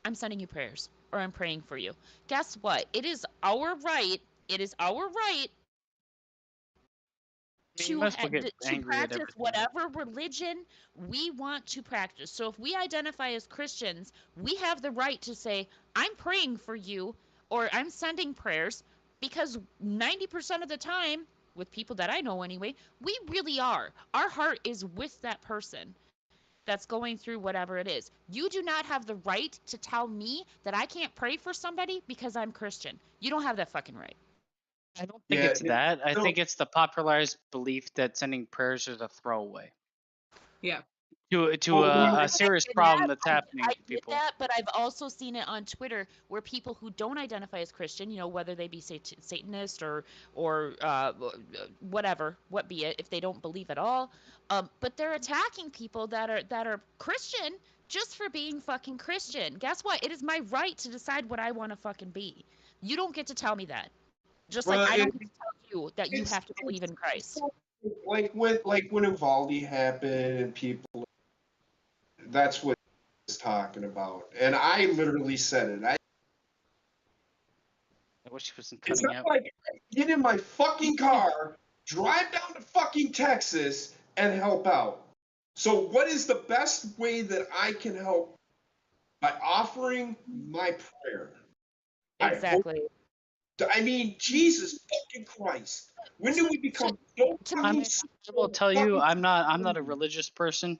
I'm sending you prayers or I'm praying for you. Guess what? It is our right. It is our right I mean, you must get to angry at practice everything. whatever religion we want to practice. So if we identify as Christians, we have the right to say, I'm praying for you or I'm sending prayers because 90% of the time, with people that I know anyway, we really are. Our heart is with that person that's going through whatever it is. You do not have the right to tell me that I can't pray for somebody because I'm Christian. You don't have that fucking right. I don't think Yeah, it's that. I no, think it's the popularized belief that sending prayers is a throwaway Yeah. to well, a I serious get problem that. that's I, happening I to get people. that, but I've also seen it on Twitter where people who don't identify as Christian, whether they be Satanist or whatever, what be it, if they don't believe at all, but they're attacking people that are Christian just for being fucking Christian. Guess what? It is my right to decide what I want to fucking be. You don't get to tell me that. Just like well, I don't get to tell you that you it's have to believe in Christ. like when Uvalde happened and people. That's what he's talking about, and I literally said it. I wish he wasn't It's cutting not out. like I get in my fucking car, drive down to fucking Texas, and help out. So, what is the best way that I can help? By offering my prayer. I hope. Exactly. I mean, Jesus fucking Christ. When do we become so To I fucking mean, I will tell you, fucking? I'm not a religious person,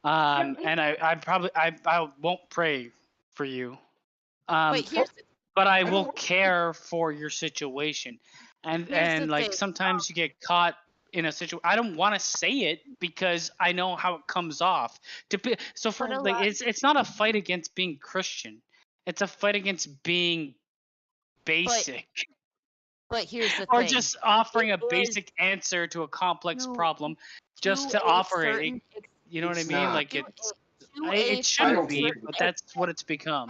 and I probably I won't pray for you, but um, here's but I I will don't. care for your situation, here's the and like thing. sometimes you get caught in a situation. I don't want to say it because I know how it comes off. So for But a like, lot. it's not a fight against being Christian. It's a fight against being But basic but here's the or thing. just offering It a is basic answer to a complex to problem just to to a offer it. certain ex- You know what I It's mean? not. Like it's to it a I shouldn't don't be, believe certain it. but that's what extent, it's become.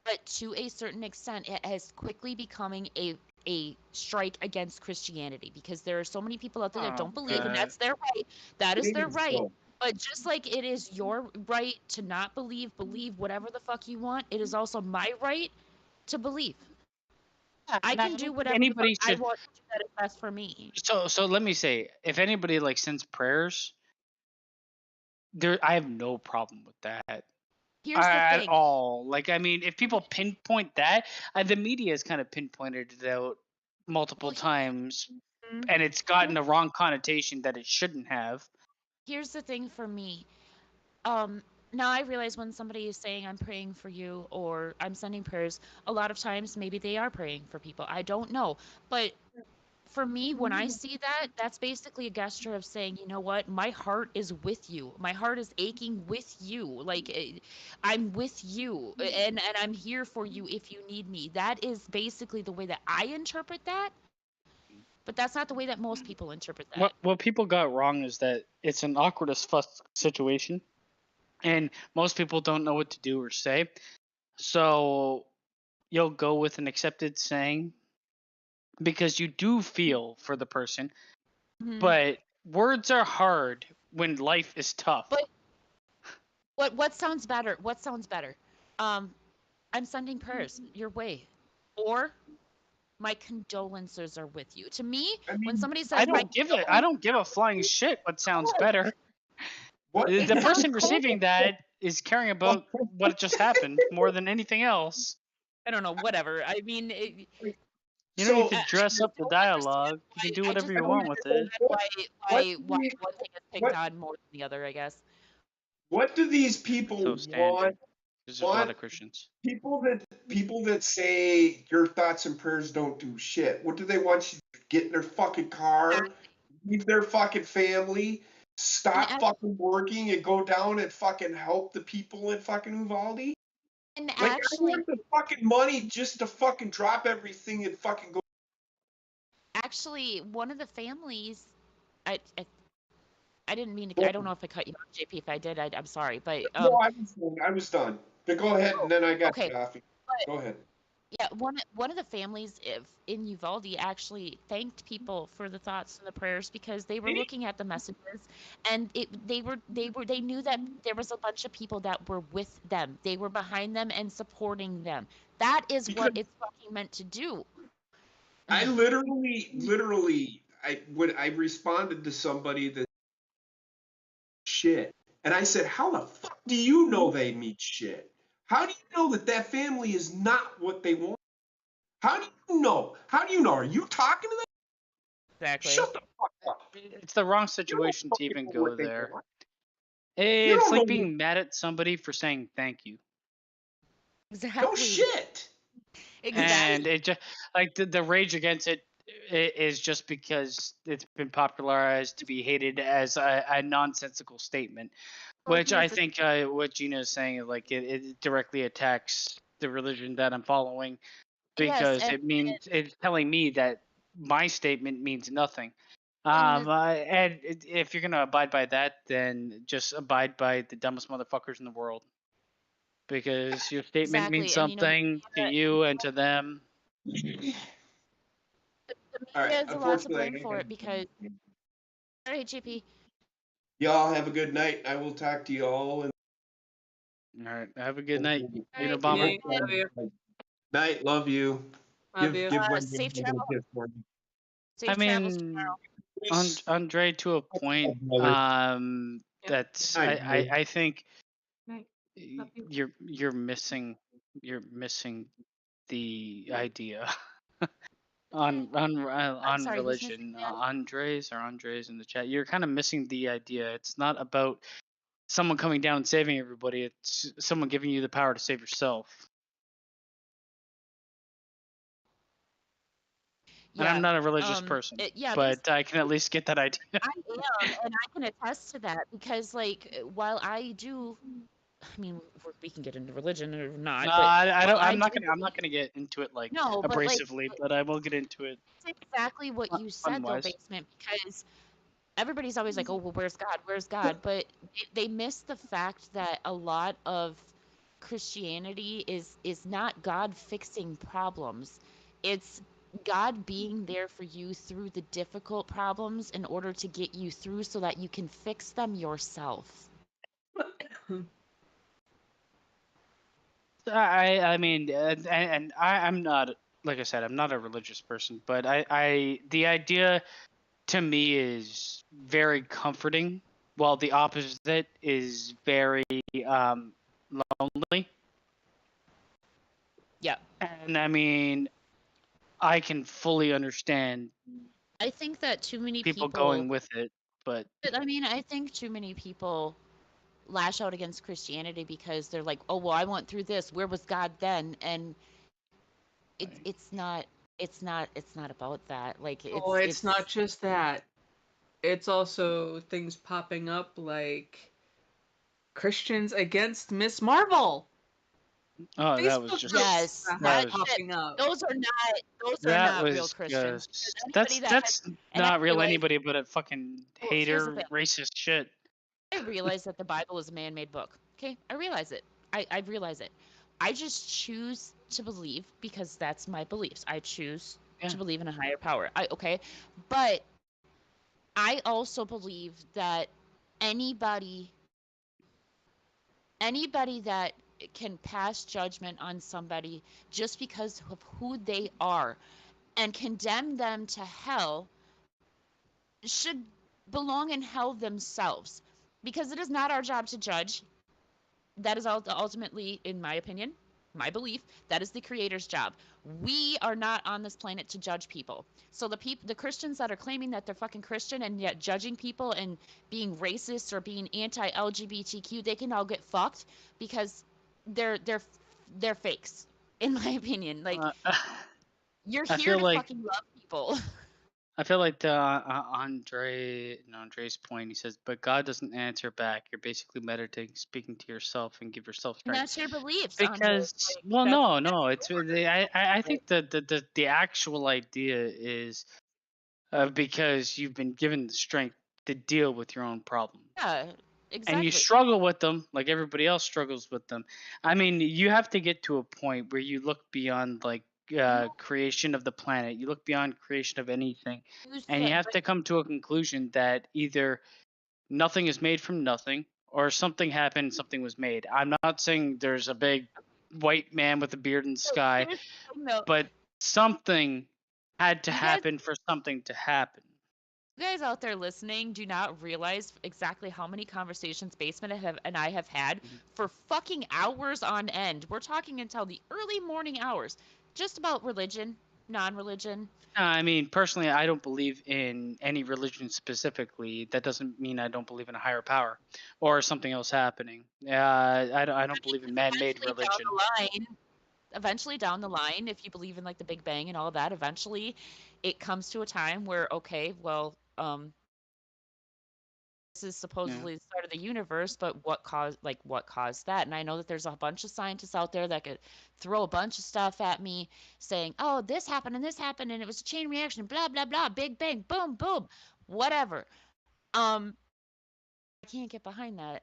but to a certain extent, it has quickly becoming a strike against Christianity because there are so many people out there that Oh don't believe, and God. that's their right. That is It their is right. so. But just like it is your right to not believe whatever the fuck you want, it is also my right to believe. Yeah, I and I can don't do think whatever the fuck anybody I should. want to do that is best for me. So let me say, if anybody like sends prayers, I have no problem with that Here's the at thing. all. Like I mean, if people pinpoint that, the media has kind of pinpointed it out multiple Well, times, mm, and it's gotten a wrong connotation that it shouldn't have. here's the thing for me. Um, Now I realize when somebody is saying I'm praying for you or I'm sending prayers, a lot of times maybe they are praying for people. I don't know. But for me, when I see that, that's basically a gesture of saying, you know what, my heart is with you. My heart is aching with you. Like I'm with you and I'm here for you if you need me. That is basically the way that I interpret that. But that's not the way that most people interpret that. What people got wrong is that it's an awkward as fuck situation, and most people don't know what to do or say. So you'll go with an accepted saying because you do feel for the person, Mhm. but words are hard when life is tough. But what sounds better? What sounds better? Um, I'm sending prayers your way, or my condolences are with you. To me, I when mean, somebody says my I condolences don't give a flying shit what sounds are better. what? it The sounds person receiving that is caring about what just happened more than anything else. I don't know, whatever. I mean, You don't need So to dress up the don't dialogue. You can understand do why- I whatever just you don't want with it. understand what why do one we- thing is picked what on more than the other, I guess. what do these people So want? standard. Because there's a lot want of Christians. people that say your thoughts and prayers don't do shit. What do they want you to get in their fucking car, leave their fucking family, stop And fucking working, and go down and fucking help the people in fucking Uvalde? And Like, I actually, want the fucking money just to fucking drop everything and fucking go. one of the families, I didn't mean to. I don't know if I cut you off, JP. If I did, I'm sorry. But No, I was done. But go ahead, and then I got okay. coffee. But Go ahead. yeah, one of the families in Uvalde actually thanked people for the thoughts and the prayers because they were looking at the messages, and they knew that there was a bunch of people that were with them. They were behind them and supporting them. That is what it's fucking meant to do. I literally, I responded to somebody that shit, and I said, "How the fuck do you know they mean shit? How do you know that that family is not what they want? How do you know? How do you know? Are you talking to them? Exactly. Shut the fuck up. It's the wrong situation to fucking even know go what they there. want. It's don't like know being mad at somebody for saying thank you. Exactly. No shit. Exactly. And it just like the rage against it is just because it's been popularized to be hated as a nonsensical statement, Well, which I here's the think what Gina is saying is like it directly attacks the religion that I'm following Yes, because and it means it's telling me that my statement means nothing. And And if you're gonna abide by that, then just abide by the dumbest motherfuckers in the world because your statement exactly, means and you know, something to you and to them. the All media right. has a lot to Unfortunately, blame for it because. All right, JP. y'all have a good night. I will talk to you all. All right. Have a good night. All Eat a right, bomber. Night. Love you. Night. Love you. Love you. Give one safe a travel. gift for me. I Safe travels mean, tomorrow. Andre, to a point, Yeah. that's Night, brother. I think Night. Love you. you're missing the idea on sorry, who's missing religion. that? Andres in the chat. You're kind of missing the idea. It's not about someone coming down and saving everybody. It's someone giving you the power to save yourself. And I'm not a religious person, Yeah, but I can at least get that idea. I am, and I can attest to that because, like, while I do, I mean, we can get into religion or not, No, but I don't. while I I'm not do gonna. I'm not gonna get into it like no, but like, abrasively, but I will get into it it's exactly what you said though, fun-wise. basement, because everybody's always like, oh, well, where's God? Where's God? But they miss the fact that a lot of Christianity is not God fixing problems. It's God being there for you through the difficult problems in order to get you through so that you can fix them yourself. I mean, and I'm not, like I said, I'm not a religious person, but the idea to me is very comforting, while the opposite is very lonely. Yeah. And I mean, I can fully understand I think that too many people people, going with it, but I mean, I think too many people lash out against Christianity because they're like, oh, well, I went through this. Where was God then? And it's not about that. Like Oh, it's not just that. It's also things popping up like Christians against Miss Marvel. oh, that was Facebook just yes, groups that that was popping up. those are that not real was Christians. just Because anybody that's and I not real realize anybody but a fucking well, here's the hater thing. racist shit. I realize that the Bible is a man-made book. Okay, I realize it. I realize it. I just choose to believe because that's my beliefs. I choose Yeah. to believe in a higher power. But I also believe that anybody that can pass judgment on somebody just because of who they are and condemn them to hell should belong in hell themselves, because it is not our job to judge. That is ultimately, in my opinion, my belief, that is the creator's job. We are not on this planet to judge people. So the Christians that are claiming that they're fucking Christian and yet judging people and being racist or being anti-LGBTQ, they can all get fucked because they're they're they're fakes, in my opinion. Like, you're I here feel to like fucking love people. Andre's point. He says, "But God doesn't answer back. You're basically meditating, speaking to yourself, and give yourself And strength." that's your beliefs, Andre. Because, Like, well, that's no, it's yours. I think the actual idea is because you've been given the strength to deal with your own problems. Yeah, And you exactly. struggle with them like everybody else struggles with them. I mean, you have to get to a point where you look beyond like creation of the planet. You look beyond creation of anything, You and you said, have but to come to a conclusion that either nothing is made from nothing, or something happened, something was made. I'm not saying there's a big white man with a beard in the sky, here's the thing, though. but something had to You guys happen for something to happen. You guys out there listening do not realize exactly how many conversations Basement and I have had for fucking hours on end. We're talking until the early morning hours, just about religion, non-religion. I mean, personally, I don't believe in any religion specifically. That doesn't mean I don't believe in a higher power or something else happening. I don't believe in man-made religion. Eventually down the line, if you believe in like the Big Bang and all that, eventually it comes to a time where, okay, well, this is Yeah. supposedly the start of the universe, but what caused that? And I know that there's a bunch of scientists out there that could throw a bunch of stuff at me saying, oh, this happened and it was a chain reaction, blah blah blah, big bang, boom boom, whatever. I can't get behind that.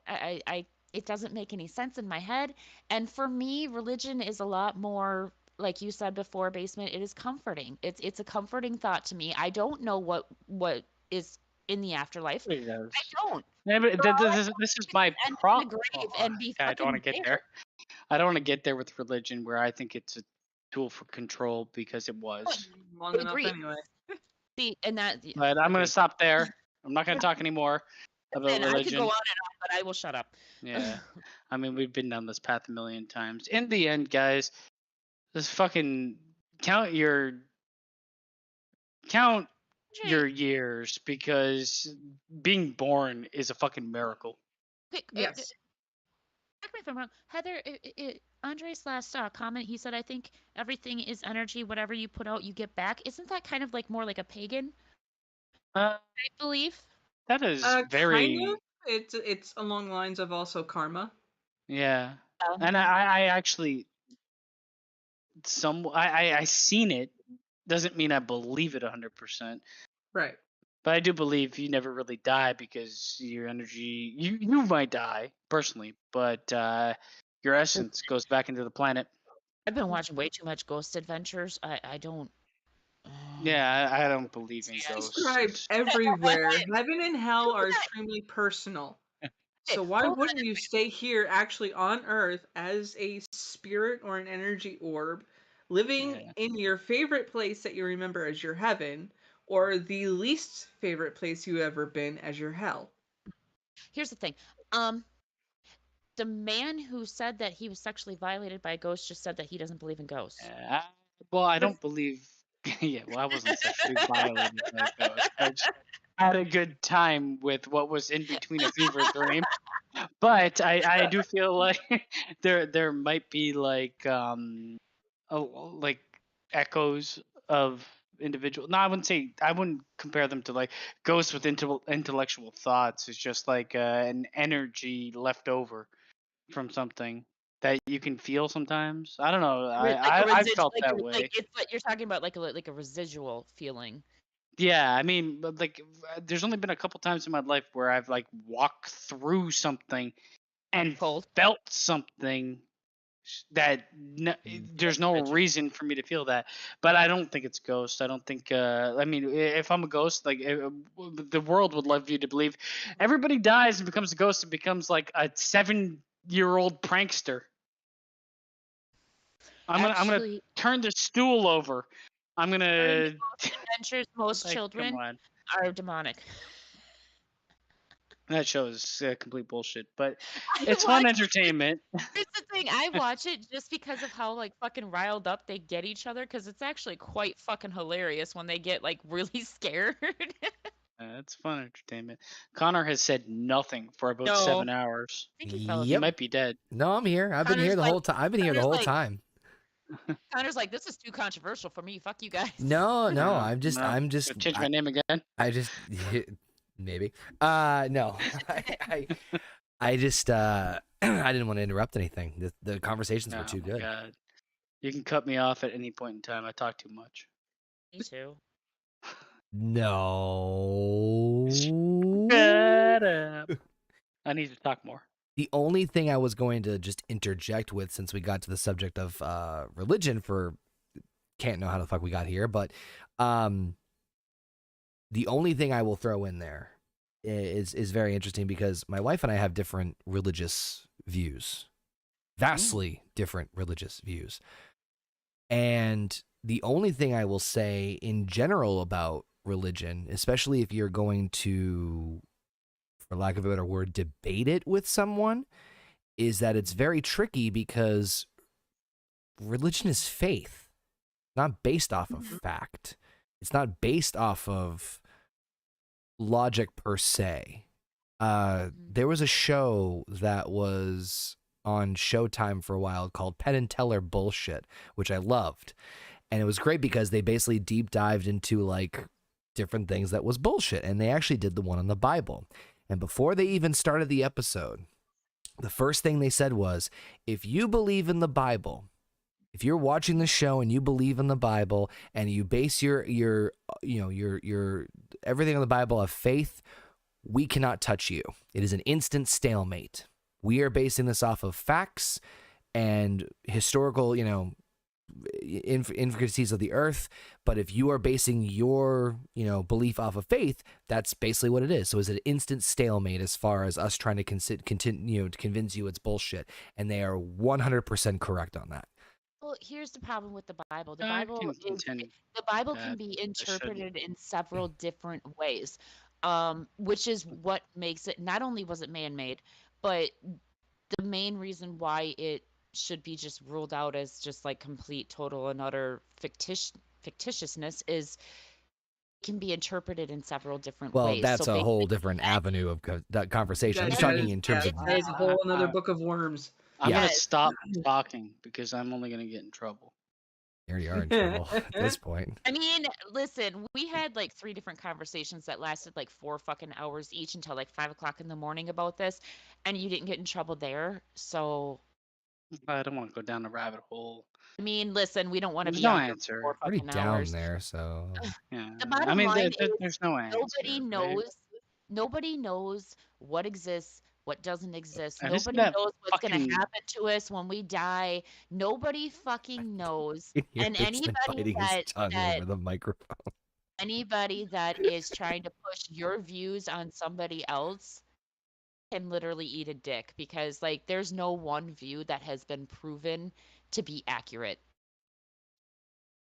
It doesn't make any sense in my head. And for me, religion is a lot more, like you said before, Basement, it is comforting. It's a comforting thought to me. I don't know what is in the afterlife. It does. I don't. Yeah, but For all I this is my end up in problem. the grave and be I don't want to fucking get there. there. I don't want to get there with religion where I think it's a tool for control because it was. Long enough Agreed. anyway. See, and that But I'm going Agreed. to stop there. I'm not going to talk anymore about and I could go religion. on and on, but I will shut up. Yeah. I mean, we've been down this path a million times. In the end, guys, just fucking count your years, because being born is a fucking miracle. Okay, Yes. correct me if I'm wrong. Heather, Andre's last comment, he said, I think everything is energy. Whatever you put out, you get back. Isn't that kind of like more like a pagan Uh, type belief? that is Kind very of. It's along the lines of also karma. yeah. And I actually I seen it. Doesn't mean I believe it 100%. Right. But I do believe you never really die because your energy, you might die personally, but your essence goes back into the planet. I've been watching way too much Ghost Adventures. I don't. Yeah, I don't believe in Described ghosts. everywhere. Heaven and hell are extremely personal. So why hold on. wouldn't you stay here actually on Earth as a spirit or an energy orb, living Yeah. in your favorite place that you remember as your heaven, or the least favorite place you ever been as your hell? Here's the thing. The man who said that he was sexually violated by a ghost just said that he doesn't believe in ghosts. Well, I don't believe. Yeah, well, I wasn't sexually violated by a ghost. I just had a good time with what was in between a fever dream. But I do feel like there might be like like echoes of individual. No, I wouldn't compare them to like ghosts with intellectual thoughts. It's just like an energy left over from something that you can feel sometimes. I don't know. I felt that way. Like it's what you're talking about, like a residual feeling. Yeah, I mean, but like, there's only been a couple times in my life where I've like walked through something and Cold. felt something that there's no reason for me to feel that. But I don't think it's ghost. I don't think. I mean, if I'm a ghost, like the world would love you to believe everybody dies and becomes a ghost and becomes like a 7-year-old prankster. I'm gonna turn the stool over. I'm gonna. Adventures, most like, children come on. are demonic. That show is complete bullshit, but I it's fun watch entertainment. Here's the thing, I watch it just because of how, like, fucking riled up they get each other, because it's actually quite fucking hilarious when they get, like, really scared. It's fun entertainment. Connor has said nothing for about No. 7 hours. I think he fell He Yep. might be dead. No, I'm here. I've been here Connor's the like- whole time. I've been here the whole Connor's like- time. Connor's like, this is too controversial for me. Fuck you guys. No, No, I'm just, Should I change my name again. I just maybe. No. I just I didn't want to interrupt anything. The conversations were Oh too my good. God. You can cut me off at any point in time. I talk too much. Me too. No. Shut up. I need to talk more. The only thing I was going to just interject with, since we got to the subject of religion, can't know how the fuck we got here, but the only thing I will throw in there is very interesting, because my wife and I have different religious views, vastly different religious views. And the only thing I will say in general about religion, especially if you're going to, for lack of a better word, debate it with someone, is that it's very tricky, because religion is faith, not based off of fact. It's not based off of logic per se. There was a show that was on Showtime for a while called Penn and Teller Bullshit, which I loved. And it was great because they basically deep dived into like different things that was bullshit. And they actually did the one on the Bible. And before they even started the episode, the first thing they said was, if you believe in the Bible, if you're watching the show and you believe in the Bible and you base your everything on the Bible of faith, we cannot touch you. It is an instant stalemate. We are basing this off of facts and historical, intricacies of the earth. But if you are basing your, belief off of faith, that's basically what it is. So it's an instant stalemate as far as us trying to continue to convince you it's bullshit. And they are 100% correct on that. Well, here's the problem with the Bible. The I Bible can is contend the Bible that can be I shouldn't. interpreted in several different ways, which is what makes it. Not only was it man-made, but the main reason why it should be just ruled out as just like complete, total, and utter fictitiousness is it can be interpreted in several different Well, ways. that's So a whole different avenue of that conversation. I'm just That talking is- in terms yeah, of that is a whole another book of worms. I'm Yeah. gonna stop talking because I'm only gonna get in trouble. you already are in trouble at this point. I mean, listen, we had like 3 different conversations that lasted like 4 fucking hours each until like 5 o'clock in the morning about this, and you didn't get in trouble there. So, I don't want to go down the rabbit hole. I mean, listen, we don't want to There's be no on here answer. for 4 Already fucking down hours. there, so Yeah. The bottom I mean, line is there's no answer. Nobody knows what exists, what doesn't exist. And isn't Nobody that knows what's going fucking- to happen to us when we die. Nobody fucking knows. you can And hear Basement anybody biting his that- tongue that- over the microphone. Anybody that is trying to push your views on somebody else can literally eat a dick, because like there's no one view that has been proven to be accurate.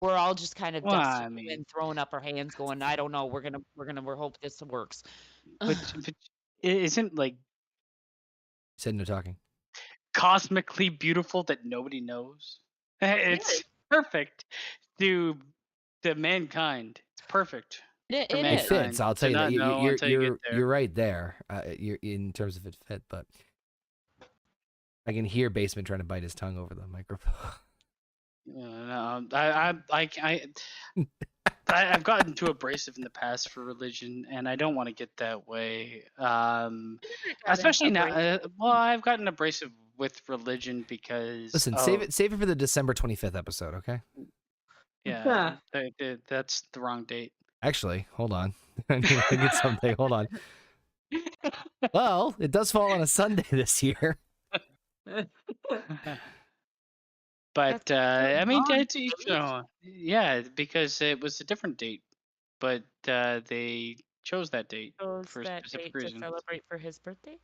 We're all just kind of Well, dust I mean- and throwing up our hands going, I don't know, we're hope this works. But it isn't like Said no talking. cosmically beautiful that nobody knows. It's perfect to mankind. It's perfect. It For It mankind. is. fits. I'll tell you not that. know You're until you get there. you're right there. You're in terms of it fit, but I can hear Basement trying to bite his tongue over the microphone. No, I've gotten too abrasive in the past for religion, and I don't want to get that way. Especially now. I've gotten abrasive with religion because. Listen, save it for the December 25th episode, okay? Yeah, that's the wrong date. Actually, hold on. I need to get something. Hold on. Well, it does fall on a Sunday this year. But I mean, wrong it's, yeah, because it was a different date, but they chose that date Chose for a that specific date to reason. celebrate for his birthday.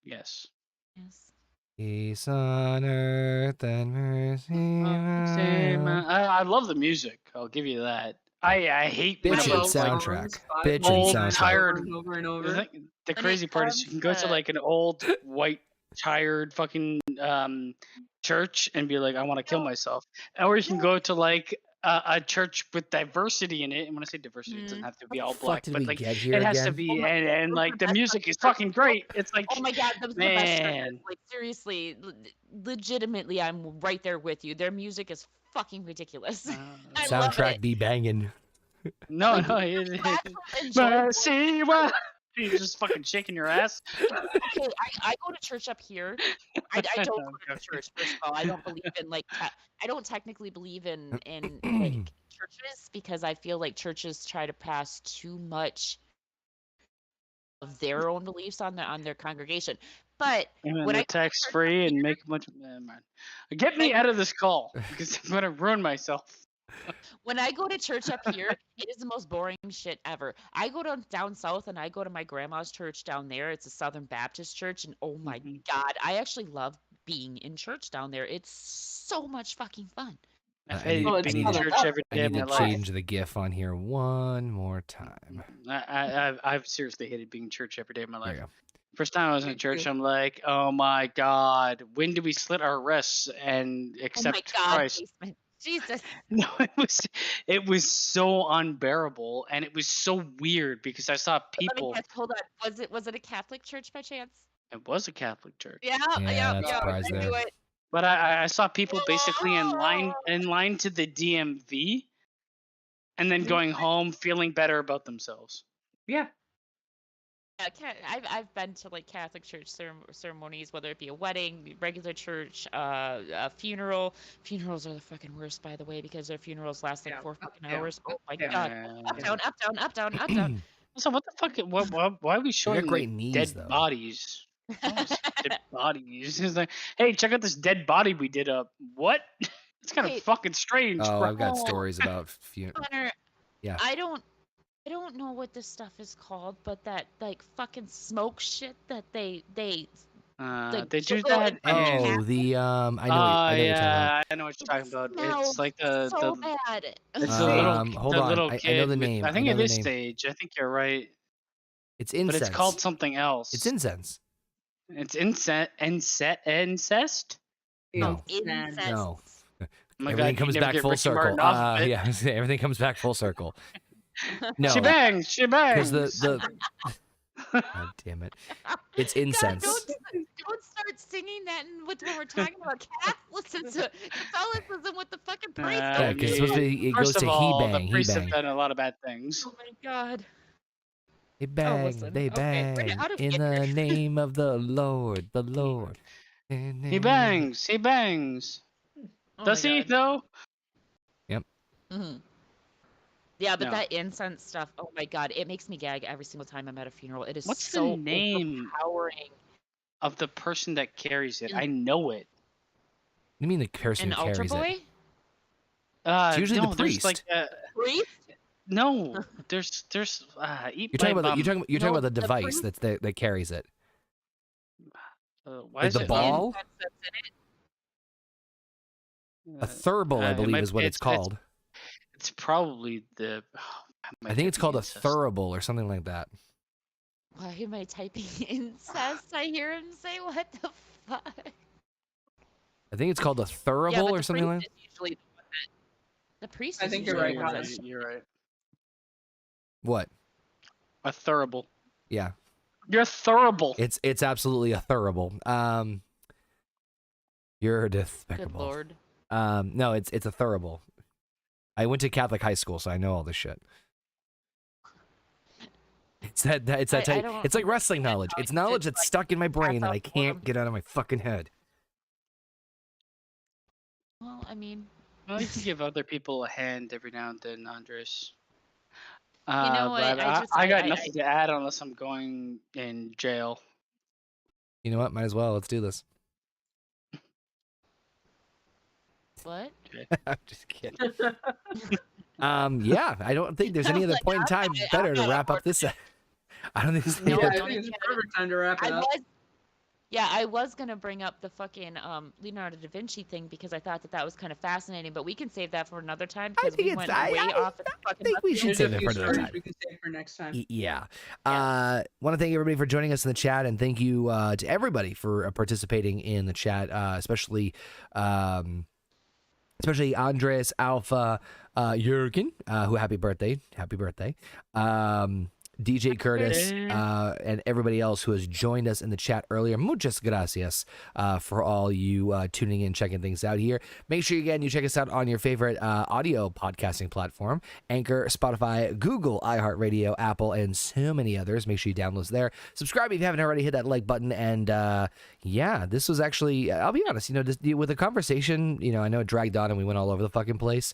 Yes. Yes. Peace on earth and mercy. on earth. I love the music. I'll give you that. I hate when Bitchin' it's like soundtrack. Five Bitchin' old, soundtrack. tired. over and The over. the When it crazy part is comes you can go to to- like an old white tired fucking church and be like, I want to kill myself, or you can go to like a church with diversity in it. And when I say diversity, it doesn't have to be all fuck black, did but we like get here it has to again? be, Oh my and those like are the best music fucking is fucking churches. great. It's like, Oh my god, those are the best churches. man, Like seriously, legitimately, I'm right there with you. Their music is fucking ridiculous. I love Soundtrack it. be banging. no, Like, no, that's enjoyable. but see what you're just fucking shaking your ass. Okay, I go to church up here. I don't No, go I'm to joking. church. First of all, I don't believe in like I don't technically believe in like churches because I feel like churches try to pass too much of their own beliefs on their congregation. But And when I the go to tax church up free and here, make a bunch of man. Get me out of this call because I'm gonna ruin myself. when I go to church up here, it is the most boring shit ever. I go down south and I go to my grandma's church down there. It's a Southern Baptist church, and oh my god, I actually love being in church down there. It's so much fucking fun. I've I need- hated I being need in to- church every I day of need my to life. change the GIF on here one more time. I've seriously hated being in church every day of my There life. you go. First time I was in church, I'm like, oh my god, when do we slit our wrists and Oh my accept god, Christ? basement. Jesus. No, it was so unbearable, and it was so weird because I saw Let me people. guess. Hold on. Was it a Catholic church by chance? It was a Catholic church, Yeah, Yeah, not yeah. surprised I there. knew it. but I saw people basically in line to the DMV, and then going home feeling better about themselves. Yeah. Yeah, I've been to like Catholic church ceremonies, whether it be a wedding, regular church, a funeral. Funerals are the fucking worst, by the way, because their funerals last like Yeah, 4 fucking yeah, hours. Oh my yeah. god. Up, down, up, down, up, down, up, down. So what the fuck? Why are we showing great like knees, dead though. bodies? Oh, it's dead bodies. It's like, hey, check out this dead body we did up. What? It's kind of Hey. fucking strange. Oh, bro. I've got stories about Connor, Yeah. I don't know what this stuff is called, but that like fucking smoke shit that they like They do jiggle that. and in- Oh, the I know what I know what you're talking about. yeah, I know what you're talking about. smells It's like so the bad. it's the little Hold the on. little I know kid. the with- name. I think I know it the is name. stage. I think you're right, It's but incense. it's called something else. It's incense. It's incest. No. Incest. No. Oh my Everything God, comes you never back get full Ricky circle. Martin off of it. Yeah, everything comes back full circle. No, She bangs. because Because the God damn it, it's God, incense. don't start singing that when we're talking about cats. Listen to Catholicism with the fucking priest. Yeah, because it's supposed to be, it goes First to of all, he bang, the he priests bang. have done a lot of bad things. Oh my god. They bang, listen. they Okay, bang how do we in get the here? name of the Lord, the Lord. He bangs. He bangs. Oh Does my he God. though? Mm-hmm. Yeah, but No. that incense stuff, oh my god, it makes me gag every single time I'm at a funeral. It is What's so the name overpowering. of the person that carries it? I know it. You mean the person An who altar carries boy? it? It's usually the no, there's like priest. Priest? no, there's eat You're talking my about you're bum. talking No, about the the device priest- that carries it. Why Like is the it ball? Incense that's in it. A thurible, I it believe, might- is what it's called. It's probably the. I think it's called a thurible or something like that. Why am I typing incest? I hear him say, what the fuck? I think it's called a Yeah, thurible but or the something priest like that. is usually the one that. The priest I is think you're usually right, the one Connor. that- You're right. What? A thurible. Yeah, You're a thurible. it's absolutely a thurible. You're Good despicable. lord. No, it's a thurible. I went to Catholic high school, so I know all this shit. It's that it's that I type. don't It's like wrestling knowledge. It's knowledge that's like, stuck in my brain that I up for can't them. get out of my fucking head. Well, I mean, Well, you can give other people a hand every now and then, Andres. know what, But I just- I got I- nothing to add unless I'm going in jail. You know what? Might as well. Let's do this. what? I'm just kidding. Yeah, I don't think there's any other Like, point in time better to wrap up this. I don't think there's any No, other- Yeah, I think it's a perfect time to wrap it I up. was Yeah, I was gonna bring up the fucking Leonardo da Vinci thing because I thought that was kind of fascinating, but we can save that for another time I because think we it's. went I, way I, off at the I fucking think left we field. should There's save a it few for another stories time. we can save for next time. Yeah. Yeah. Want to thank everybody for joining us in the chat, and thank you to everybody for participating in the chat, especially Andres, Alpha, Jurgen, who happy birthday. DJ Curtis, and everybody else who has joined us in the chat earlier. Muchas gracias for all you tuning in, checking things out here. Make sure, again, you check us out on your favorite audio podcasting platform, Anchor, Spotify, Google, iHeartRadio, Apple, and so many others. Make sure you download us there. Subscribe if you haven't already. Hit that like button. And yeah, this was actually, I'll be honest, just with the conversation, I know it dragged on and we went all over the fucking place.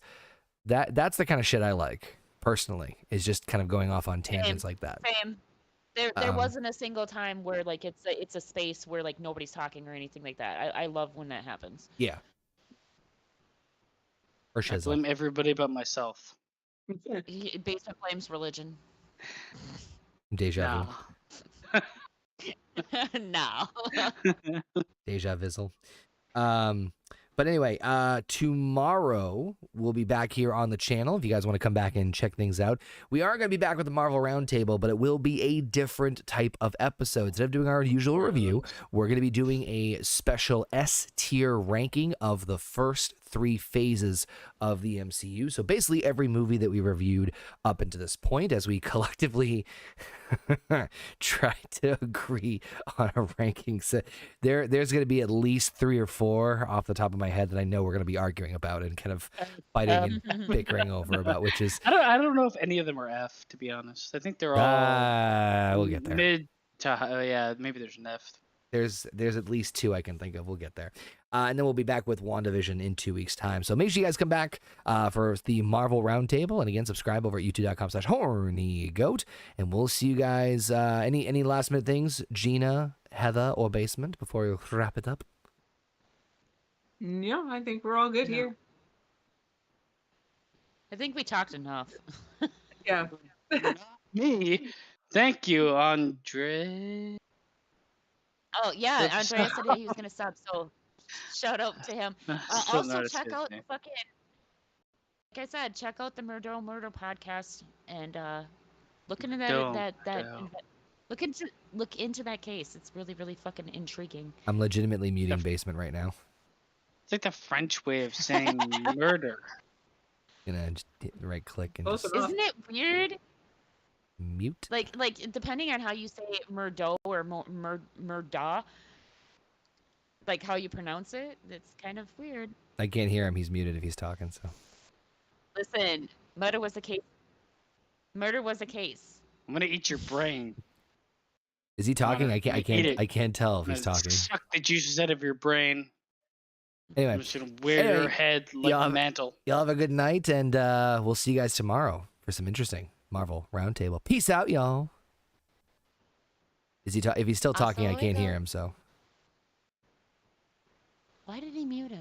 That's the kind of shit I like. Personally, is just kind of going off on tangents like that. Same. There wasn't a single time where like it's a space where like nobody's talking or anything like that. I love when that happens. Yeah. Or I blame shizzle. everybody but myself. Based on Flame's religion. Deja vu. No. Deja vizzle. But anyway, tomorrow we'll be back here on the channel if you guys want to come back and check things out. We are going to be back with the Marvel Roundtable, but it will be a different type of episode. Instead of doing our usual review, we're going to be doing a special S-tier ranking of the first 3 phases of the MCU. So basically every movie that we reviewed up until this point, as we collectively try to agree on a ranking. So there's going to be at least 3 or 4 off the top of my head that I know we're going to be arguing about and kind of fighting and bickering over about, which is I don't know if any of them are F, to be honest. I think they're all we'll get there. mid to yeah, maybe there's an F. There's at least 2 I can think of. We'll get there. And then we'll be back with WandaVision in 2 weeks' time. So make sure you guys come back for the Marvel Roundtable. And again, subscribe over at youtube.com/Horny Goat. And we'll see you guys. Any last minute things, Gina, Heather, or Basement, before we wrap it up? Yeah, I think we're all good here. I think we talked enough. Yeah. Me? Thank you, Andre. Oh yeah, Oops. Andrea said he was gonna sub, so shout out to him. Still Also noticed check his out name. the fucking, like I said, check out the Murdaugh podcast and look into Don't that go. look into that case. It's really really fucking intriguing. I'm legitimately muting Basement right now. It's like the French way of saying murder. Gonna just hit right click and Close just enough. Isn't it weird? mute. Like depending on how you say Murdaugh or Murdaugh, like how you pronounce it, it's kind of weird. I can't hear him. He's muted if he's talking. So Listen, murder was a case. Murder was a case. I'm gonna eat your brain. is he talking? I Eat it. can't tell if I'm he's gonna talking. Suck the juices out of your brain. I'm Anyway, just gonna wear your head like y'all a have- mantle. y'all have a good night, and we'll see you guys tomorrow for some interesting Marvel Roundtable. Peace out, y'all. Is he? If he's still talking, I Hasta can't hear luego. him. So. Why did he mute him?